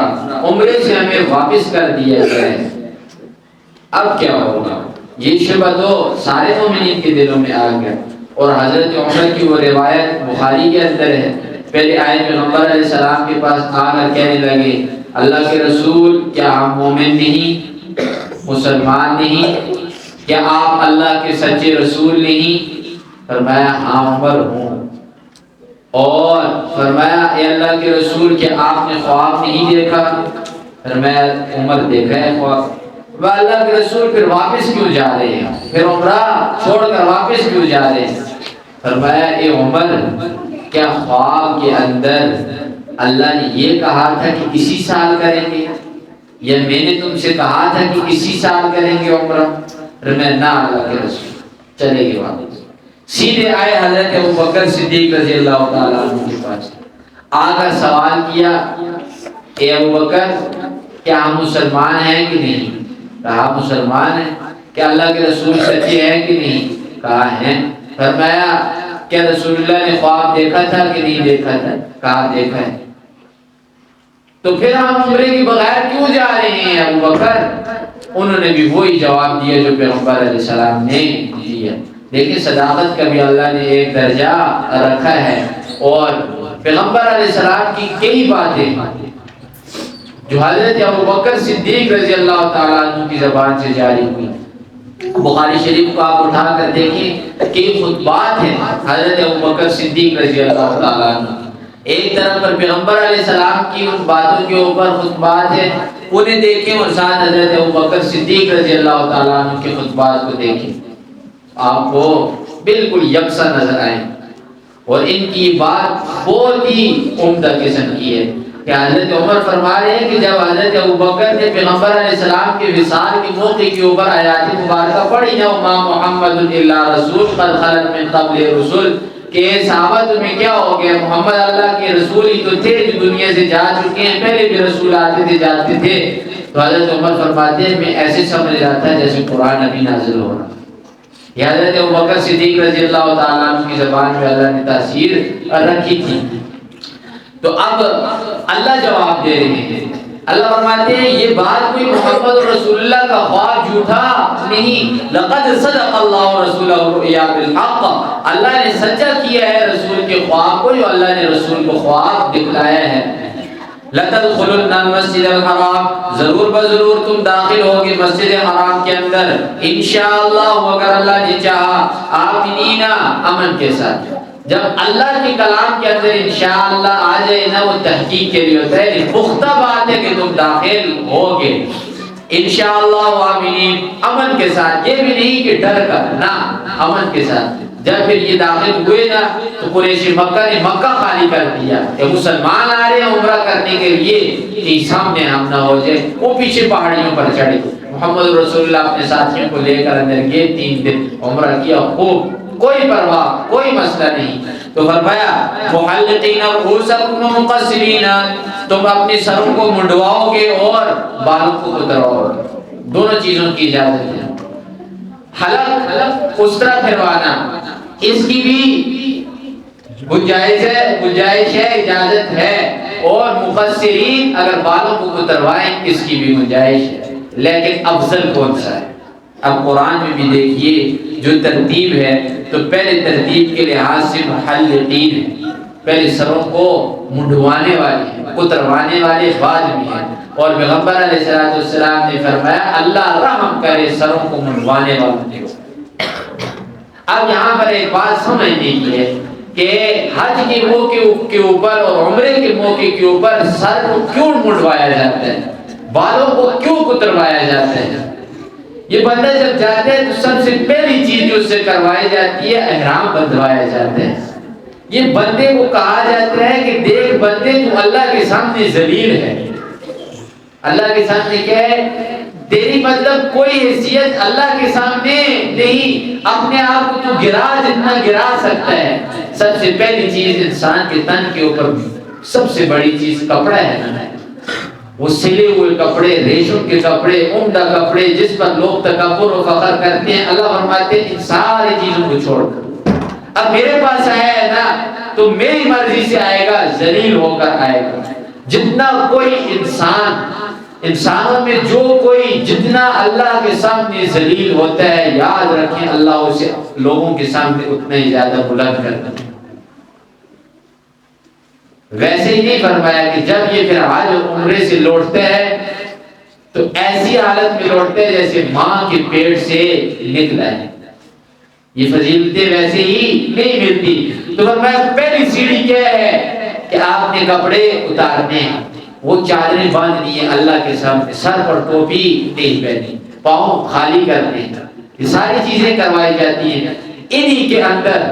عمرے سے ہمیں واپس کر دیا جائے، اب کیا ہوگا؟ یہ شبہ تو سارے مومنین کے دلوں میں آ گیا۔ اور حضرت عمر کی وہ روایت بخاری کے اندر ہے، پہلے آئے پیغمبر علیہ السلام کے پاس آ کر کہنے لگے اللہ کے رسول کیا ہم مومن نہیں، مسلمان نہیں، کیا آپ اللہ کے سچے رسول نہیں؟ فرمایا ہاں عمر ہوں۔ اور فرمایا اے اللہ کے رسول کیا آپ نے خواب نہیں دیکھا؟ فرمایا عمر دیکھا ہے خواب۔ اللہ کے رسول پھر واپس کیوں جا رہے ہیں، پھر عمرہ چھوڑ کر واپس کیوں جا رہے ہیں؟ فرمایا اے عمر کیا خواب کے اندر اللہ نے یہ کہا تھا کہ اسی سال کریں گے، یا میں نے تم سے کہا تھا کہ اسی سال کریں گے عمرہ؟ فرمایا نہ اللہ کے رسول، چلے گے واپس۔ سیدھے آئے حضرت ابوبکر صدیق رضی اللہ تعالیٰ عنہ کے پاس، آ کر سوال کیا اے ابوبکر کیا ہم مسلمان ہیں کہ نہیں؟ کہا مسلمان ہیں۔ کیا اللہ کے رسول سچے ہیں کہ نہیں؟ کہا ہیں۔ فرمایا کیا رسول اللہ نے خواب دیکھا تھا کہ نہیں دیکھا تھا؟ کہا دیکھا ہے۔ تو پھر ہم عمرے کے بغیر کیوں جا رہے ہیں ابوبکر؟ انہوں نے بھی وہی جواب دیا جو پیغمبر علیہ السلام نے دیا۔ لیکن صداقت کا بھی اللہ نے ایک درجہ رکھا ہے، اور پیغمبر علیہ السلام کی کئی باتیں جو حضرت ابوبکر صدیق رضی اللہ تعالیٰ عنہ کی زبان سے جاری ہوئی، بخاری شریف کو آپ اٹھا کر دیکھیں کہ خطبات ہیں حضرت ابوبکر صدیق رضی اللہ تعالیٰ عنہ، ایک طرف پر پیغمبر علیہ السلام کی ان باتوں کے اوپر خطبات ہیں، انہیں دیکھیں، اور ساتھ حضرت ابوبکر صدیق رضی اللہ تعالیٰ عنہ کے خطبات کو دیکھیں، آپ کو بالکل یکساں نظر آئیں۔ اور ان کی بات بہت ہی عمدہ قسم کی ہے کہ حضرت عمر فرما رہے ہیں کہ جب حضرت ابوبکر نے پیغمبر علیہ السلام کے وصال کے موقع کے اوپر آیات مبارکہ پڑھی نا وما محمد الا رسول قد خلت من قبل رسول، کہ صحابہ تمہیں کیا ہو گیا، محمد اللہ کے رسول ہی تو تھے جو دنیا سے جا چکے ہیں، پہلے بھی رسول آتے تھے جاتے تھے۔ تو حضرت عمر فرماتے ہیں میں ایسے سمجھ رہا تھا جیسے قرآن ابھی نازل ہو رہا۔ یہ حضرت ابوبکر صدیق رضی اللہ تعالیٰ عنہ کی زبان میں اللہ نے تاثیر رکھی تھی۔ تو اب اللہ جواب دے رہے ہیں، اللہ فرماتے ہیں یہ بات کوئی محمد رسول اللہ کا خواب جھوٹا نہیں، لقد صدق اللہ رسولہ الرؤیا بالحق، اللہ نے سچا کیا ہے رسول کے خواب کو جو اللہ نے رسول کو خواب دکھلایا ہے۔ لَتَدْخُلُنَّ الْمَسْجِدَ الْحَرَامَ، ضرور بضرور تم داخل ہوگے مسجد حرام کے اندر، انشاءاللہ اگر اللہ نے چاہا، آمنین امن کے ساتھ۔ جب اللہ کے کلام کے اندر انشاءاللہ آ جائے نا وہ تحقیق کے لیے ہوتا ہے، پختہ بات ہے کہ تم داخل ہوگے انشاءاللہ وآمنین، امن کے ساتھ، یہ بھی نہیں کہ ڈر کر، نہ امن کے ساتھ۔ جب پھر یہ داخل ہوئے نا تو قریش مکہ نے مکہ خالی کر دیا کہ مسلمان آ رہے ہیں عمرہ کرنے کے لیے کہ سامنے ہم نہ ہو جائے، وہ پیچھے پہاڑیوں پر چڑھے۔ محمد رسول اللہ اپنے ساتھیوں کو لے کر اندر گئے، 3 دن عمرہ کیا خوب، کوئی پرواہ، کوئی مسئلہ نہیں۔ تو فرمایا محلقین رؤوسکم ومقصرین، تم اپنے سروں کو منڈواؤ گے اور بالوں کو کترواؤ گے، دونوں چیزوں کی اجازت ہے۔ حلق اسطرہ پھروانا اس کی بھی گنجائش ہے، اجازت ہے، اور مقصرین اگر بالوں کو کتروائیں اس کی بھی گنجائش ہے، لیکن افضل کون سا ہے؟ اب قرآن میں بھی دیکھیے جو ترتیب ہے تو پہلے ترتیب کے لحاظ سے محلقین ہے، پہلے سروں کو منڈوانے والے ہیں، کتروانے والے بعد میں ہیں، اور پیغمبر علیہ السلام نے فرمایا اللہ رحم کرے سروں کو منڈوانے والوں کے۔ اب یہاں پر ایک بات سمجھنے کی ہے کہ حج کے موقع کے اوپر اور عمرے کے موقع کے اوپر سر کو کیوں منڈوایا جاتا ہے، بالوں کو کیوں کتروایا جاتا ہے؟ یہ بندہ جب جاتا ہے تو سب سے پہلی چیز جو اس سے کروائی جاتی ہے احرام بندھوایا جاتا ہے۔ یہ بندے کو کہا جاتا ہے کہ دیکھ بندے تو اللہ کے سامنے ذلیل ہے، اللہ کے سامنے کیا ہے؟ تیری مطلب کوئی حیثیت اللہ کے سامنے نہیں، اپنے آپ کو تو گرا جتنا گرا سکتا ہے۔ سب سے پہلی چیز انسان کے تن کے اوپر سب سے بڑی چیز کپڑا ہے نا، وہ سلے ہوئے کپڑے، ریشم کے کپڑے، عمدہ کپڑے جس پر لوگ تکبر و فخر کرتے ہیں، اللہ فرماتے ہیں ان ساری چیزوں کو چھوڑ کر اب میرے پاس آیا ہے نا تو میری مرضی سے آئے گا، ذلیل ہو کر آئے گا۔ جتنا کوئی انسانوں میں جو کوئی جتنا اللہ کے سامنے ذلیل ہوتا ہے، یاد رکھیں اللہ اسے لوگوں کے سامنے اتنا ہی زیادہ بلند کرتا ہے۔ ویسے ہی نہیں فرمایا کہ جب یہ پھر حج عمرے سے لوٹتا ہے تو ایسی حالت میں لوٹتا ہے جیسے ماں کے پیٹ سے نکلا ہے، یہ فضیلتیں ویسے ہی نہیں ملتی۔ تو فرمایا پہلی سیڑھی کیا ہے کہ آپ نے کپڑے اتارنے، وہ چادریں باندھنی ہے اللہ کے سامنے، سر پر ٹوپی نہیں پہنی، پاؤں خالی کرنے، یہ ساری چیزیں کروائی جاتی ہیں۔ انہی کے اندر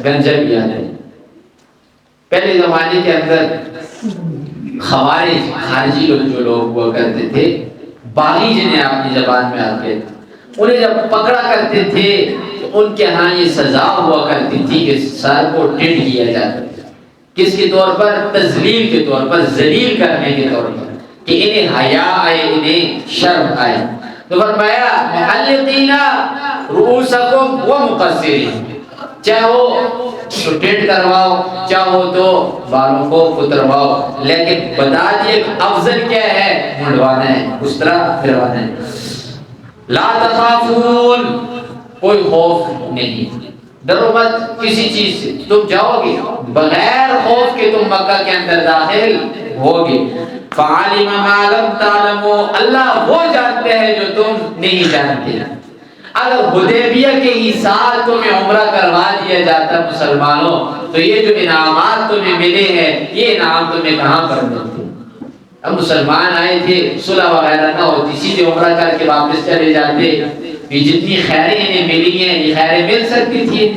گنجا بھی آتا ہے۔ پہلے زمانے کے اندر خوارج خارجی لوگ جو لوگ ہوا کرتے تھے، باغی جنہیں اپنی زبان میں آتے تھے، انہیں جب پکڑا کرتے تھے تو ان کے ہاں یہ سزا ہوا کرتی تھی کہ سر کو ٹیڑھ کیا جاتا تھا۔ کس کے طور پر؟ تذلیل کے طور پر، ذلیل کرنے کے طور پر، کہ انہیں حیا آئے، انہیں شرم آئے۔ تو فرمایا محلقین رؤوسکم ومقصرین، چاہو تو ٹیڑھ کرواؤ، چاہو تو بالوں کو کترواؤ، لیکن بتا دیے کہ افضل کیا ہے؟ منڈوانا ہے، اس طرح پھروانا ہے۔ لا تخافون، کوئی خوف نہیں، ڈرو مت کسی چیز سے، تم جاؤ گے بغیر خوف کے، تم مکہ کے اندر داخل ہوگے۔ فعلم ما لم تعلموا، اللہ وہ جانتے ہیں جو تم نہیں جانتے۔ اگر حدیبیہ کے ہی سال تمہیں عمرہ کروا دیا جاتا مسلمانوں تو یہ جو انعامات تمہیں ملے ہیں یہ انعام تمہیں کہاں پر ملتے؟ اب مسلمان آئے تھے، صلح وغیرہ نہ ہوتی، سیدھے عمرہ کر کے واپس چلے جاتے، یہ جتنی خیریں انہیں ملی ہیں یہ خیریں مل سکتی تھی؟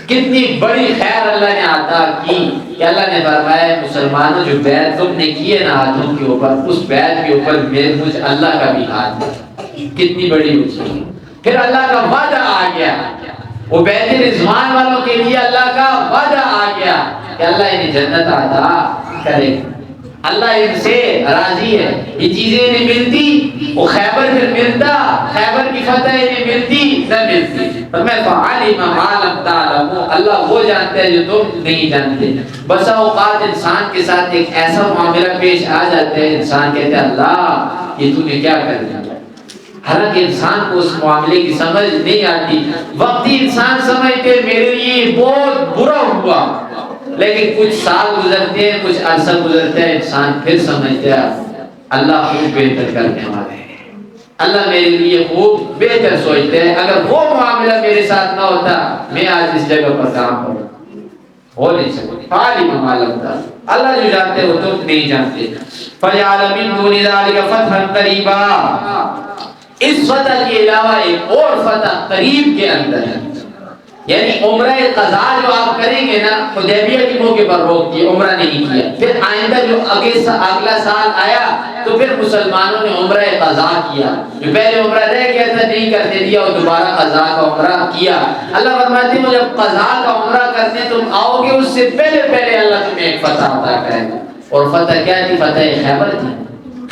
کتنی بڑی خیر اللہ نے عطا کی کہ اللہ نے فرمایا مسلمانوں جو بیعت تم نے کی ہے نا ہاتھوں کے اوپر، اس بیعت کے اوپر مجھ اللہ کا بھی ہاتھ ہے، کتنی بڑی ہوئی۔ پھر اللہ کا وعدہ آ گیا، وہ بیت رضوان والوں کے لیے اللہ کا وعدہ آ گیا کہ اللہ انہیں جنت عطا کرے، اللہ ان سے راضی ہے۔ یہ چیزیں انہیں ملتی، وہ خیبر پھر ملتا، خیبر کی فتح انہیں ملتی نہ ملتی۔ فرمایا فعلم ما لم تعلموا، اللہ وہ جانتا ہے جو تم نہیں جانتے۔ بسا اوقات انسان کے ساتھ ایک ایسا معاملہ پیش آ جاتا ہے، انسان کہتا ہے اللہ یہ تو نے کیا کر دیا، حالانکہ انسان کو اس معاملے کی سمجھ نہیں آتی۔ وقتی انسان سمجھتے میرے لیے بہت برا ہوا، لیکن کچھ سال گزرتے ہیں، کچھ عرصہ گزرتا ہے، انسان پھر سمجھتا ہے اللہ خوب بہتر کرنے والے ہیں، اللہ میرے لیے خوب بہتر سوچتے ہیں، اگر وہ معاملہ میرے ساتھ نہ ہوتا میں آج اس جگہ پر کام کروں۔ ہو نہیں سکتے. فعلم ما لم تعلم، اللہ جو جانتے وہ تم نہیں جانتے. فجعل من دون ذلك فتحا قریبا، اس فتح کے علاوہ ایک اور فتح قریب کے اندر ہے. یعنی عمرہ قضا جو آپ کریں گے نا، حدیبیہ کے موقع پر روک دیا، عمرہ نہیں کیا. پھر آئندہ جو اگلا سال آیا تو پھر مسلمانوں نے عمرہ قضا کیا. جو پہلے عمرہ رہ گیا تھا نہیں کرتے دیا، اور دوبارہ قضا کا عمرہ کیا. اللہ فرماتے ہیں جب قضا کا عمرہ کرنے تم آؤ گے، اس سے پہلے اللہ تمہیں ایک فتح عطا کرے گا. اور فتح کیا تھی؟ فتح خیبر تھی.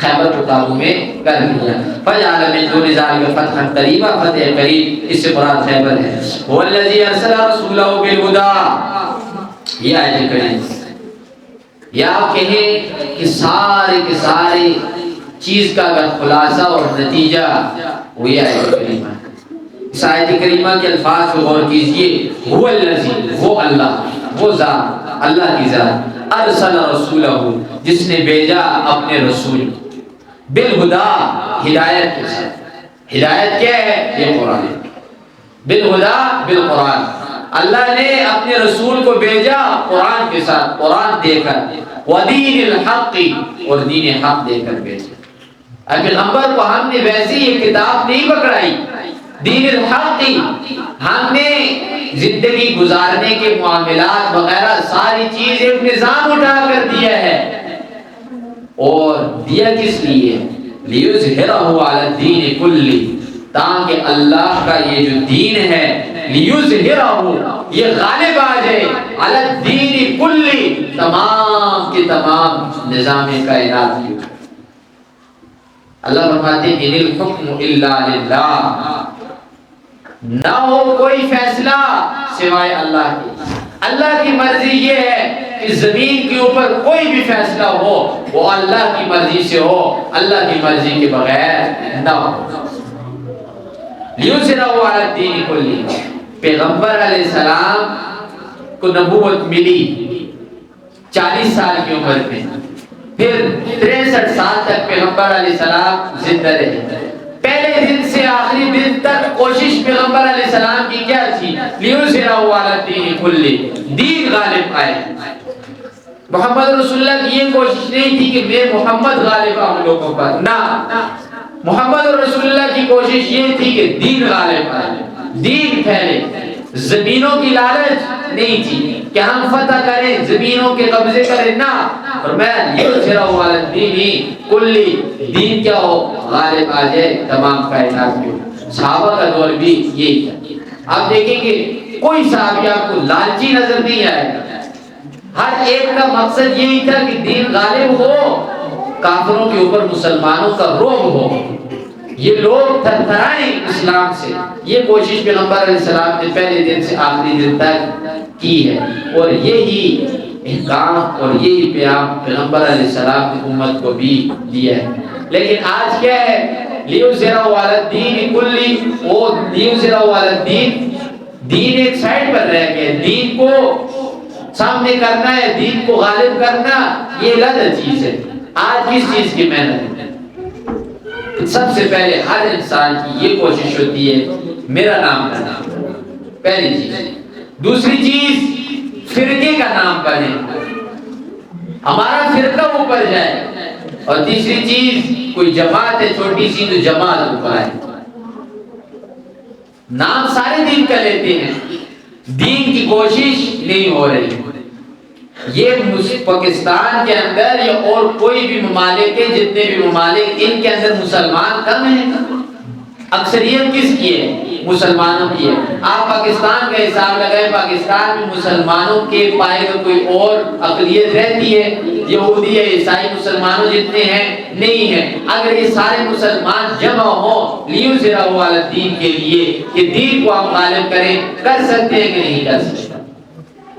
خیبر کو قابو میں کر لیا. فجعل من دون ذلك فتحا قریبا، فتح قریب، اس سے مراد خیبر ہے. هو الذي ارسل رسوله بالهدى، یہ آیت کریمہ. یا آپ کہیں کہ سارے کے سارے چیز کا اگر خلاصہ اور نتیجہ وہ یہ آیت کریمہ ہے. اس آیت کریمہ کے الفاظ کو غور کیجئے. هو الذي، وہ اللہ، وہ ذات، اللہ کی ذات، ارسل رسولہ، جس نے بھیجا اپنے رسول، بالہدا، ہدایت کے ساتھ. ہدایت کیا ہے؟ یہ قرآن. بالہدا، بالقرآن. اللہ نے اپنے رسول کو بھیجا قرآن کے ساتھ، قرآن دے کر. ودین الحق، اور دین حق دے کر بھیجا. اب پیغمبر کو ہم نے ویسے ہی کتاب نہیں پکڑائی. دین الحق، ہم نے زندگی گزارنے کے معاملات وغیرہ ساری چیز ایک نظام اٹھا کر دیا ہے. اور دیا کس لیے؟ لیظہرہ علی الدین کلہ، تاکہ اللہ کا یہ جو دین ہے، لیظہرہ، یہ غالب آ جائے، علی الدین کلہ، تمام کے تمام نظام کائنات کی. اللہ فرماتے ہیں ان الحکم الا للہ، نہ ہو کوئی فیصلہ سوائے اللہ کی. اللہ کی مرضی یہ ہے کہ زمین کے اوپر کوئی بھی فیصلہ ہو وہ اللہ کی مرضی سے ہو، اللہ کی مرضی کے بغیر نہ ہو. لیظہرہ علی الدین کلہ، پیغمبر علیہ السلام کو نبوت ملی 40 سال کی عمر میں. پھر 63 سال تک پیغمبر علیہ السلام زندہ رہے. پہلے دن سے آخری دن تک کوشش پیغمبر علیہ السلام کی کیا تھی؟ لیظہرہ علی الدین کلہ، دین غالب آئے. محمد رسول اللہ کی یہ کوشش نہیں تھی کہ میں محمد غالب آؤں لوگوں پر، نہ، محمد رسول اللہ کی کوشش یہ تھی کہ دین غالب آئے، دین پھیلے. زمینوں کی لالچ نہیں تھی کہ ہم فتح کریں، زمینوں کے قبضے کریں، نہ. اور میں لیظہرہ علی الدین کلہ، دین کیا ہو؟ غالب آ جائے تمام کائنات میں. صحابہ کا دور بھی یہی تھا. آپ دیکھیں گے کوئی صحابی آپ کو لالچی نظر نہیں آئے گا. ہر ایک کا مقصد یہی تھا کہ دین غالب ہو، کافروں کے اوپر مسلمانوں کا رعب ہو، یہ لوگ تھرتھرائیں اسلام سے. یہ کوشش پیغمبر علیہ السلام نے پہلے دن سے آخری دن تک کی ہے. اور یہی احکام اور یہی پیام پیغمبر علیہ السلام نے امت کو بھی دیا ہے. لیکن آج کیا ہے؟ لیظہرہ علی الدین کلہ، وہ لیظہرہ علی الدین، دین ایک سائڈ پر رہ گئے. دین کو سامنے کرنا ہے، دین کو غالب کرنا، یہ الگ چیز ہے. آج کس چیز کی محنت ہے؟ سب سے پہلے ہر انسان کی یہ کوشش ہوتی ہے میرا نام بنا، پہلی چیز. دوسری چیز فرقے کا نام بنے، ہمارا فرقہ اوپر جائے. اور تیسری چیز کوئی جماعت ہے چھوٹی سی تو جماعت اوپر آئے. نام سارے دین کا لیتے ہیں، دین کی کوشش نہیں ہو رہی. یہ پاکستان کے اندر یا اور کوئی بھی ممالک ہے، جتنے بھی ممالک، ان کے اندر مسلمان کم ہیں. اکثریت کس کی ہے؟ مسلمانوں کی ہے. آپ پاکستان کا حساب لگائیں، پاکستان میں مسلمانوں کے پائے میں کوئی اور اقلیت رہتی ہے؟ یہودی ہے، عیسائی مسلمانوں جتنے ہیں نہیں ہیں. اگر یہ سارے مسلمان جمع ہوں لیظہرہ علی الدین کے لیے کہ دین کو ہم غالب کریں، کر سکتے ہیں کہ نہیں کر سکتے؟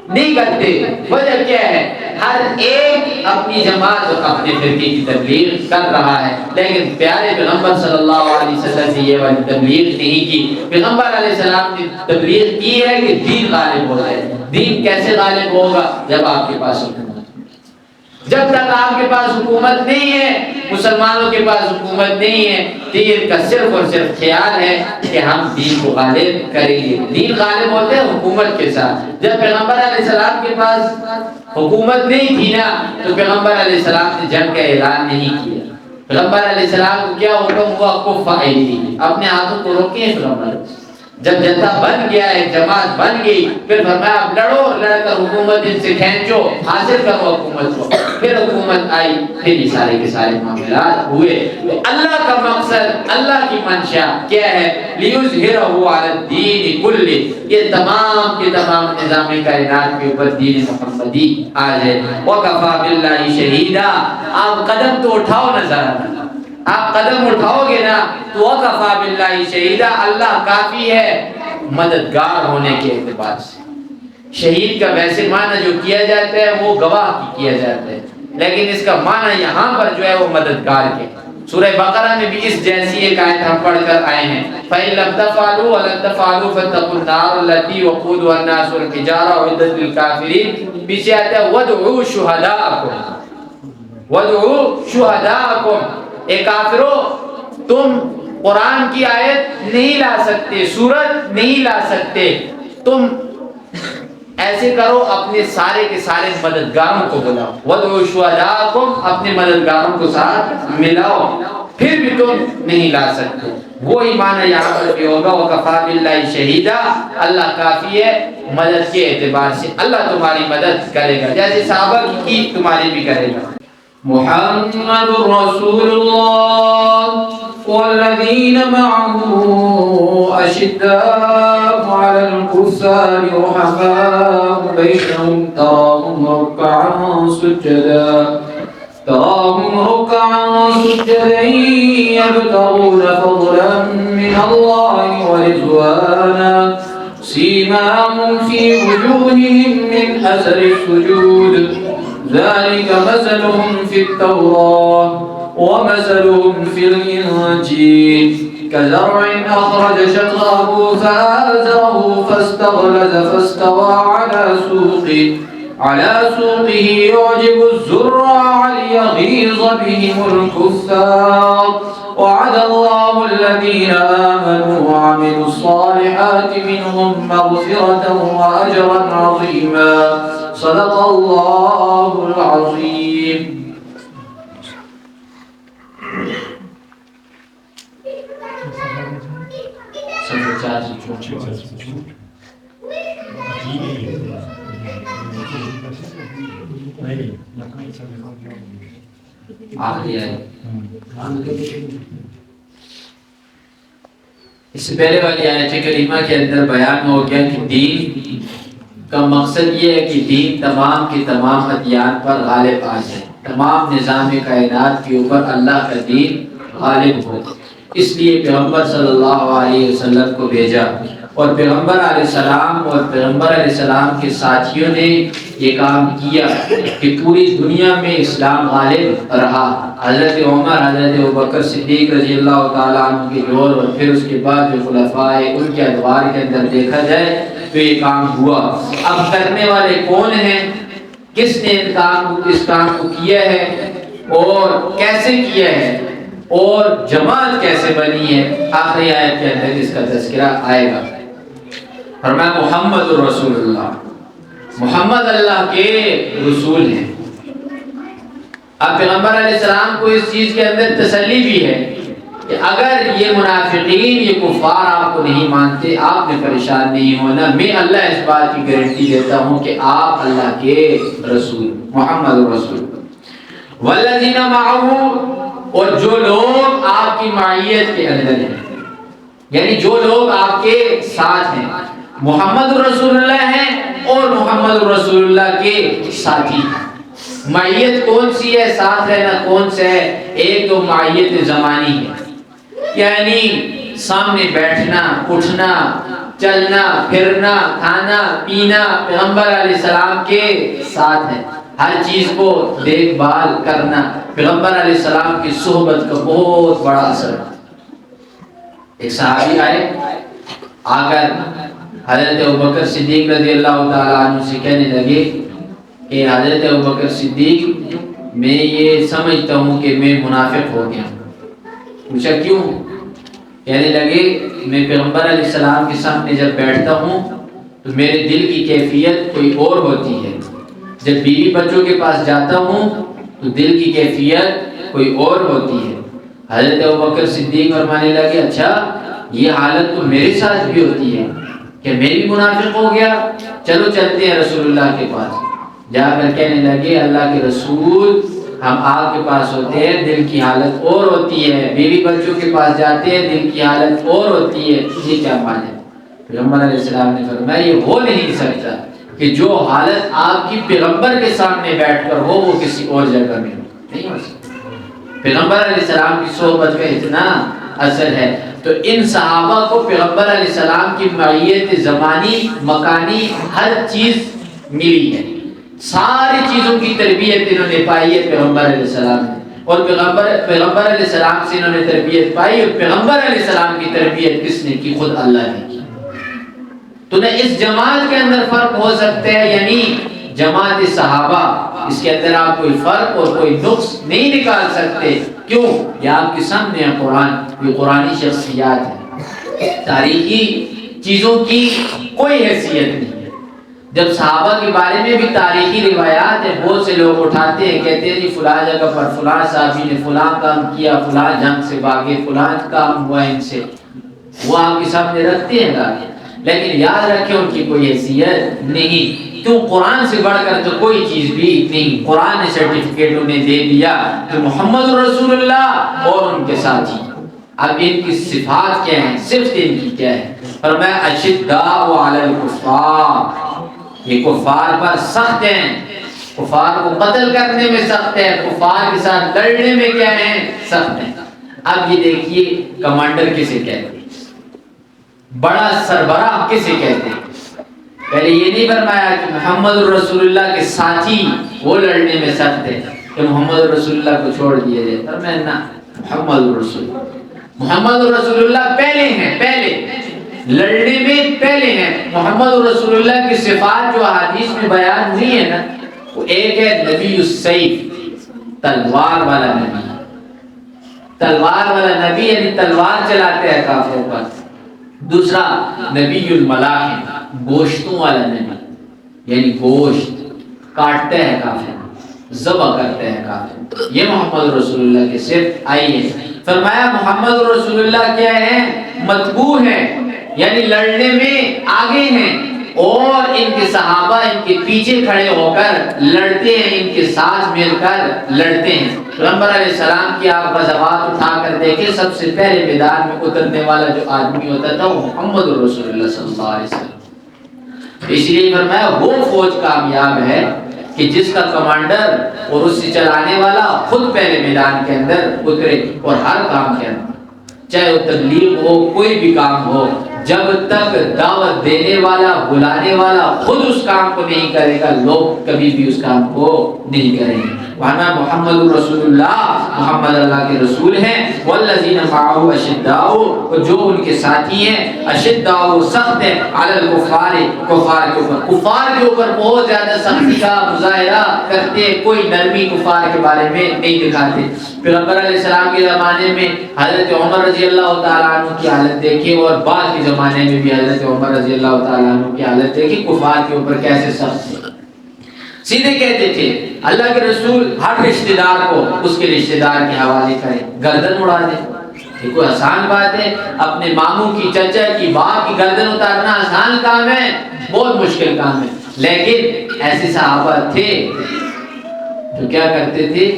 نہیں کرتے. وجہ کیا ہے؟ ہر ایک اپنی جماعت اور اپنے فرقے کی تبلیغ کر رہا ہے. لیکن پیارے پیغمبر صلی اللہ علیہ وسلم نے یہ والی تبلیغ نہیں کی. پیغمبر علیہ السلام نے تبلیغ کی ہے کہ دین غالب ہو جائے. دین کیسے غالب ہوگا؟ جب آپ کے پاس حکومت. جب تک آپ کے پاس حکومت نہیں ہے، مسلمانوں کے پاس حکومت نہیں ہے، دین کا صرف اور صرف خیال ہے کہ ہم دین کو غالب کریں گے۔ دین غالب ہوتے ہیں حکومت کے ساتھ۔ جب پیغمبر علیہ السلام کے پاس حکومت نہیں تھی نا، تو پیغمبر علیہ السلام نے جنگ کا اعلان نہیں کیا۔ پیغمبر علیہ السلام کو کیا حکم ہوا؟ کف ایدیہم، اپنے ہاتھوں کو روکیں۔ پیغمبر جب جنتا بن گیا، ایک جماعت بن گئی، پھر فرمایا اب لڑو، لڑ کر حکومت ان سے کھینچو، حاصل کرو حکومت کو۔ پھر حکومت آئی، پھر یہ سارے کے سارے معاملات ہوئے۔ تو اللہ کا مقصد، اللہ کی منشا کیا ہے؟ لیظہرہ علی الدین کلہ، یہ تمام کے تمام نظام کائنات کے اوپر دین محمدی آ جائے۔ وکفیٰ باللہ شہیدا، آپ قدم تو اٹھاؤ نا ذرا، آپ قدم اٹھاؤ گے نا تو وکفیٰ باللہ شہیدا، اللہ کافی ہے مددگار ہونے کے اعتبار سے۔ شہید کا ویسے معنی جو کیا جاتا ہے وہ گواہ کی کیا جاتا ہے، لیکن اس کا معنی یہاں پر جو ہے وہ مددگار کے۔ سورہ بقرہ میں بھی اس جیسی ایک آیت ہم پڑھ کر آئے ہیں، فَإِن لَمْ تَفْعَلُوا وَلَن تَفْعَلُوا فَاتَّقُوا النَّارَ الَّتِي وَقُودُهَا النَّاسُ وَالْحِجَارَةُ أُعِدَّتْ لِلْكَافِرِينَ۔ پیچھے آتا ہے وَادْعُوا شُهَدَاءَكُمْ، وَادْعُوا شُهَدَاءَكُمْ، اے کافرو تم قرآن کی آیت نہیں لا سکتے، سورت نہیں لا سکتے، تم ایسے کرو اپنے سارے کے سارے مددگاروں کو بلاؤ، وَادْعُوا شُهَدَاءَكُمْ، اپنے مددگاروں کو ساتھ ملاؤ، پھر بھی تم نہیں لا سکتے۔ وہی معنی یہاں پر بھی ہوگا وَكَفَىٰ بِاللَّهِ شَهِيدًا، اللہ کافی ہے مدد کے اعتبار سے، اللہ تمہاری مدد کرے گا، جیسے صحابہ کی تمہاری بھی کرے گا۔ محمد رسول اللہ والذین معه أشداء على الكفار رحماء بينهم تراهم ركعا سجدا يبتغون فضلا من الله ورضوانا سيماهم في وجوههم من أثر السجود ذلك مثلهم في التوراة ومثلهم في الإنجيل كزرع أخرج شطأه فآزره فاستغلظ فاستوى على سوقه يعجب الزراع ليغيظ بهم الكفار وعد الله الذين آمنوا وعملوا الصالحات منهم مغفرة وأجرا عظيما صدق الله العظيم۔ اس سے پہلے والی آیت کریمہ کے اندر بیان ہو گیا کہ دین کا مقصد یہ ہے کہ دین تمام کے تمام ادیان پر غالب آ جائے، تمام نظام کائنات کے اوپر اللہ کا دین غالب ہو، اس لیے پیغمبر صلی اللہ علیہ وسلم کو بھیجا، اور پیغمبر علیہ السلام اور پیغمبر علیہ السلام کے ساتھیوں نے یہ کام کیا کہ پوری دنیا میں اسلام غالب رہا۔ حضرت عمر، حضرت ابوبکر صدیق رضی اللہ تعالیٰ عنہ کے دور اور پھر اس کے بعد جو خلفاء ان کے ادوار کے اندر دیکھا جائے تو یہ کام ہوا۔ اب کرنے والے کون ہیں، کس نے اس کام کو کیا ہے اور کیسے کیا ہے اور جماعت کیسے بنی ہے، آخری آیت کے اندر اس کا تذکرہ آئے گا۔ فرمایا محمد رسول اللہ، محمد اللہ کے رسول ہیں۔ اب پیغمبر علیہ السلام کو اس چیز کے اندر تسلی بھی ہے کہ اگر یہ منافقین، یہ کفار آپ کو نہیں مانتے، آپ نے پریشان نہیں ہونا، میں اللہ اس بات کی گارنٹی دیتا ہوں کہ آپ اللہ کے رسول، محمد رسول۔ والذین معه، اور جو لوگ آپ کی معیت کے اندر ہیں، یعنی جو لوگ آپ کے ساتھ ہیں، محمد رسول اللہ ہیں اور محمد رسول اللہ کے ساتھی۔ معیت کون سی ہے، ساتھ رہنا کون سے ہے؟ ایک تو معیت زمانی ہے، یعنی سامنے بیٹھنا، اٹھنا، چلنا، پھرنا، کھانا، پینا پیغمبر علیہ السلام کے ساتھ ہے، ہر چیز کو دیکھ بھال کرنا۔ پیغمبر علیہ السلام کی صحبت کا بہت بڑا اثر۔ ایک صحابی آئے، آ کر حضرت ابوبکر صدیق رضی اللہ تعالیٰ عنہ سے کہنے لگے کہ حضرت ابوبکر صدیق میں یہ سمجھتا ہوں کہ میں منافق ہو گیا. پوچھا کیوں؟ کہنے لگے میں پیغمبر علیہ السلام کے سامنے جب بیٹھتا ہوں تو میرے دل کی کیفیت کوئی اور ہوتی ہے، جب بیوی بچوں کے پاس جاتا ہوں تو دل کی کیفیت کوئی اور ہوتی ہے. حضرت ابوبکر صدیق فرمانے لگے اچھا یہ حالت تو میرے ساتھ بھی ہوتی ہے، کہ میں بھی منافق ہو گیا؟ چلو چلتے ہیں رسول اللہ کے پاس. جا کر کہنے لگے اللہ کے رسول ہم آپ کے پاس ہوتے ہیں دل کی حالت اور ہوتی ہے، بیوی بچوں کے پاس جاتے ہیں دل کی حالت اور ہوتی ہے، یہ کیا مانے؟ پیغمبر علیہ السلام نے فرمایا یہ ہو نہیں سکتا کہ جو حالت آپ کی پیغمبر کے سامنے بیٹھ کر ہو وہ کسی اور جگہ میں ہو، نہیں ہو سکتا. پیغمبر علیہ السلام کی صحبت کا اتنا اثر ہے. تو ان صحابہ کو پیغمبر علیہ السلام کی معیت زمانی مکانی ہر چیز ملی ہے، ساری چیزوں کی تربیت انہوں نے پائی ہے پیغمبر علیہ السلام نے، اور پیغمبر علیہ السلام سے انہوں نے تربیت پائی. اور پیغمبر علیہ السلام کی تربیت کس نے کی؟ خود اللہ نے کی. تو نہ اس جماعت کے اندر فرق ہو سکتا ہے، یعنی جماعت صحابہ، اس کے اندر آپ کوئی فرق اور کوئی نقص نہیں نکال سکتے. کیوں؟ یہ آپ کے سامنے ہے قرآن، یہ قرآنی شخصیات ہے، تاریخی چیزوں کی کوئی حیثیت نہیں ہے. جب صحابہ کے بارے میں بھی تاریخی روایات ہیں، بہت سے لوگ اٹھاتے ہیں، کہتے ہیں جی فلاں جگہ پر فلاں صحابی نے فلاں کام کیا، فلاں جنگ سے بھاگے، فلاں کام ہوا ان سے، وہ آپ کے سامنے رکھتے ہیں گا، لیکن یاد رکھیں ان کی کوئی حیثیت نہیں. کیوں؟ قرآن سے بڑھ کر تو کوئی چیز بھی نہیں. قرآن نے سرٹیفکیٹ انہیں دے دیا کہ محمد رسول اللہ اور ان کے ساتھی. اب ان کی صفات کیا ہیں، صفت ان کی کیا ہے؟ فرمایا اشداء علی الکفار، یہ کفار پر سخت ہیں، کفار کو قتل کرنے میں سخت ہیں، کفار کے ساتھ لڑنے میں کیا ہیں؟ سخت ہیں. اب یہ دیکھیے کمانڈر کسے کہتے ہیں، بڑا سربراہ کسے کہتے ہیں؟ پہلے یہ نہیں فرمایا کہ محمد رسول اللہ کے ساتھی وہ لڑنے میں سخت ہے کہ محمد رسول اللہ کو چھوڑ دیا جائے. فرمایا نہ، محمد رسول اللہ پہلے ہیں، پہلے لڑنے میں پہلے ہیں. محمد رسول اللہ کی صفات جو حدیث میں بیان ہوئی ہے نا، وہ ایک ہے نبی السیف، تلوار والا نبی. تلوار والا نبی یعنی تلوار چلاتے ہیں کافروں پر. دوسرا نبی الملاحم، گوشتوں والا نبی، یعنی گوشت کاٹتے ہیں کافر، ذبح کرتے ہیں کافر. یہ محمد رسول اللہ کے صرف آئی ہے. فرمایا محمد رسول اللہ کیا ہے؟ مطبوع ہے، یعنی لڑنے میں آگے ہیں، اور ان کے صحابہ ان کے پیچھے کھڑے ہو کر لڑتے ہیں، ان کے ساتھ مل کر لڑتے ہیں. پیغمبر علیہ السلام کی آپ غزوات اٹھا کر دیکھیں، سب سے پہلے میدان میں اترنے والا جو آدمی ہوتا تھا وہ محمد رسول اللہ صلی اللہ علیہ وسلم. اس لیے فرمایا وہ فوج کامیاب ہے کہ جس کا کمانڈر اور اس سے چلانے والا خود پہلے میدان کے اندر اترے، اور ہر کام کے اندر، چاہے وہ تبلیغ ہو، کوئی بھی کام ہو، جب تک دعوت دینے والا بلانے والا خود اس کام کو نہیں کرے گا، لوگ کبھی بھی اس کام کو نہیں کریں گے. وہاں محمد رسول اللہ، محمد اللہ کے رسول ہیں. والذین معه اشداء، جو ان کے ساتھی ہیں، اشداء سخت ہیں، علی الکفار، کفار کے اوپر، کفار کے اوپر بہت زیادہ سختی کا مظاہرہ کرتے، کوئی نرمی کفار کے بارے میں نہیں دکھاتے. پیغمبر علیہ السلام کے زمانے میں حضرت عمر رضی اللہ تعالیٰ عنہ کی حالت دیکھیں، اور بعد کے زمانے میں بھی حضرت عمر رضی اللہ تعالیٰ عنہ کی حالت دیکھیں، کفار کے اوپر کیسے سخت تھے. سیدھے کہتے تھے اللہ کے رسول ہر رشتہ دار کو اس کے رشتہ دار کے حوالے کرے، گردن اڑا دے. یہ کوئی آسان بات ہے؟ اپنے ماموں کی، چچا کی، باپ کی گردن اتارنا آسان کام ہے؟ بہت مشکل کام ہے. لیکن ایسے صحابہ تھے جو کیا کرتے تھے؟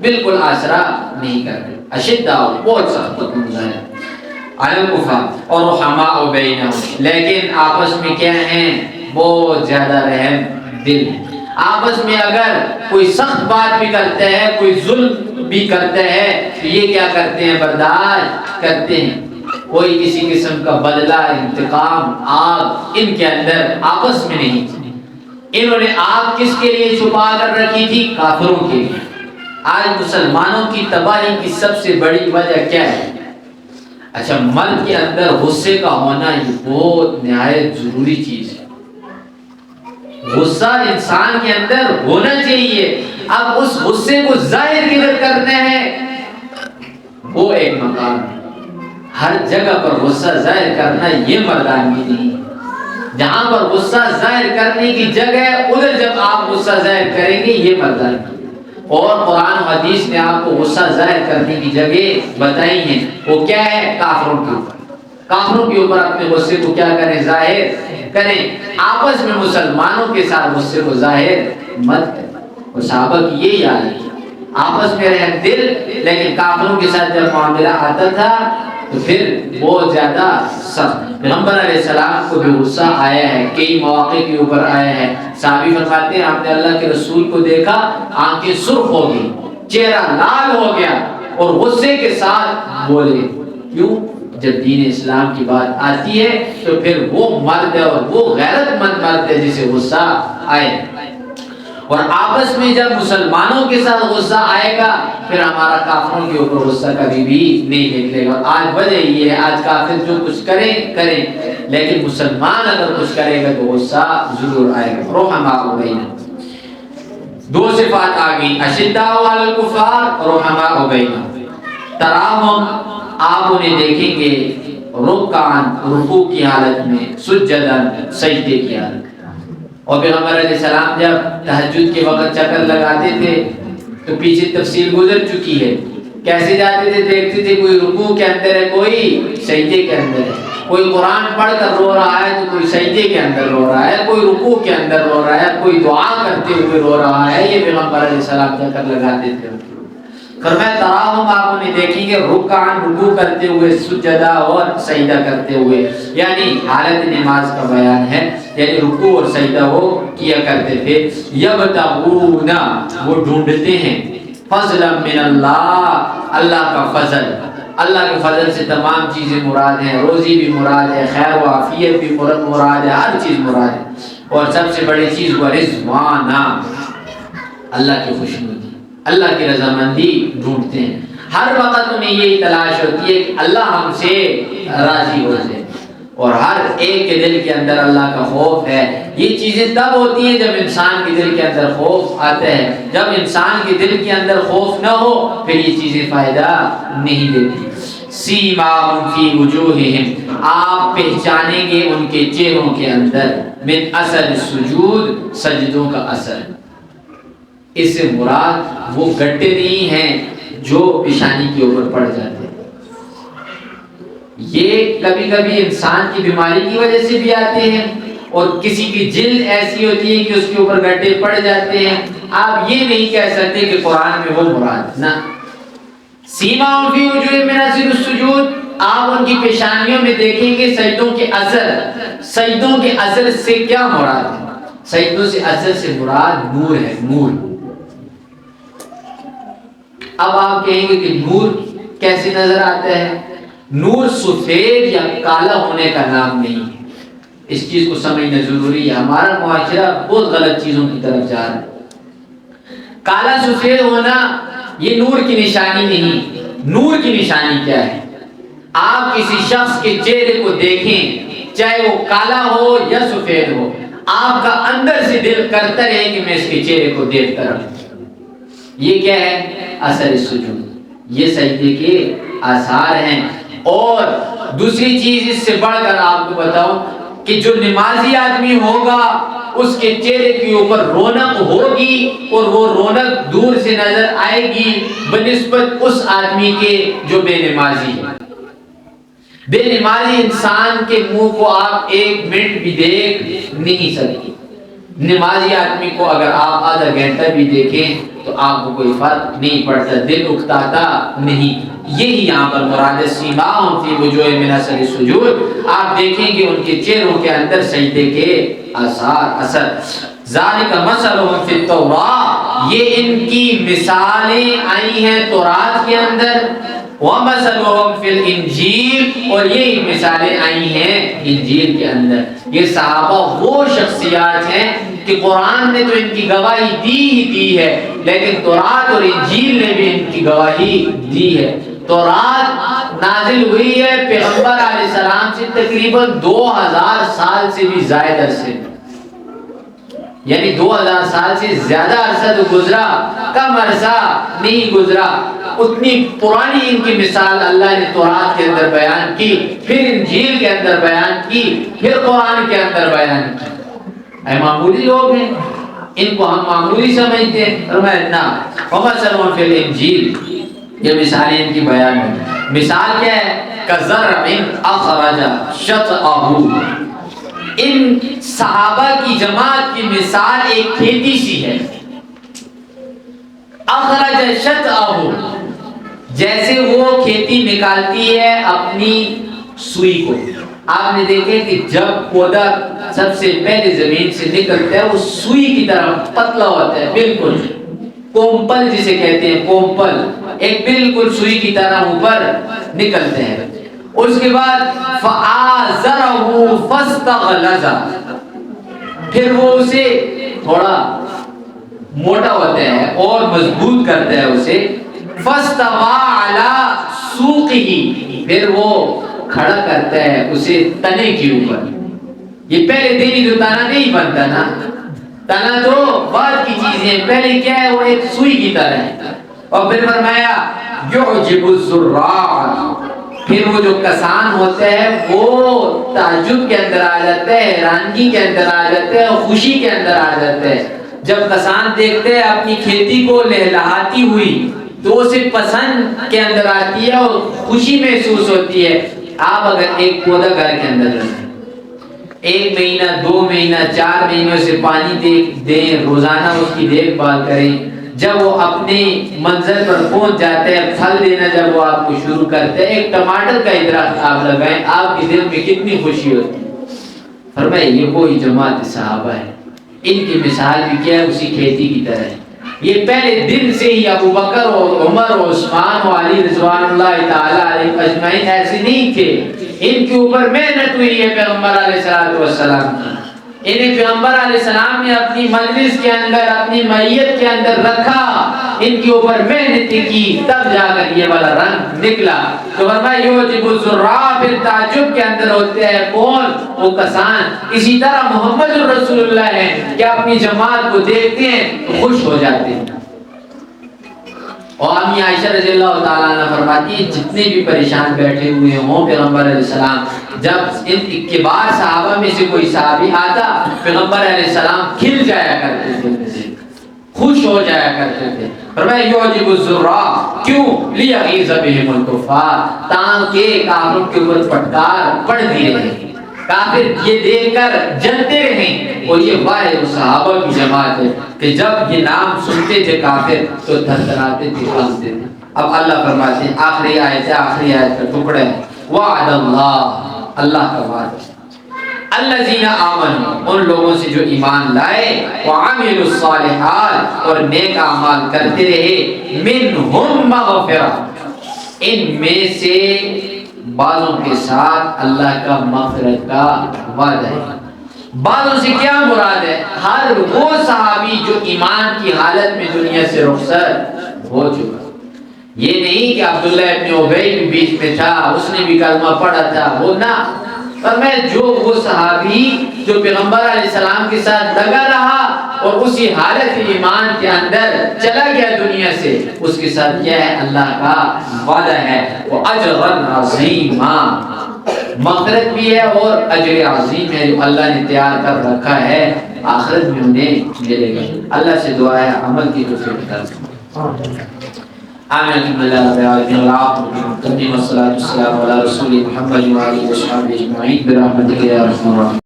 بالکل آسرا نہیں کرتے. اشداء بہت سخت مظاہرہ علی الکفار اور رحماء بینہم، لیکن آپس میں کیا ہیں؟ بہت زیادہ رحم دل ہے. آپس میں اگر کوئی سخت بات بھی کرتے ہیں، کوئی ظلم بھی کرتے ہیں، تو یہ کیا کرتے ہیں؟ برداشت کرتے ہیں. کوئی کسی قسم کا بدلہ، انتقام، آگ ان کے اندر آپس میں نہیں. انہوں نے آگ کس کے لیے چھپا کر رکھی تھی؟ کافروں کے لیے. آج مسلمانوں کی تباہی کی سب سے بڑی وجہ کیا ہے؟ اچھا، مرد کے اندر غصے کا ہونا یہ بہت نہایت ضروری چیز ہے. غصہ انسان کے اندر ہونا چاہیے، اب اس غصے کو ظاہر کدھر کرنا ہے، وہ ایک مقام ہے۔ ہر جگہ پر غصہ ظاہر کرنا یہ مردانگی نہیں۔ جہاں پر غصہ ظاہر کرنے کی جگہ ہے ادھر جب آپ غصہ ظاہر کریں گے یہ مردانگی۔ اور قرآن و حدیث نے آپ کو غصہ ظاہر کرنے کی جگہ بتائی ہیں، وہ کیا ہے؟ کافروں کے اوپر۔ کافروں کے اوپر اپنے غصے کو کیا کریں؟ ظاہر کریں۔ آپس میں مسلمانوں کے ساتھ غصے کو ظاہر مت کریں۔ اور صحابہ کی یہی حال ہے، آپس میں رہ دل، لیکن کافروں کے ساتھ جب معاملہ آتا تھا تو پھر بہت زیادہ سخت۔ پیغمبر علیہ السلام کو بھی غصہ آیا ہے، کئی مواقع کے اوپر آیا ہے۔ صحابی فرماتے ہیں آپ نے اللہ کے رسول کو دیکھا، آنکھیں سرخ ہو گئی، چہرہ لال ہو گیا اور غصے کے ساتھ بولے۔ کیوں؟ جب دین اسلام کی بات آتی ہے تو پھر وہ مرد ہے اور وہ غیرت مند مرد ہے جسے غصہ آئے۔ اور آپس میں جب مسلمانوں کے ساتھ غصہ آئے گا پھر ہمارا کافروں کے اوپر غصہ کبھی بھی نہیں نکلے گا۔ آج وجہ یہ ہے، آج کافر جو کچھ کریں لیکن مسلمان اگر کچھ کرے گا تو غصہ ضرور آئے گا۔ رحماء بینہم، دو صفات آ گئی، اشداء علی الکفار، رحماء بینہم۔ تراہم، آپ انہیں دیکھیں گے رکعاً، رکوع کی حالت میں، سجداً، سجدے کی حالت میں۔ اور پیغمبر علیہ السلام جب تہجد کے وقت چکر لگاتے تھے تو پیچھے تفصیل گزر چکی ہے، کیسے جاتے تھے؟ دیکھتے تھے کوئی رکوع کے اندر ہے، کوئی سجدے کے اندر ہے، کوئی قرآن پڑھ کر رو رہا ہے تو کوئی سجدے کے اندر رو رہا ہے، کوئی رکوع کے اندر رو رہا ہے، کوئی دعا کرتے ہوئے رو رہا ہے۔ یہ پیغمبر علیہ السلام چکر لگاتے تھے۔ فرمایا تراہم، آپ انہیں دیکھیں گے رکعاً، رکوع کرتے ہوئے، سجدہ اور سجدہ کرتے ہوئے، یعنی حالت نماز کا بیان ہے، یعنی رکوع اور سجدہ وہ کیا کرتے تھے۔ یبتغون، وہ ڈھونڈتے ہیں، فضلا من اللہ، اللہ کا فضل۔ اللہ کے فضل سے تمام چیزیں مراد ہیں، روزی بھی مراد ہے، خیر و عافیت بھی مراد ہے، ہر چیز مراد ہے۔ اور سب سے بڑی چیز وہ رضوانہ، اللہ کی خوشنودی، اللہ کی رضامندی ڈھونڈتے ہیں۔ ہر وقت انہیں یہی تلاش ہوتی ہے کہ اللہ ہم سے راضی ہو جائے، اور ہر ایک کے دل کے اندر اللہ کا خوف ہے۔ یہ چیزیں تب ہوتی ہیں جب انسان کے دل کے اندر خوف آتا ہے۔ جب انسان کے دل کے اندر خوف نہ ہو پھر یہ چیزیں فائدہ نہیں دیتی۔ سیماہم فی وجوہہم، آپ پہچانیں گے ان کے چہروں کے اندر، من اثر السجود، سجدوں کا اثر۔ اس سے مراد وہ گڈھے نہیں ہیں جو پیشانی کے اوپر پڑ جاتے ہیں۔ یہ کبھی کبھی انسان کی بیماری کی وجہ سے بھی آتے ہیں، اور کسی کی جلد ایسی ہوتی ہے کہ اس کے اوپر گڈھے پڑ جاتے ہیں۔ آپ یہ نہیں کہہ سکتے کہ قرآن میں وہ مراد نہ۔ سیماہم فی وجوہہم من اثر السجود، آپ ان کی پیشانیوں میں دیکھیں گے سجدوں کے اثر۔ سجدوں کے اثر سے کیا مراد ہے؟ سجدوں سے اثر سے مراد نور ہے، نور۔ اب آپ کہیں گے کہ نور کیسے نظر آتا ہے؟ نور سفید یا کالا ہونے کا نام نہیں ہے، اس چیز کو سمجھنا ضروری ہے۔ ہمارا معاشرہ بہت غلط چیزوں کی طرف جا رہا ہے۔ کالا سفید ہونا یہ نور کی نشانی نہیں۔ نور کی نشانی کیا ہے؟ آپ کسی شخص کے چہرے کو دیکھیں، چاہے وہ کالا ہو یا سفید ہو، آپ کا اندر سے دل کرتا رہے کہ میں اس کے چہرے کو دیکھتا رہوں۔ یہ کیا ہے؟ اثر سجود، یہ سجدے کے آثار ہیں۔ اور دوسری چیز اس سے بڑھ کر آپ کو بتاؤں کہ جو نمازی آدمی ہوگا اس کے چہرے کے اوپر رونق ہوگی، اور وہ رونق دور سے نظر آئے گی بنسبت اس آدمی کے جو بے نمازی ہے۔ بے نمازی انسان کے منہ کو آپ ایک منٹ بھی دیکھ نہیں سکتے۔ نمازی آدمی کو اگر آپ آدھا گھنٹہ بھی دیکھیں تو آپ کو کوئی فرق نہیں پڑتا، دل اکتاتا نہیں۔ یہی یہاں پر مراد ہے، سیماہم فی وجوہہم من اثر السجود، آپ دیکھیں گے ان کے چہروں کے اندر سجدے کے آثار، اثر۔ ذالک مثلہم فی التوراۃ، یہ ان کی مثالیں آئی ہیں تورات کے اندر، وَمَثَلُهُمْ فِي الْإِنْجِيلِ، اور یہی مثالیں آئی ہیں انجیل کے اندر۔ یہ صحابہ وہ شخصیات ہیں کہ قرآن نے تو ان کی گواہی دی ہی دی ہے، لیکن تورات اور انجیل نے بھی ان کی گواہی دی ہے۔ تورات نازل ہوئی ہے پیغمبر علیہ السلام سے تقریباً 2000 سال سے بھی زائد عرصے میں۔ یعنی 2000 سال سے زیادہ عرصہ تو گزرا، کم عرصہ نہیں گزرا، اتنی پرانی ان کی مثال اللہ نے تورات کے اندر بیان کی، پھر انجیل کے اندر بیان کی، پھر قرآن کے اندر بیان کی۔ اے معمولی لوگ ہیں، ان کو ہم معمولی سمجھتے ہیں، فرمایا نا وَمَثَلٌ فِي الْإِنجِيلِ، یہ مثالیں ان کی بیان ہے۔ مثال کیا ہے؟ كَزَرْعٍ أَخْرَجَ شَطْأَهُ، ان صحابہ کی جماعت کی مثال ایک کھیتی سی ہے۔ اخرج شطأہ، جیسے وہ کھیتی نکالتی ہے اپنی سوئی کو۔ آپ نے دیکھے کہ جب پودا سب سے پہلے زمین سے نکلتا ہے وہ سوئی کی طرح پتلا ہوتا ہے، بالکل کومپل جسے کہتے ہیں، کومپل ایک بالکل سوئی کی طرح اوپر نکلتے ہیں۔ اس کے بعد فآزرہ فاستغلظ، پھر وہ اسے تھوڑا موٹا ہوتا ہے اور مضبوط کرتا ہے اسے، فاستوى علی سوقہ، پھر وہ کھڑا کرتا ہے اسے تنے کے اوپر۔ یہ پہلے دن ہی جو تنا نہیں بنتا نا، تنا تو بعد کی چیزیں، پہلے کیا ہے وہ ایک سوئی کی طرح ہے۔ اور پھر فرمایا یعجب الزراع، پھر وہ جو کسان ہوتا ہے وہ تعجب کے اندر آ جاتا ہے، حیرانگی کے اندر آ جاتا ہے اور خوشی کے اندر آ جاتا ہے۔ جب کسان دیکھتے ہیں اپنی کھیتی کو لہلہاتی ہوئی تو اسے پسند کے اندر آتی ہے اور خوشی محسوس ہوتی ہے۔ آپ اگر ایک پودا گھر کے اندر رکھیں، 1 مہینہ 2 مہینہ 4 مہینوں سے پانی دیں، روزانہ اس کی دیکھ بھال کریں، جب وہ اپنے منزل پر پہنچ جاتے ہیں، پھل دینا جب وہ آپ کو شروع کرتے ہیں، ایک ٹماٹر کا درخت آپ لگائیں، آپ کے دل میں کتنی خوشی ہوتی ہے۔ فرمائے یہ وہی جماعت صحابہ ہے، ان کی مثال بھی کیا ہے؟ اسی کھیتی کی طرح ہے۔ یہ پہلے دن سے ہی ابو بکر اور عمر اور عثمان و علی رضوان اللہ تعالی علیہ اجمعین ایسے نہیں تھے، ان کے اوپر محنت ہوئی ہے پیغمبر علیہ السلام کی۔ انہیں پیغمبر علیہ السلام نے اپنی مجلس کے اندر، اپنی معیت کے اندر رکھا، ان کے اوپر محنت کی، تب جا کر یہ والا رنگ نکلا۔ تو فرمایا یعجب الزراع، پھر تعجب کے اندر ہوتے ہیں کون؟ وہ کسان۔ اسی طرح محمد رسول اللہ ہے کہ اپنی جماعت کو دیکھتے ہیں تو خوش ہو جاتے ہیں۔ اور امی عائشہ رضی اللہ تعالیٰ عنہ فرماتی ہے جتنے بھی پریشان بیٹھے ہوئے ہوں پیغمبر علیہ السلام، جب ان کبار صحابہ میں سے کوئی صحابی آتا، پیغمبر علیہ السلام کھل جایا کرتے تھے، خوش ہو جایا کرتے تھے۔ فرمایا یعجب الزراع، کیوں؟ لیغیظ بہم الکفار، تاکہ کافروں کے اوپر پھٹکار پڑتی رہے، کافر یہ دیکھ کر جلتے رہیں۔ اور یہ واحد صحابہ کی جماعت ہے کہ جب یہ نام سنتے تھے کافر تو تھرتھراتے تھے، کانپتے تھے۔ اب اللہ فرماتے ہیں آخری آیت ہے، آخری آیت کا ٹکڑا ہے، وعد اللہ، اللہ کا وعدہ، الذین آمنوا، ان لوگوں سے جو ایمان لائے، وعملوا الصالحات، اور نیک اعمال کرتے رہے، منہم مغفرہ، ان میں سے بعضوں کے ساتھ اللہ کا مغفرت کا وعدہ ہے۔ بعضوں سے کیا مراد ہے؟ ہر وہ صحابی جو ایمان کی حالت میں دنیا سے رخصت ہو چکا۔ یہ نہیں کہ عبداللہ ابن ابی بھی بیچ میں تھا، اس نے بھی کلمہ پڑھا تھا، وہ نہ، فرمایا جو وہ صحابی جو پیغمبر علیہ السلام کے ساتھ لگا رہا اور اسی حالت ایمان کے اندر چلا گیا دنیا سے، اس کے ساتھ کیا ہے؟ اللہ کا وعدہ ہے، وہ اجرا عظیما، مغفرت بھی ہے اور اجر عظیم ہے جو اللہ نے تیار کر رکھا ہے، آخرت میں انہیں ملے گا۔ اللہ سے دعا ہے عمل کی توفیق عطا فرمائے۔ آمین الحمدللہ رب العالمین والصلاۃ والسلام علی رسول محمد و آلہ وصحبہ اجمعین برحمتک یا ارحم الراحمین۔